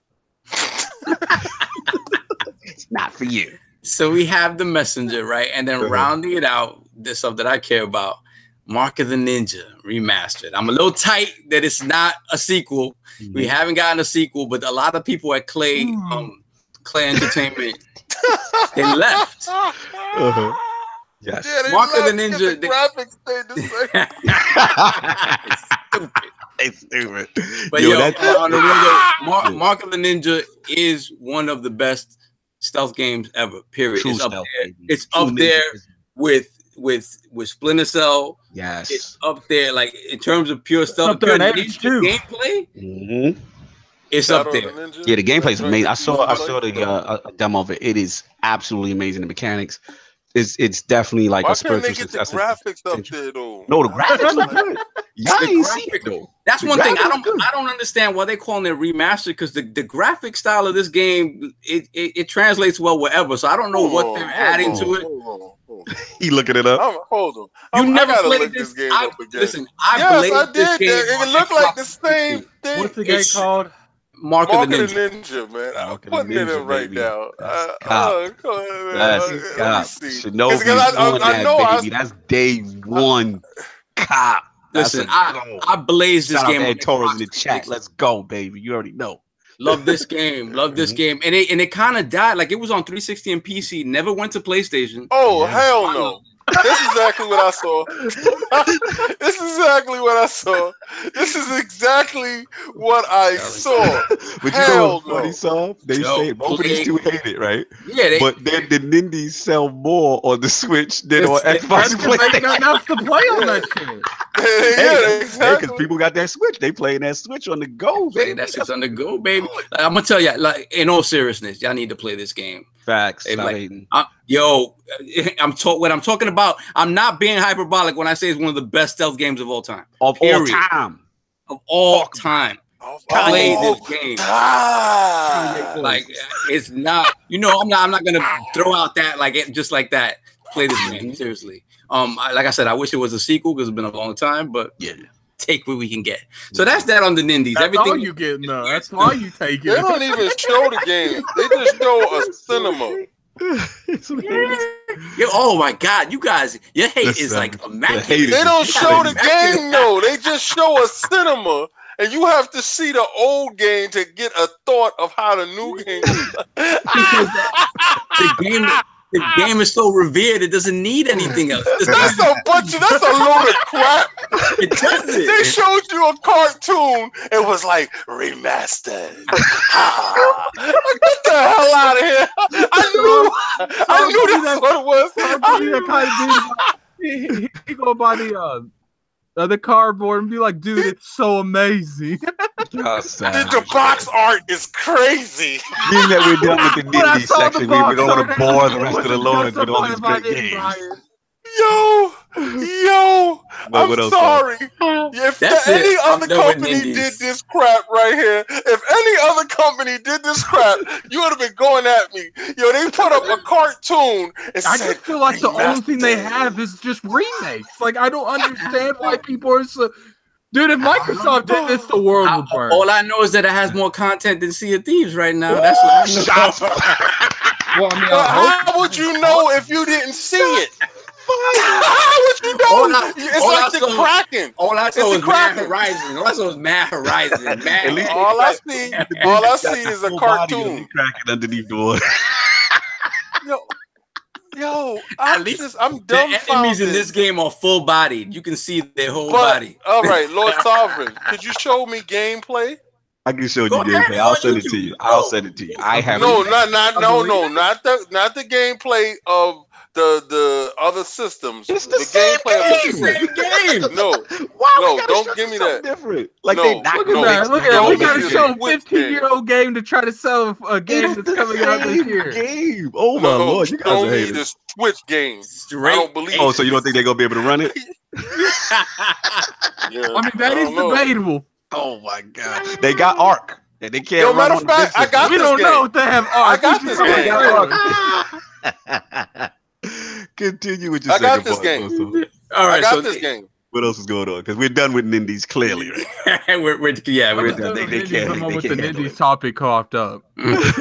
It's not for you. So we have the Messenger, right? And then rounding it out, the stuff that I care about, Mark of the Ninja Remastered. I'm a little tight that it's not a sequel. We haven't gotten a sequel, but a lot of people at Clay Entertainment, they left. Yes. Yeah, Mark of the Ninja. The graphics stayed the same. It's stupid. But Mark of the Ninja is one of the best stealth games ever. Period. It's up there with Splinter Cell. Yes. It's up there, like in terms of pure stealth, pure gameplay. It's up there. Yeah, the gameplay is amazing. I saw the demo of it. It is absolutely amazing. The mechanics. It's definitely like a spiritual success. The graphics up there, though. No, the graphics look good. Y'all ain't seen it though. That's one thing I don't understand why they calling it remastered, because the graphic style of this game it translates well wherever. So I don't know what they're adding to it. He looking it up. Hold on. You never played this game up again. Listen, I did. It looked like the same thing. What's the game called? Mark of the Ninja, man. I'm putting it in right now. Shinobi, I know. That's day one. Cop. Listen, I blazed this game. Ed Torres in the chat. Let's go, baby. You already know. Love this game. Love this game. And it kind of died. Like, it was on 360 and PC. Never went to PlayStation. Oh, hell no. This is exactly what I saw. This is exactly what I saw. This is exactly what I saw. But you know what funny saw? They say both of these two hate it, right? Yeah. But then the Nindies sell more on the Switch than on Xbox. Enough to play on that shit. Yeah, exactly. Because people got that Switch. They playing that Switch on the go, baby. That shit's on the go, baby. Like, I'm gonna tell you, like, in all seriousness, y'all need to play this game. Facts. Like, I'm talking about. I'm not being hyperbolic when I say it's one of the best stealth games of all time. Of all time. Play this game. Like, it's not. You know, I'm not gonna throw out that just like that. Play this game seriously. Like I said, I wish it was a sequel because it's been a long time, but yeah. Take what we can get. So that's that on the Nindies. That's everything all you get. No, that's why you take it. They don't even show the game. They just show a cinema. Oh my God, you guys, your hate is like immaculate. They don't show the game though. They just show a cinema, and you have to see the old game to get a thought of how the new game is. The game is so revered, it doesn't need anything else. That's a load of crap. It doesn't. They showed you a cartoon. It was like remastered. Get the hell out of here! I knew that's what it was. He go by the cardboard and be like, dude, it's so amazing. The box art is crazy. Being that we're done with the Nindies section, we don't want to bore the rest of the Lords with all these great games. Yo, I'm sorry. If any other company did this crap right here, if any other company did this crap, you would have been going at me. Yo, they put up a cartoon and I just feel like the only thing they have is just remakes. Like, I don't understand why people are so... Dude, if Microsoft did this, the world would burn. All I know is that it has more content than Sea of Thieves right now. That's what I know. How would you know if you didn't see it? How would you know? It's like the Kraken. All I saw was Mad Horizon. All I saw was Mad Horizon. All I see is a cartoon. Kraken underneath the water. Yo, I'm dumbfounded. The enemies in this game are full bodied. You can see their whole body. All right, Lord Sovereign, could you show me gameplay? I can show you gameplay. I'll send it to you. I'll send it to you. I have not the gameplay of the other systems. It's the same game. No, don't give me that. Different. Like they not. Look at that. We gotta show a 15-year-old game to try to sell a game that's coming out this year. Game. Oh my Lord, you guys are haters. This Switch game. Straight. I don't believe. Oh, so you don't think they're gonna be able to run it? Yeah, I mean, that is debatable. Oh my God, they got Arc. And they can't. Yo, matter of fact, I got this game. We don't know if they have Arc. I got this game. Continue with your I got this game. All right, I got this game. What else is going on? Because we're done with Nindies, clearly. Right? we're done. They can't. With the Nindies topic coughed up. What's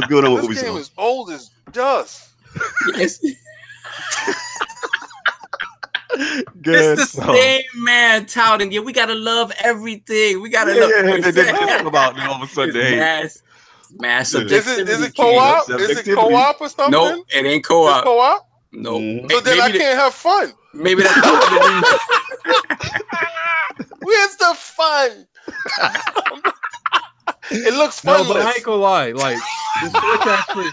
going on with Ubisoft? This game is old as dust. Yes. It's the same man touting. Yeah, we gotta love everything. We gotta love. They talk about all of a sudden. Mass subjectivity. Is it co-op? Is it co-op or something? No, it ain't co-op. It's co-op? No. So then I can't have fun. Maybe that's where's the fun? It looks fun. No, but I ain't gonna lie. Like, the Switch actually...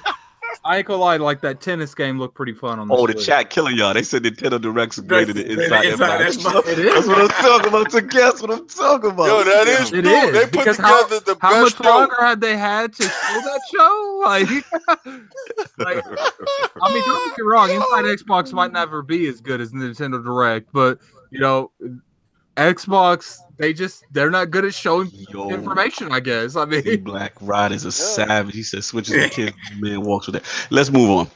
I ain't gonna lie, like that tennis game looked pretty fun on the Switch. The chat killing y'all. They said Nintendo Direct's greater than Inside. That's what I'm talking about. So guess what I'm talking about. Yo, that is true. They put together the best how much show. longer had they had to show that show? Like, I mean, don't get me wrong. Inside Xbox might never be as good as Nintendo Direct, but you know, Xbox, they're not good at showing information, I guess. I mean, Black Rod is a savage. He said switches the kid, man walks with that. Let's move on.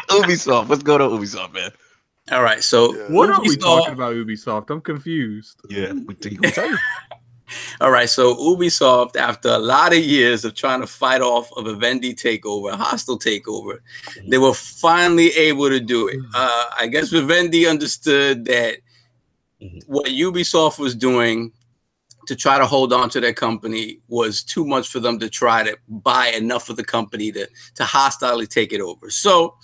Ubisoft. Let's go to Ubisoft, man. All right, so what are we talking about, Ubisoft? I'm confused. Yeah, we tell you. All right, so Ubisoft, after a lot of years of trying to fight off of a Vivendi takeover, a hostile takeover, they were finally able to do it. I guess Vivendi understood that what Ubisoft was doing to try to hold on to their company was too much for them to try to buy enough of the company to hostilely take it over. So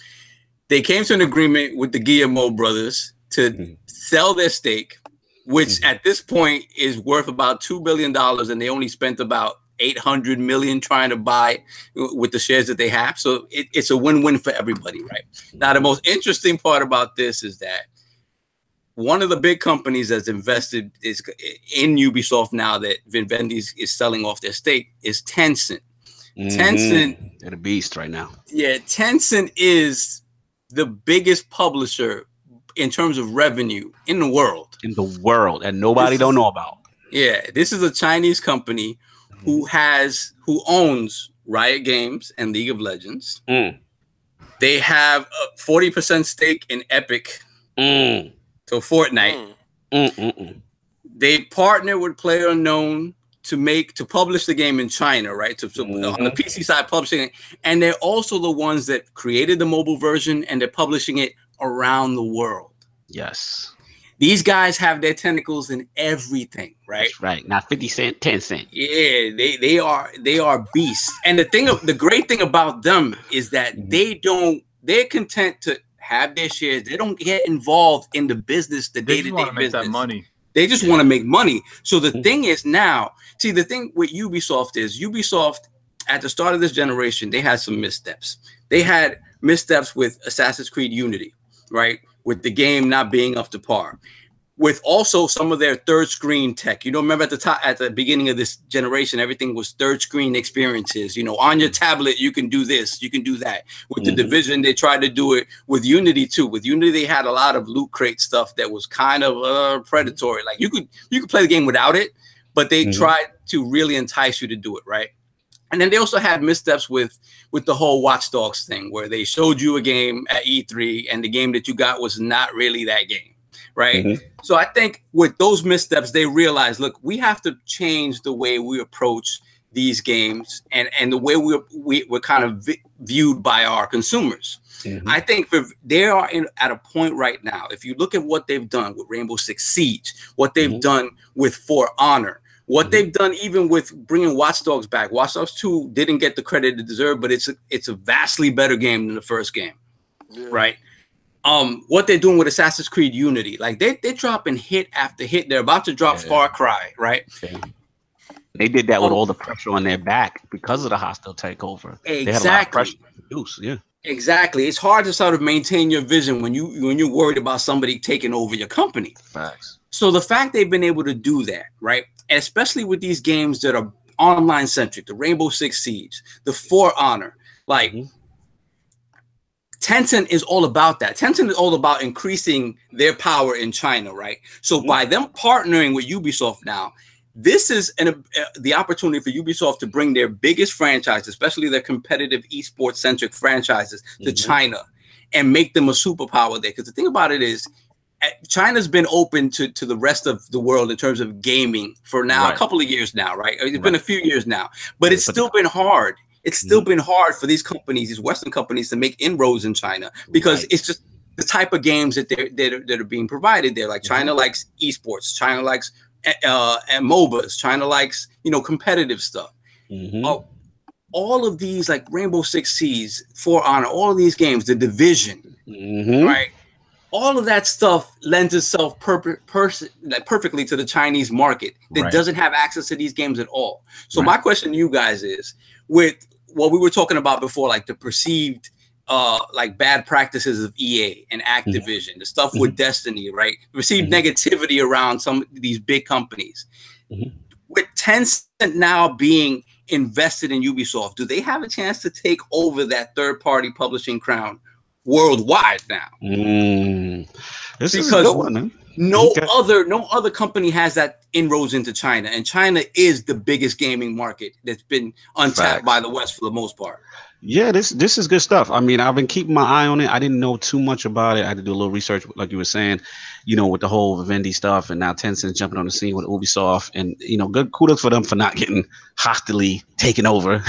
they came to an agreement with the Guillemot brothers to sell their stake, which at this point is worth about $2 billion, and they only spent about $800 million trying to buy with the shares that they have. So it's a win-win for everybody, right? Now, the most interesting part about this is that one of the big companies that's invested in Ubisoft now that Vivendi is selling off their stake is Tencent. Tencent, they're the beast right now. Yeah, Tencent is the biggest publisher in terms of revenue in the world. And nobody don't know about. Yeah, this is a Chinese company who owns Riot Games and League of Legends. They have a 40% stake in Epic. So Fortnite. They partner with PlayerUnknown to publish the game in China, right? On the PC side, publishing it, and they're also the ones that created the mobile version, and they're publishing it around the world. Yes, these guys have their tentacles in everything, right? That's right. Not 50 cent, 10 cent. Yeah, they are beasts. And the great thing about them is that they're content to have their shares. They don't get involved in the business, the day-to-day business. Make that money. They just want to make money. So the thing is now, see, the thing with Ubisoft is Ubisoft at the start of this generation, they had some missteps. They had missteps with Assassin's Creed Unity, right? With the game not being up to par. With also some of their third screen tech. You know, remember at the beginning of this generation, everything was third screen experiences. You know, on your tablet, you can do this, you can do that. With the Division, they tried to do it with Unity too. With Unity, they had a lot of loot crate stuff that was kind of predatory. Like you could play the game without it, but they tried to really entice you to do it, right? And then they also had missteps with the whole Watch Dogs thing, where they showed you a game at E3 and the game that you got was not really that game. Right. So I think with those missteps, they realized, look, we have to change the way we approach these games and the way we're kind of viewed by our consumers. I think they are at a point right now. If you look at what they've done with Rainbow Six Siege, what they've done with For Honor, what they've done even with bringing Watch Dogs back. Watch Dogs 2 didn't get the credit it deserved, but it's a vastly better game than the first game. Right. What they're doing with Assassin's Creed Unity, like they're dropping hit after hit. They're about to drop Far Cry, right? They did that with all the pressure on their back because of the hostile takeover. Exactly. They had a lot of pressure to produce. Yeah. Exactly. It's hard to sort of maintain your vision when you're worried about somebody taking over your company. Facts. So the fact they've been able to do that, right? And especially with these games that are online centric, the Rainbow Six Siege, the For Honor, like. Tencent is all about that. Tencent is all about increasing their power in China, right? So by them partnering with Ubisoft now, this is the opportunity for Ubisoft to bring their biggest franchise, especially their competitive esports-centric franchises, to China and make them a superpower there. Because the thing about it is, China's been open to the rest of the world in terms of gaming for now a couple of years now, right? It's been a few years now, but it's still been hard. It's still been hard for these companies, these Western companies, to make inroads in China because it's just the type of games that that are being provided there. Like China likes esports, China likes and MOBAs, China likes competitive stuff. All of these, like Rainbow Six Siege, For Honor, all of these games, The Division, right? All of that stuff lends itself perfectly to the Chinese market that doesn't have access to these games at all. So my question to you guys is, with what we were talking about before, like the perceived like bad practices of EA and Activision, the stuff with Destiny, right? Perceived negativity around some of these big companies. With Tencent now being invested in Ubisoft, do they have a chance to take over that third-party publishing crown worldwide now? This is a good one, man. No other company has that inroads into China, and China is the biggest gaming market that's been untapped by the West for the most part. Yeah, this is good stuff. I mean, I've been keeping my eye on it. I didn't know too much about it. I had to do a little research, like you were saying, with the whole Vivendi stuff, and now Tencent jumping on the scene with Ubisoft, and good kudos for them for not getting hostily taken over.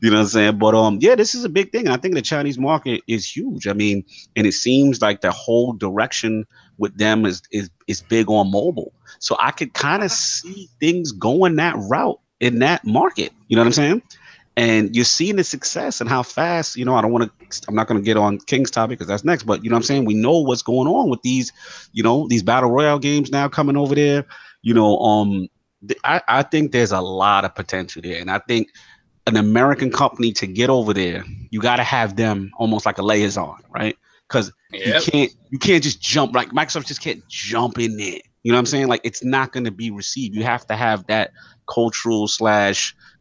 You know what I'm saying? But yeah, this is a big thing. I think the Chinese market is huge. I mean, and it seems like the whole direction with them is big on mobile. So I could kind of see things going that route in that market. You know what I'm saying? And you're seeing the success and how fast, I'm not going to get on King's topic because that's next, but you know what I'm saying? We know what's going on with these, these battle royale games now coming over there. I think there's a lot of potential there. And I think an American company to get over there, you got to have them almost like a liaison, right? Because you can't just jump, like Microsoft just can't jump in there. You know what I'm saying? Like it's not going to be received. You have to have that cultural /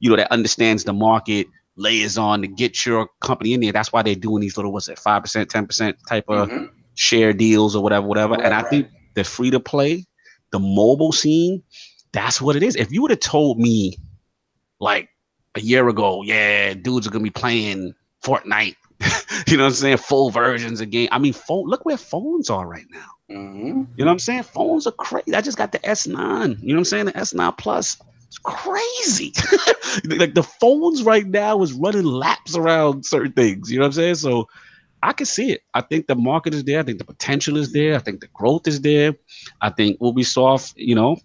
that understands the market liaison to get your company in there. That's why they're doing these little 5%, 10% type of share deals or whatever. Right, and I think the free to play, the mobile scene, that's what it is. If you would have told me like a year ago, yeah, dudes are gonna be playing Fortnite, you know what I'm saying, full versions of game. I mean, look where phones are right now. You know what I'm saying? Phones are crazy. I just got the S9. You know what I'm saying? The S9 Plus. It's crazy. Like the phones right now is running laps around certain things. You know what I'm saying? So I can see it. I think the market is there. I think the potential is there. I think the growth is there. I think Ubisoft,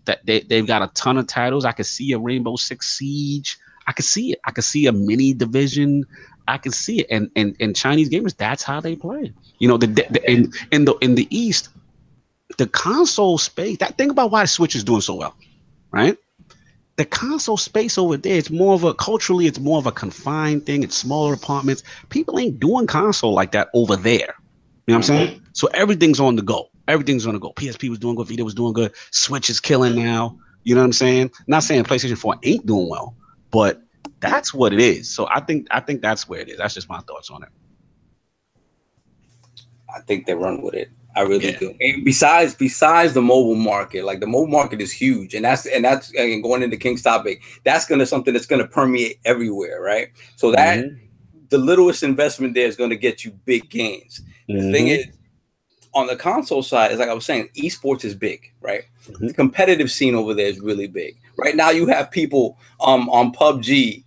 that they've got a ton of titles. I could see a Rainbow Six Siege. I could see it. I could see a mini division. I can see it. And Chinese gamers, that's how they play. In the East, the console space. Think about why the Switch is doing so well, right? The console space over there, it's more of a confined thing. It's smaller apartments. People ain't doing console like that over there. You know what I'm saying? So everything's on the go. Everything's on the go. PSP was doing good. Vita was doing good. Switch is killing now. You know what I'm saying? Not saying PlayStation 4 ain't doing well, but that's what it is. So I think that's where it is. That's just my thoughts on it. I think they run with it. I really do. And besides the mobile market, like the mobile market is huge, and that's going into King's topic. That's something that's gonna permeate everywhere, right? So that the littlest investment there is gonna get you big gains. The thing is, on the console side, is like I was saying, esports is big, right? The competitive scene over there is really big. Right now, you have people on PUBG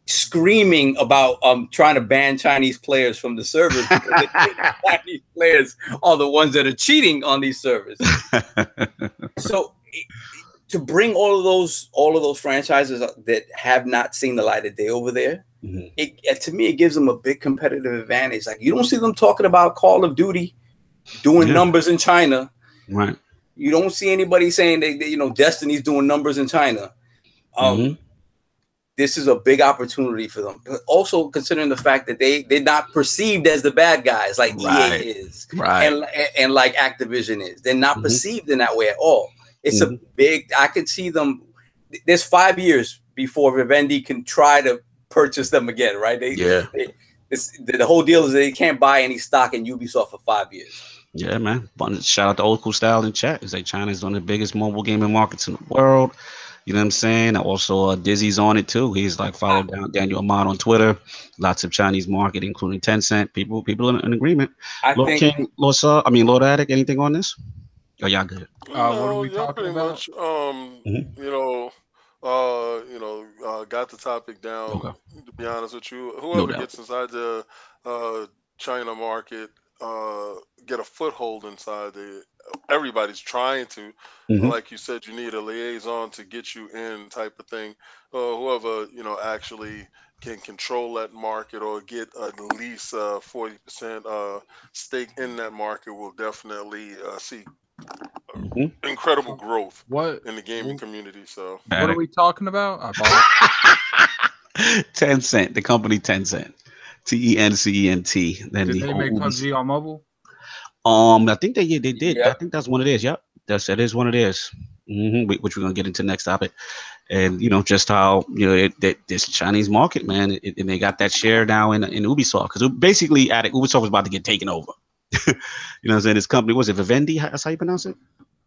screaming about trying to ban Chinese players from the servers because Chinese players are the ones that are cheating on these servers. So to bring all of those franchises that have not seen the light of day over there, to me it gives them a big competitive advantage. Like you don't see them talking about Call of Duty doing numbers in China, right? You don't see anybody saying they Destiny's doing numbers in China. This is a big opportunity for them. But also considering the fact that they're not perceived as the bad guys like EA is, and like Activision is. They're not perceived in that way at all. It's a big. I could see them. There's 5 years before Vivendi can try to purchase them again, right? The whole deal is they can't buy any stock in Ubisoft for 5 years. Yeah, man. Shout out to Old School Style in chat. It's like China is one of the biggest mobile gaming markets in the world. You know what I'm saying? Also, Dizzy's on it too. He's like followed down Daniel Ahmad on Twitter. Lots of Chinese market, including Tencent. People in agreement. Lord King, Lord Addict. Anything on this? Oh, y'all good? What are we talking about? Got the topic down. Okay. To be honest with you, whoever gets inside the China market, get a foothold inside everybody's trying to. Like you said, you need a liaison to get you in, type of thing. Whoever actually can control that market or get at least 40% stake in that market will definitely see incredible growth in the gaming community. So what are we talking about? Tencent, the company Tencent, Tencent. Then did they make PUBG on mobile? I think they did. Yep. I think that's one of theirs. Yep, that is one of theirs. Which we're gonna get into next topic, and just how this Chinese market, man, and they got that share now in Ubisoft, because basically Ubisoft was about to get taken over. You know what I'm saying? This company, was it Vivendi? That's how you pronounce it?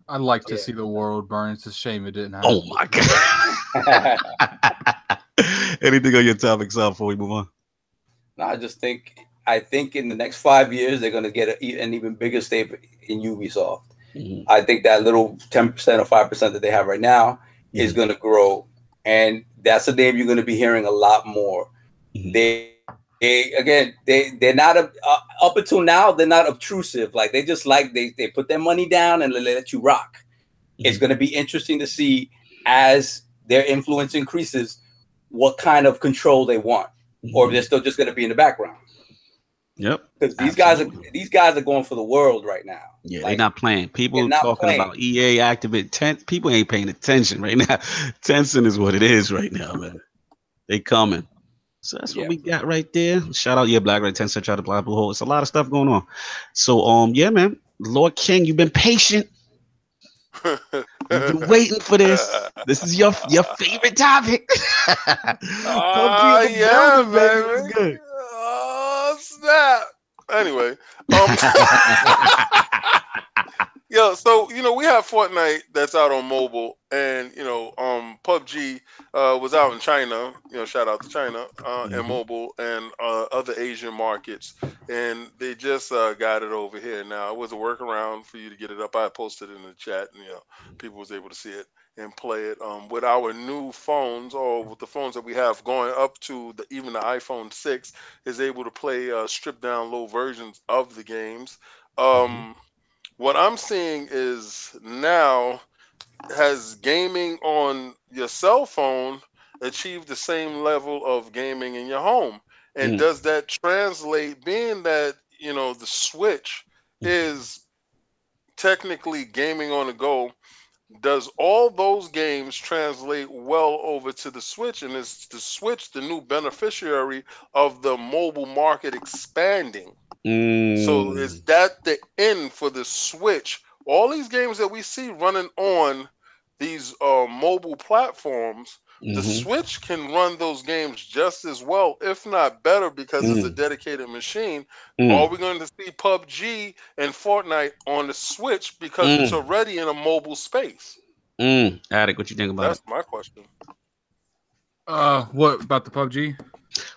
I'd like to see the world burn. It's a shame it didn't happen. Oh my god! Anything on your topic, before we move on? I think in the next 5 years they're gonna get an even bigger stake in Ubisoft. I think that little 10% or 5% that they have right now is gonna grow, and that's a name you're gonna be hearing a lot more. They're not up until now they're not obtrusive. Like they just they put their money down and they let you rock. It's going to be interesting to see as their influence increases what kind of control they want, or if they're still just going to be in the background. Yep, because these guys are going for the world right now. Yeah, like, they're not playing. People talking about EA, Activate, Tencent. People ain't paying attention right now. Tencent is what it is right now, man. They coming. So that's what we got right there. Shout out, Black Red Tencent, shout out to Black Blue Hole. It's a lot of stuff going on. So, yeah, man. Lord King, you've been patient. You've been waiting for this. This is your favorite topic. Yeah, baby. Good. Oh, snap. Anyway, yo, so we have Fortnite that's out on mobile, and PUBG was out in China. Shout out to China and mobile and other Asian markets, and they just got it over here. Now it was a workaround for you to get it up. I posted it in the chat, and people was able to see it and play it. With our new phones, or with the phones that we have going up to even the iPhone 6 is able to play stripped down low versions of the games. What I'm seeing is now has gaming on your cell phone achieved the same level of gaming in your home? And does that translate, being that, the Switch is technically gaming on the go, does all those games translate well over to the Switch? And is the Switch the new beneficiary of the mobile market expanding? So is that the end for the Switch? All these games that we see running on these mobile platforms, the Switch can run those games just as well, if not better, because it's a dedicated machine. Are we going to see PUBG and Fortnite on the Switch because it's already in a mobile space? Addict, what you think about That's my question. What about the PUBG?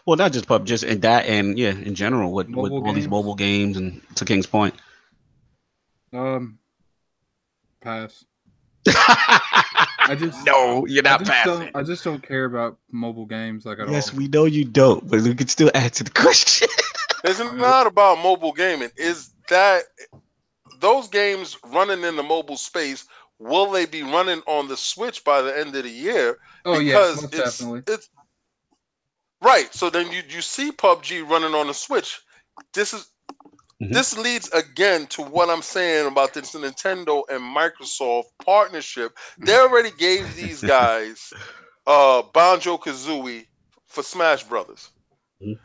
Well, not just PUBG, just in that, and in general, with all these mobile games, and to King's point. Pass. No, you're not passing. I just don't care about mobile games at all. Yes, we know you don't, but we can still answer the question. It's not about mobile gaming. Is that those games running in the mobile space? Will they be running on the Switch by the end of the year? Oh, because most definitely. It's right. So then you see PUBG running on the Switch. This leads again to what I'm saying about this Nintendo and Microsoft partnership. They already gave these guys Banjo-Kazooie for Smash Brothers.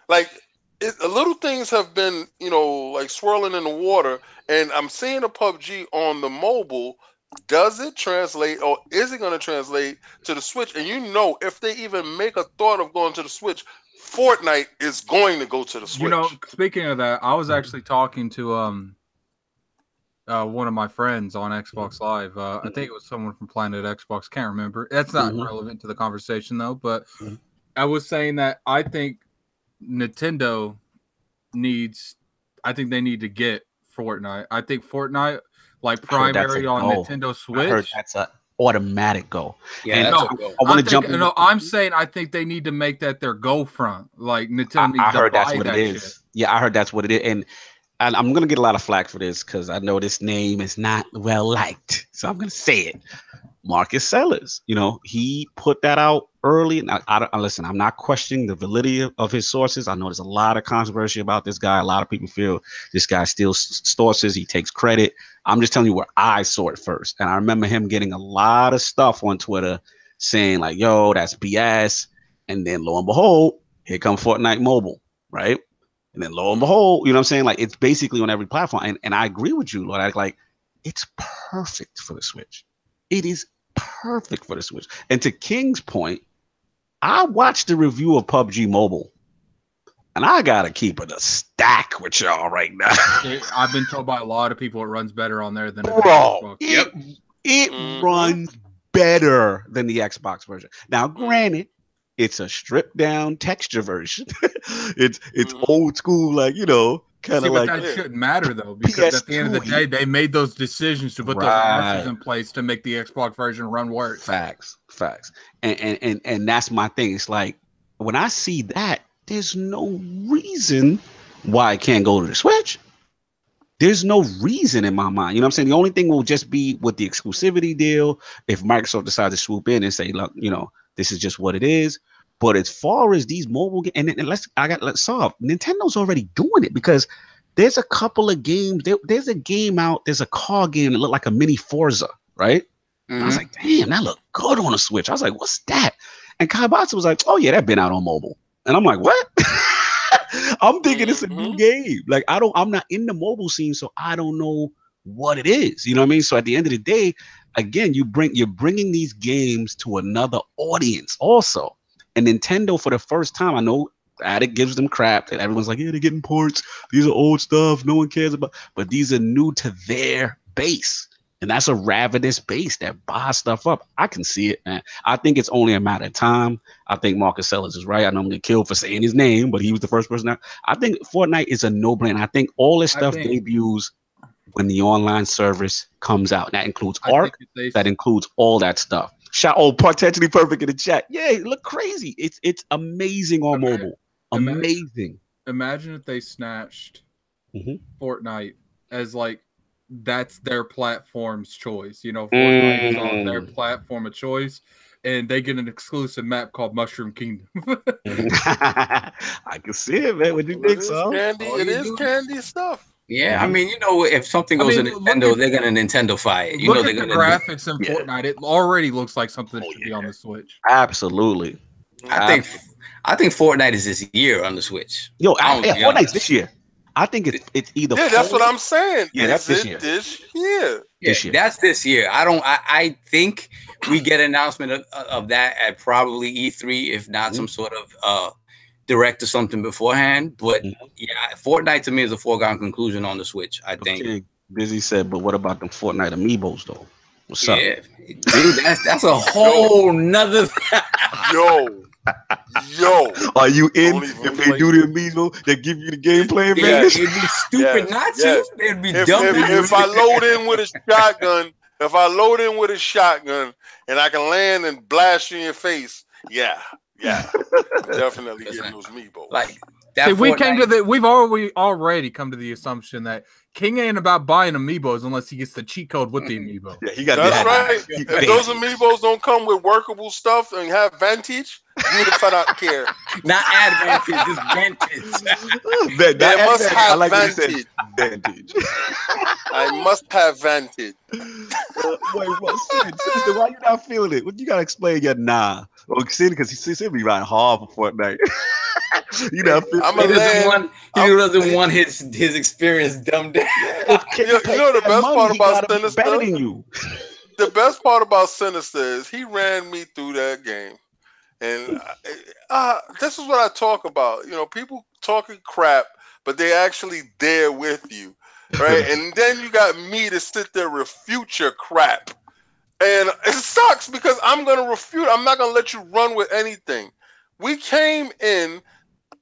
Like, little things have been, like swirling in the water, and I'm seeing a PUBG on the mobile. Does it translate, or is it going to translate to the Switch? And if they even make a thought of going to the Switch, Fortnite is going to go to the Switch. Speaking of that, I was actually talking to one of my friends on Xbox Live. I think it was someone from Planet Xbox. Can't remember. That's not relevant to the conversation though. But I was saying that I think Nintendo I think they need to get Fortnite. I think Fortnite, like primary on Nintendo Switch. I heard that's an automatic go. Yeah, I want to jump in. No, I'm saying I think they need to make that their go front. Like Nintendo needs to buy that shit. Yeah, I heard that's what it is. And I'm going to get a lot of flack for this because I know this name is not well liked. So I'm going to say it. Marcus Sellers, he put that out early. And listen, I'm not questioning the validity of his sources. I know there's a lot of controversy about this guy. A lot of people feel this guy steals sources. He takes credit. I'm just telling you where I saw it first. And I remember him getting a lot of stuff on Twitter saying like, yo, that's BS. And then lo and behold, here comes Fortnite Mobile, right? And then lo and behold, you know what I'm saying? Like, it's basically on every platform. And I agree with you, Lord. Like, it's perfect for the Switch. It is perfect for the Switch. And to King's point, I watched the review of PUBG Mobile, and I gotta keep it a stack with y'all right now. I've been told by a lot of people it runs better on there than Xbox. It runs better than the Xbox version. Now, granted, It's a stripped down texture version. it's old school, like, you know, kind See, of but like that shouldn't matter though, because at the end of the day, they made those decisions to put those assets in place to make the Xbox version run worse. Facts. And that's my thing. It's like when I see that, there's no reason why I can't go to the Switch. There's no reason in my mind. You know what I'm saying? The only thing will just be with the exclusivity deal. If Microsoft decides to swoop in and say, look, you know, this is just what it is. But as far as these mobile games, and let's solve. Nintendo's already doing it because there's a couple of games. There's a game out. There's a car game that looked like a mini Forza, right? And I was like, damn, that looked good on a Switch. I was like, what's that? And Kaibatsu was like, oh yeah, that been out on mobile. And I'm like, what? I'm thinking it's a new game. Like I'm not in the mobile scene, so I don't know what it is. You know what I mean? So at the end of the day, again, you're bringing these games to another audience also. And Nintendo, for the first time, I know Addict gives them crap, and everyone's like, yeah, they're getting ports. These are old stuff. No one cares about. But these are new to their base. And that's a ravenous base that buys stuff up. I can see it, man. I think it's only a matter of time. I think Marcus Sellers is right. I know I'm going to get killed for saying his name, but he was the first person out. I think Fortnite is a no-brainer. I think all this stuff debuts when the online service comes out. That includes Arc. That includes all that stuff. Potentially perfect in the chat. Yeah, it look crazy. It's amazing on mobile. Amazing. Imagine if they snatched Fortnite as like, that's their platform's choice. You know, Fortnite is on their platform of choice, and they get an exclusive map called Mushroom Kingdom. I can see it, man. What do you think, so? It is candy stuff. Yeah, I mean, you know, if something goes to Nintendo, they're gonna Nintendo-fy it. You know, they're gonna graphics in Fortnite. It already looks like something that should be on the Switch. Absolutely. I think Fortnite is this year on the Switch. Fortnite's this year. I think it's either. Yeah, that's what I'm saying. Yeah, that's this year. That's this year. I think we get an announcement of that at probably E3, if not some sort of direct or something beforehand. But yeah, Fortnite to me is a foregone conclusion on the Switch. I think. Okay. Busy said, but what about them Fortnite amiibos though? What's up? Dude, that's a whole nother. Yo, are you in? If they do the amiibo, they give you the gameplay advantage. It'd be stupid not to. It'd be dumb. If I load in with a shotgun, and I can land and blast you in your face, yeah, definitely getting those amiibo. Like that. We've already come to the assumption that King ain't about buying amiibos unless he gets the cheat code with the amiibo. Yeah, he got that's right. If those amiibos don't come with workable stuff and have Vantage, you do not care. Not advantage, just Vantage. They must have Vantage. I must have Vantage. Wait, what? Why you not feeling it? What you gotta explain your nah? Well, because he be riding hard for Fortnite. You know, he doesn't want his experience dumbed down. You know the best part about Sinister? The best part about Sinister is he ran me through that game. And this is what I talk about. You know, people talking crap, but they actually there with you, right? And then you got me to sit there refute your crap. And it sucks because I'm going to refute. I'm not going to let you run with anything. We came in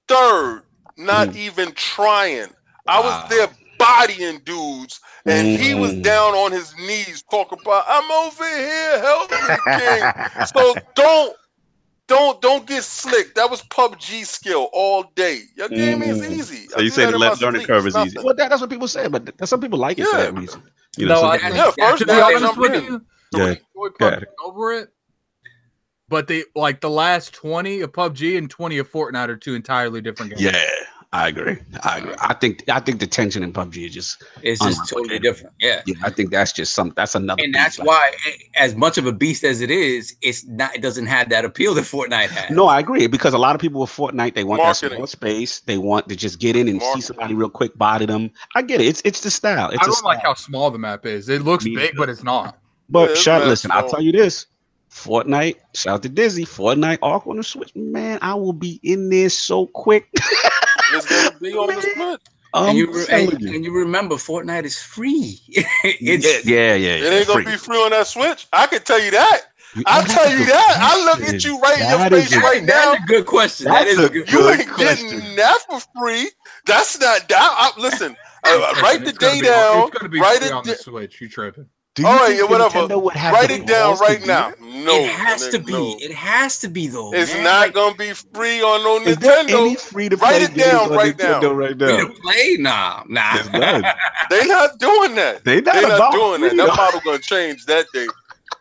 third, not even trying. I was there bodying dudes, and he was down on his knees talking about, I'm over here, help me, King. So don't get slick. That was PUBG skill all day. Your game is easy. So you say the learning curve is easy. Well, that's what people say, but some people like it for that reason. You know, to be honest with you, over it. But the last 20 of PUBG and 20 of Fortnite are two entirely different games. Yeah, I agree. I think the tension in PUBG is just totally different. Yeah, I think that's another. And that's why, as much of a beast as it is, it doesn't have that appeal that Fortnite has. No, I agree, because a lot of people with Fortnite, they want that small space. They want to just get in and see somebody real quick, body them. I get it. It's the style. I don't like how small the map is. It looks big, but it's not. But listen, I'll tell you this. Fortnite, shout out to Dizzy, Fortnite Arc on the Switch, man, I will be in there so quick. It's gonna be on the Switch. And you remember, Fortnite is free. Yeah. It ain't gonna be free on that Switch. I can tell you that. I'll tell you that. I look at you right in your face right now. That's a good question. That is a good You question. ain't getting that for free. That's not that. Listen, write the day down. It's gonna be Write free it on the Switch. You tripping? All right, yeah, whatever. Write it down right now. No, it has to be. It has to be though. It's man. not gonna be free on no Is there Nintendo. any free to play Write it down right now. Right now? Free to play? Nah. They not doing that. They not doing that. That model gonna change that day.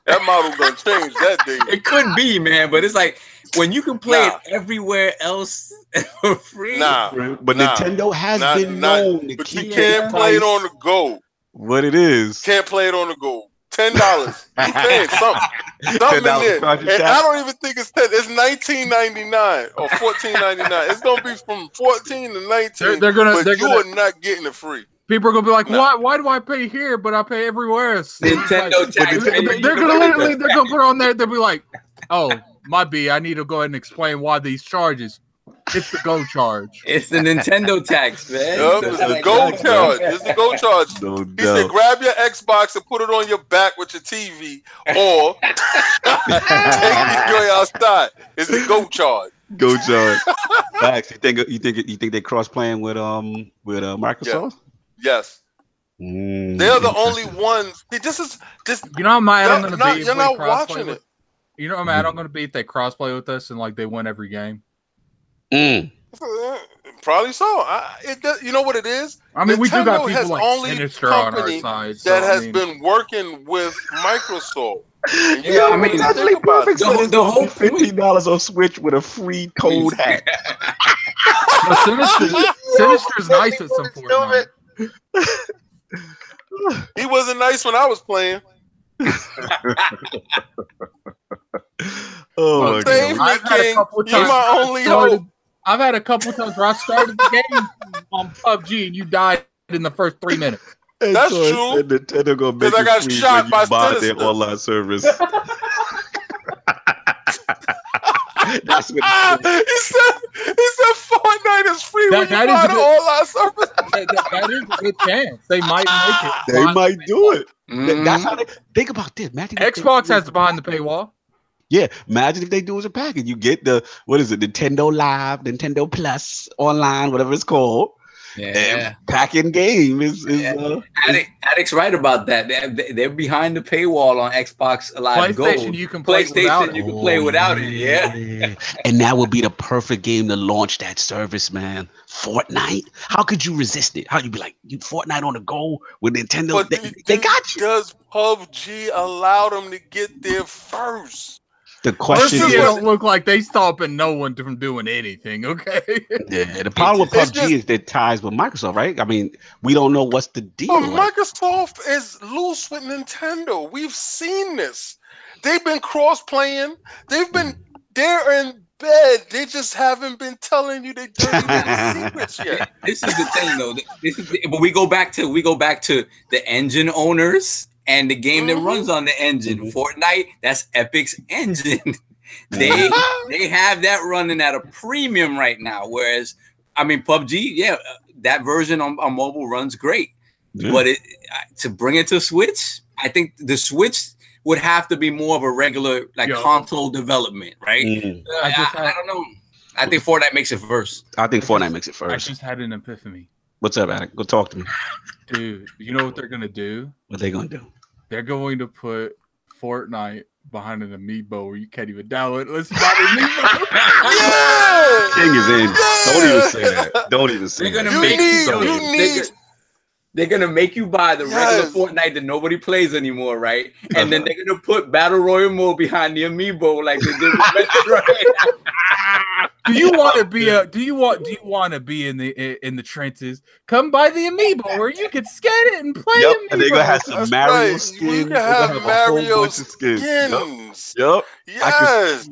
That model gonna change that day. It could be, man, but it's like when you can play it everywhere else for free. But Nintendo has been known to but keep you can't play it on the go. What it is? Can't play it on the go. $10. You paying something in there. And I don't even think it's 10. It's $19.99 or $14.99. It's gonna be from 14 to 19. But you are not getting it free. People are gonna be like, why do I pay here but I pay everywhere else? Nintendo tax. They're gonna put it on there. They'll be like, oh, my B, I need to go ahead and explain why these charges. It's the go charge. It's the Nintendo tax, man. It's the go charge. It's the go charge. He said, grab your Xbox and put it on your back with your TV, or take the joy outside. It's the go charge. Go charge. Max, you think they cross playing with Microsoft? Yes. They're the only ones. This is just. You know how mad I'm gonna be. You're not watching it. You know how mad I'm gonna be if they crossplay with us and like they win every game. Probably so. You know what it is? I mean, Nintendo we do got people has like only Sinister on our company side that has been working with Microsoft. Yeah, I mean, that's really perfect. The whole $50 on Switch with a free code hack. Sinister's nice at some Fortnite. He wasn't nice when I was playing. Oh my Save God. me, King. You're my only hope. I've had a couple times where I started the game on PUBG and you died in the first 3 minutes. That's true. Nintendo gonna make I got free shot when you by buy Sinister. their online service. That's what he said Fortnite is free when you buy the online service. That is a good chance. They might make it. They might do it. That's how they think about this. Xbox has behind the paywall. Yeah, imagine if they do as a package. You get the Nintendo Live, Nintendo Plus, online, whatever it's called. Yeah, pack-in game is Addict's right about that. They're behind the paywall on Xbox Live Gold. PlayStation, you can play without it. You can play without it. Yeah. And that would be the perfect game to launch that service, man. Fortnite. How could you resist it? How you be like, you Fortnite on the go with Nintendo? But they got you. Does PUBG allow them to get there first? The question is, don't look like they stopping no one from doing anything, okay? Yeah, the problem with PUBG is that ties with Microsoft, right? I mean, we don't know what's the deal. Microsoft is loose with Nintendo. We've seen this. They've been cross-playing. They're in bed. They just haven't been telling you their dirty little secrets yet. This is the thing, though. But we go back to the engine owners. And the game that runs on the engine, Fortnite, that's Epic's engine. They have that running at a premium right now. Whereas, I mean, PUBG, that version on mobile runs great. Yeah. But to bring it to Switch, I think the Switch would have to be more of a regular console development, right? I don't know. I think Fortnite makes it first. I think Fortnite makes it first. I just had an epiphany. What's up, Adam? Go talk to me. Dude, you know what they're going to do? What they going to do? They're going to put Fortnite behind an amiibo where you can't even download it. Let's buy the amiibo. King is in. Don't even say that. Don't even say that. They're gonna make you buy the regular Fortnite that nobody plays anymore, right? And then they're gonna put Battle Royale mode behind the amiibo like they did with Metroid. Do you want to be in the trenches? Come buy the amiibo where you can scan it and play amiibo. And they're gonna have some Mario skins. You can have Mario skins. Yep. Yes.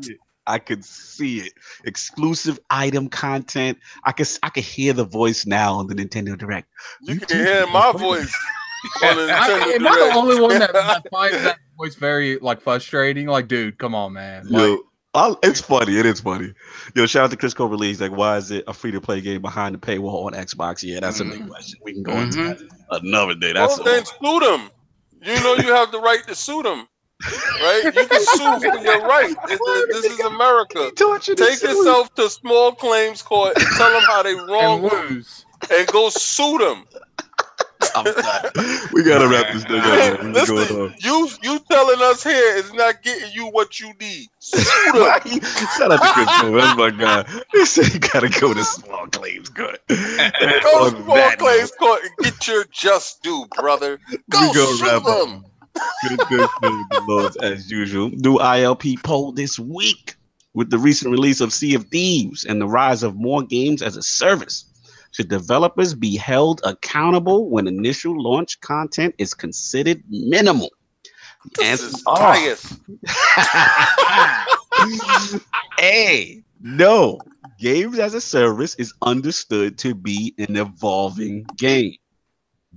I could see it. Exclusive item content. I could hear the voice now on the Nintendo Direct. You can hear my voice on the Nintendo Direct. Am I the only one that finds that voice very frustrating? Like, dude, come on, man. It's funny. It is funny. Yo, shout out to Chris Cobra Lee's like, why is it a free-to-play game behind the paywall on Xbox? Yeah, that's a big question. We can go into that another day. That's then sue them. You know you have the right to sue them. right? You can sue for your right. This is America. Take yourself to small claims court and tell them how they wrong you, and go sue them. I'm done. We gotta wrap this thing up. Man. Listen, you telling us here is not getting you what you need. Sue them. Shout out to Chris. That's my guy. He said you gotta go to small claims court. Go to small claims court and get your just due, brother. Go sue them. Good with the Lords as usual. New ILP poll this week with the recent release of Sea of Thieves and the rise of more games as a service. Should developers be held accountable when initial launch content is considered minimal? This is biased. A. No. Games as a service is understood to be an evolving game.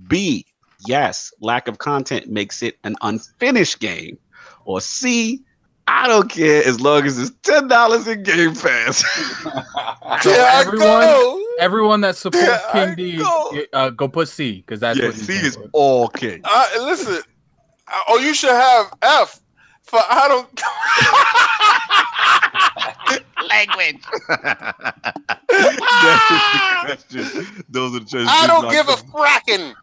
B. Yes. Lack of content makes it an unfinished game. Or C. I don't care as long as it's $10 in Game Pass. So everyone that supports King D, go put C, because that's what C is all King. Listen, you should have F for I don't. Language. That is the question. Those are the choices. I don't give a fracking.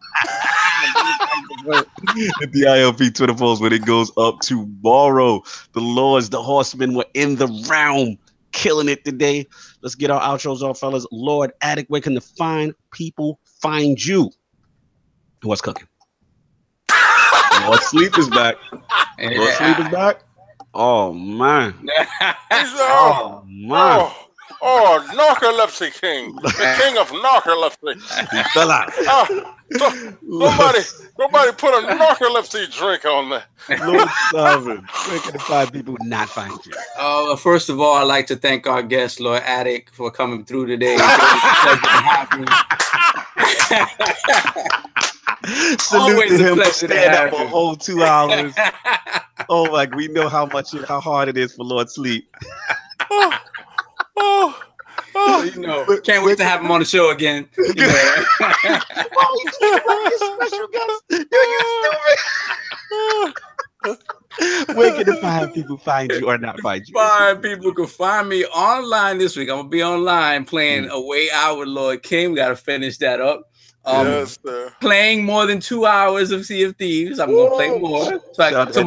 At the ILP Twitter polls when it goes up tomorrow. The Lords, the Horsemen were in the realm, killing it today. Let's get our outros off, fellas. Lord Addict, where can the fine people find you? What's cooking? Lord Sleep is back. Lord Sleep is back. Oh man. Oh man. Oh, narcolepsy king. The king of narcolepsy. He fell out. Nobody put a narcolepsy drink on there. Lord Sovereign, where can the fine people not find you? First of all, I'd like to thank our guest, Lord Addict, for coming through today. Salute to him for staying up for a whole 2 hours. Oh my, we know how hard it is for Lord Sleep. You know, can't wait to have him on the show again. You know. Special guest. Where can the fine people find you or not find you? Fine people can find me online this week. I'm gonna be online playing A Way Out with Lord King. We gotta finish that up. Yes, sir. Playing more than 2 hours of Sea of Thieves. I'm gonna play more. You're gonna play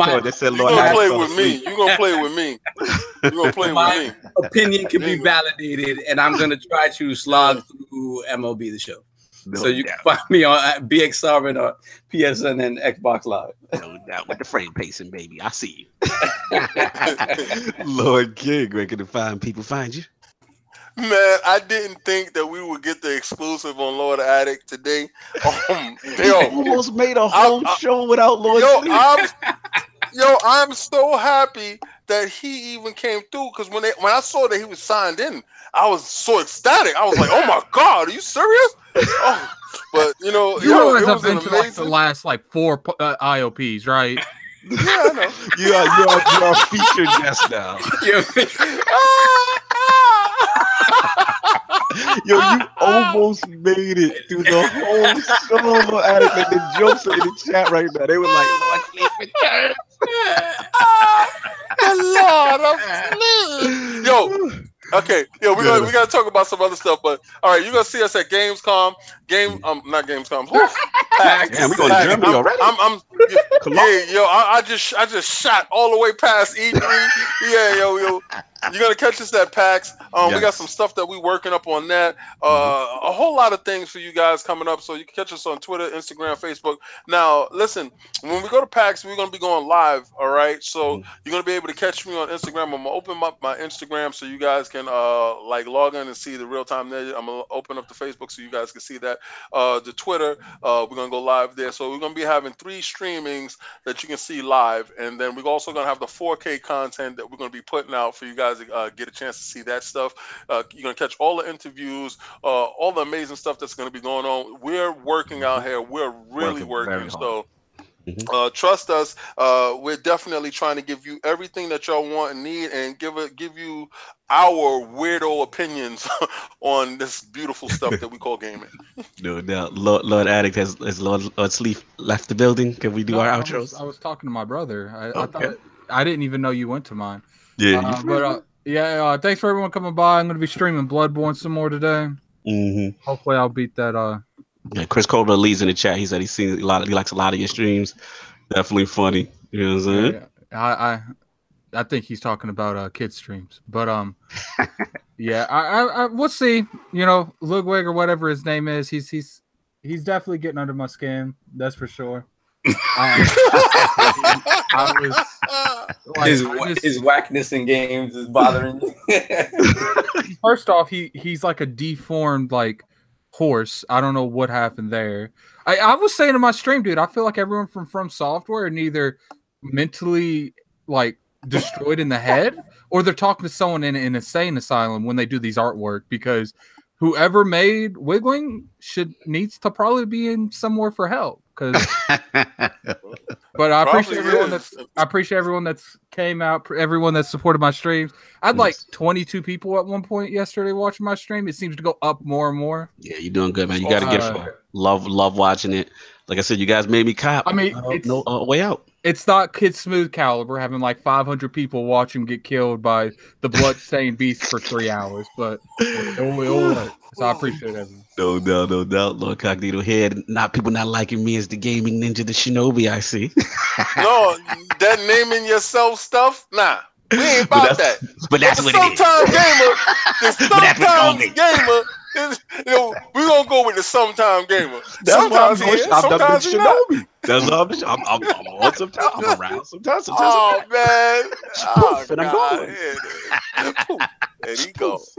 with me. You're gonna play with me. You're gonna play with me. Opinion can be validated, and I'm gonna try to slog through MLB the show. So you can find me on BX Sovereign or PSN and Xbox Live. No doubt. With the frame pacing, baby. I see you. Lord King, where can the fine people find you? Man, I didn't think that we would get the exclusive on Lord Addict today. You almost made a whole show without Lord I'm so happy that he even came through, because when I saw that he was signed in, I was so ecstatic. I was like, "Oh my God, are you serious?" Oh, but you know, it was been to like the last 4 IOPs, right? Yeah, I know. You are featured guest now. Yo, you almost made it through the whole show, Lord Addict. Like the jokes are in the chat right now. They were like, "Lord Sleep returns." Lord of Sleep. Yo. Okay, we gotta talk about some other stuff, but all right, you're gonna see us at Gamescom. Not Gamescom. PAX. Damn, we going to Germany already. I just shot all the way past E3. Yo. You're gonna catch us at PAX. We got some stuff that we working up on that. A whole lot of things for you guys coming up. So you can catch us on Twitter, Instagram, Facebook. Now, listen, when we go to PAX, we're gonna be going live. All right, so you're gonna be able to catch me on Instagram. I'm gonna open up my Instagram so you guys can log in and see the real time there. I'm gonna open up the Facebook so you guys can see that. The Twitter, we're gonna go live there. So we're gonna be having 3 streamings that you can see live, and then we're also gonna have the 4K content that we're gonna be putting out for you guys to get a chance to see that stuff. You're gonna catch all the interviews, all the amazing stuff that's gonna be going on. We're working out here. We're really working. So Trust us. We're definitely trying to give you everything that y'all want and need, and give you our weirdo opinions on this beautiful stuff that we call gaming. No doubt. Lord Addict has Lord Sleep left the building. Can we do our outros? I was talking to my brother. I Okay. thought I didn't even know you went to mine. Yeah, Thanks for everyone coming by. I'm going to be streaming Bloodborne some more today. Hopefully, I'll beat that. Yeah, Chris Cobra leads in the chat. He said he's seen a lot. He likes a lot of your streams. Definitely funny. You know what I'm saying? Yeah. I think he's talking about kids streams, but yeah. I we'll see. You know, Ludwig or whatever his name is. He's definitely getting under my skin. That's for sure. His whackness in games is bothering you. First off, he's like a deformed like horse. I don't know what happened there. I was saying in my stream, dude, I feel like everyone from Software are neither mentally like destroyed in the head, or they're talking to someone in an insane asylum when they do these artwork, because whoever made Wiggling needs to probably be in somewhere for help. But I appreciate everyone that's came out, everyone that supported my streams. I had like 22 people at one point yesterday watching my stream. It seems to go up more and more. Yeah, you're doing good, man. You got to get for it. Love watching it. Like I said, you guys made me cop. I mean, no way out. It's not Kid Smooth caliber having like 500 people watch him get killed by the blood-stained beast for 3 hours, but so I appreciate it. No doubt. Lord Cognito here. People not liking me as the gaming ninja, the Shinobi. I see. No, that naming yourself stuff, nah. We ain't about that. But that's what it is. The sometime gamer. You know, we're gonna go with the sometime gamer. Sometimes Shinobi. That's what I'm on sometimes. I'm around sometimes. Oh man. And I'm going. There he goes.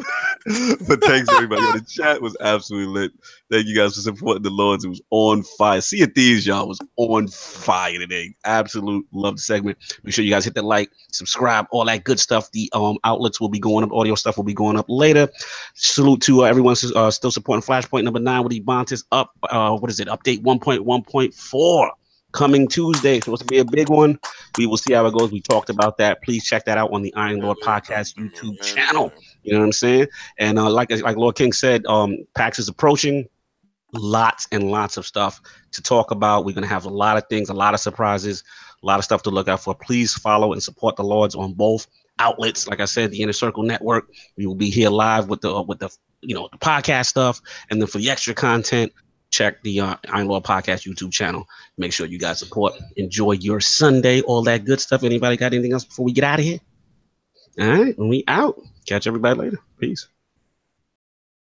But thanks everybody. The chat was absolutely lit. Thank you guys for supporting the Lords. It was on fire. Sea of Thieves, y'all, was on fire today. Absolute love the segment. Make sure you guys hit the like, subscribe, all that good stuff. The outlets will be going up. Audio stuff will be going up later. Salute to everyone still supporting Flashpoint number 9 with Ebontis up. What is it? Update 1.1.4. Coming Tuesday, supposed to be a big one. We will see how it goes. We talked about that. Please check that out on the Iron Lord Podcast YouTube channel. You know what I'm saying? And like Lord King said, PAX is approaching. Lots and lots of stuff to talk about. We're gonna have a lot of things, a lot of surprises, a lot of stuff to look out for. Please follow and support the Lords on both outlets. Like I said, the Inner Circle Network. We will be here live with the the podcast stuff, and then for the extra content, check the Iron Lord Podcast YouTube channel. Make sure you guys support. Enjoy your Sunday, all that good stuff. Anybody got anything else before we get out of here? All right, when we out. Catch everybody later. Peace.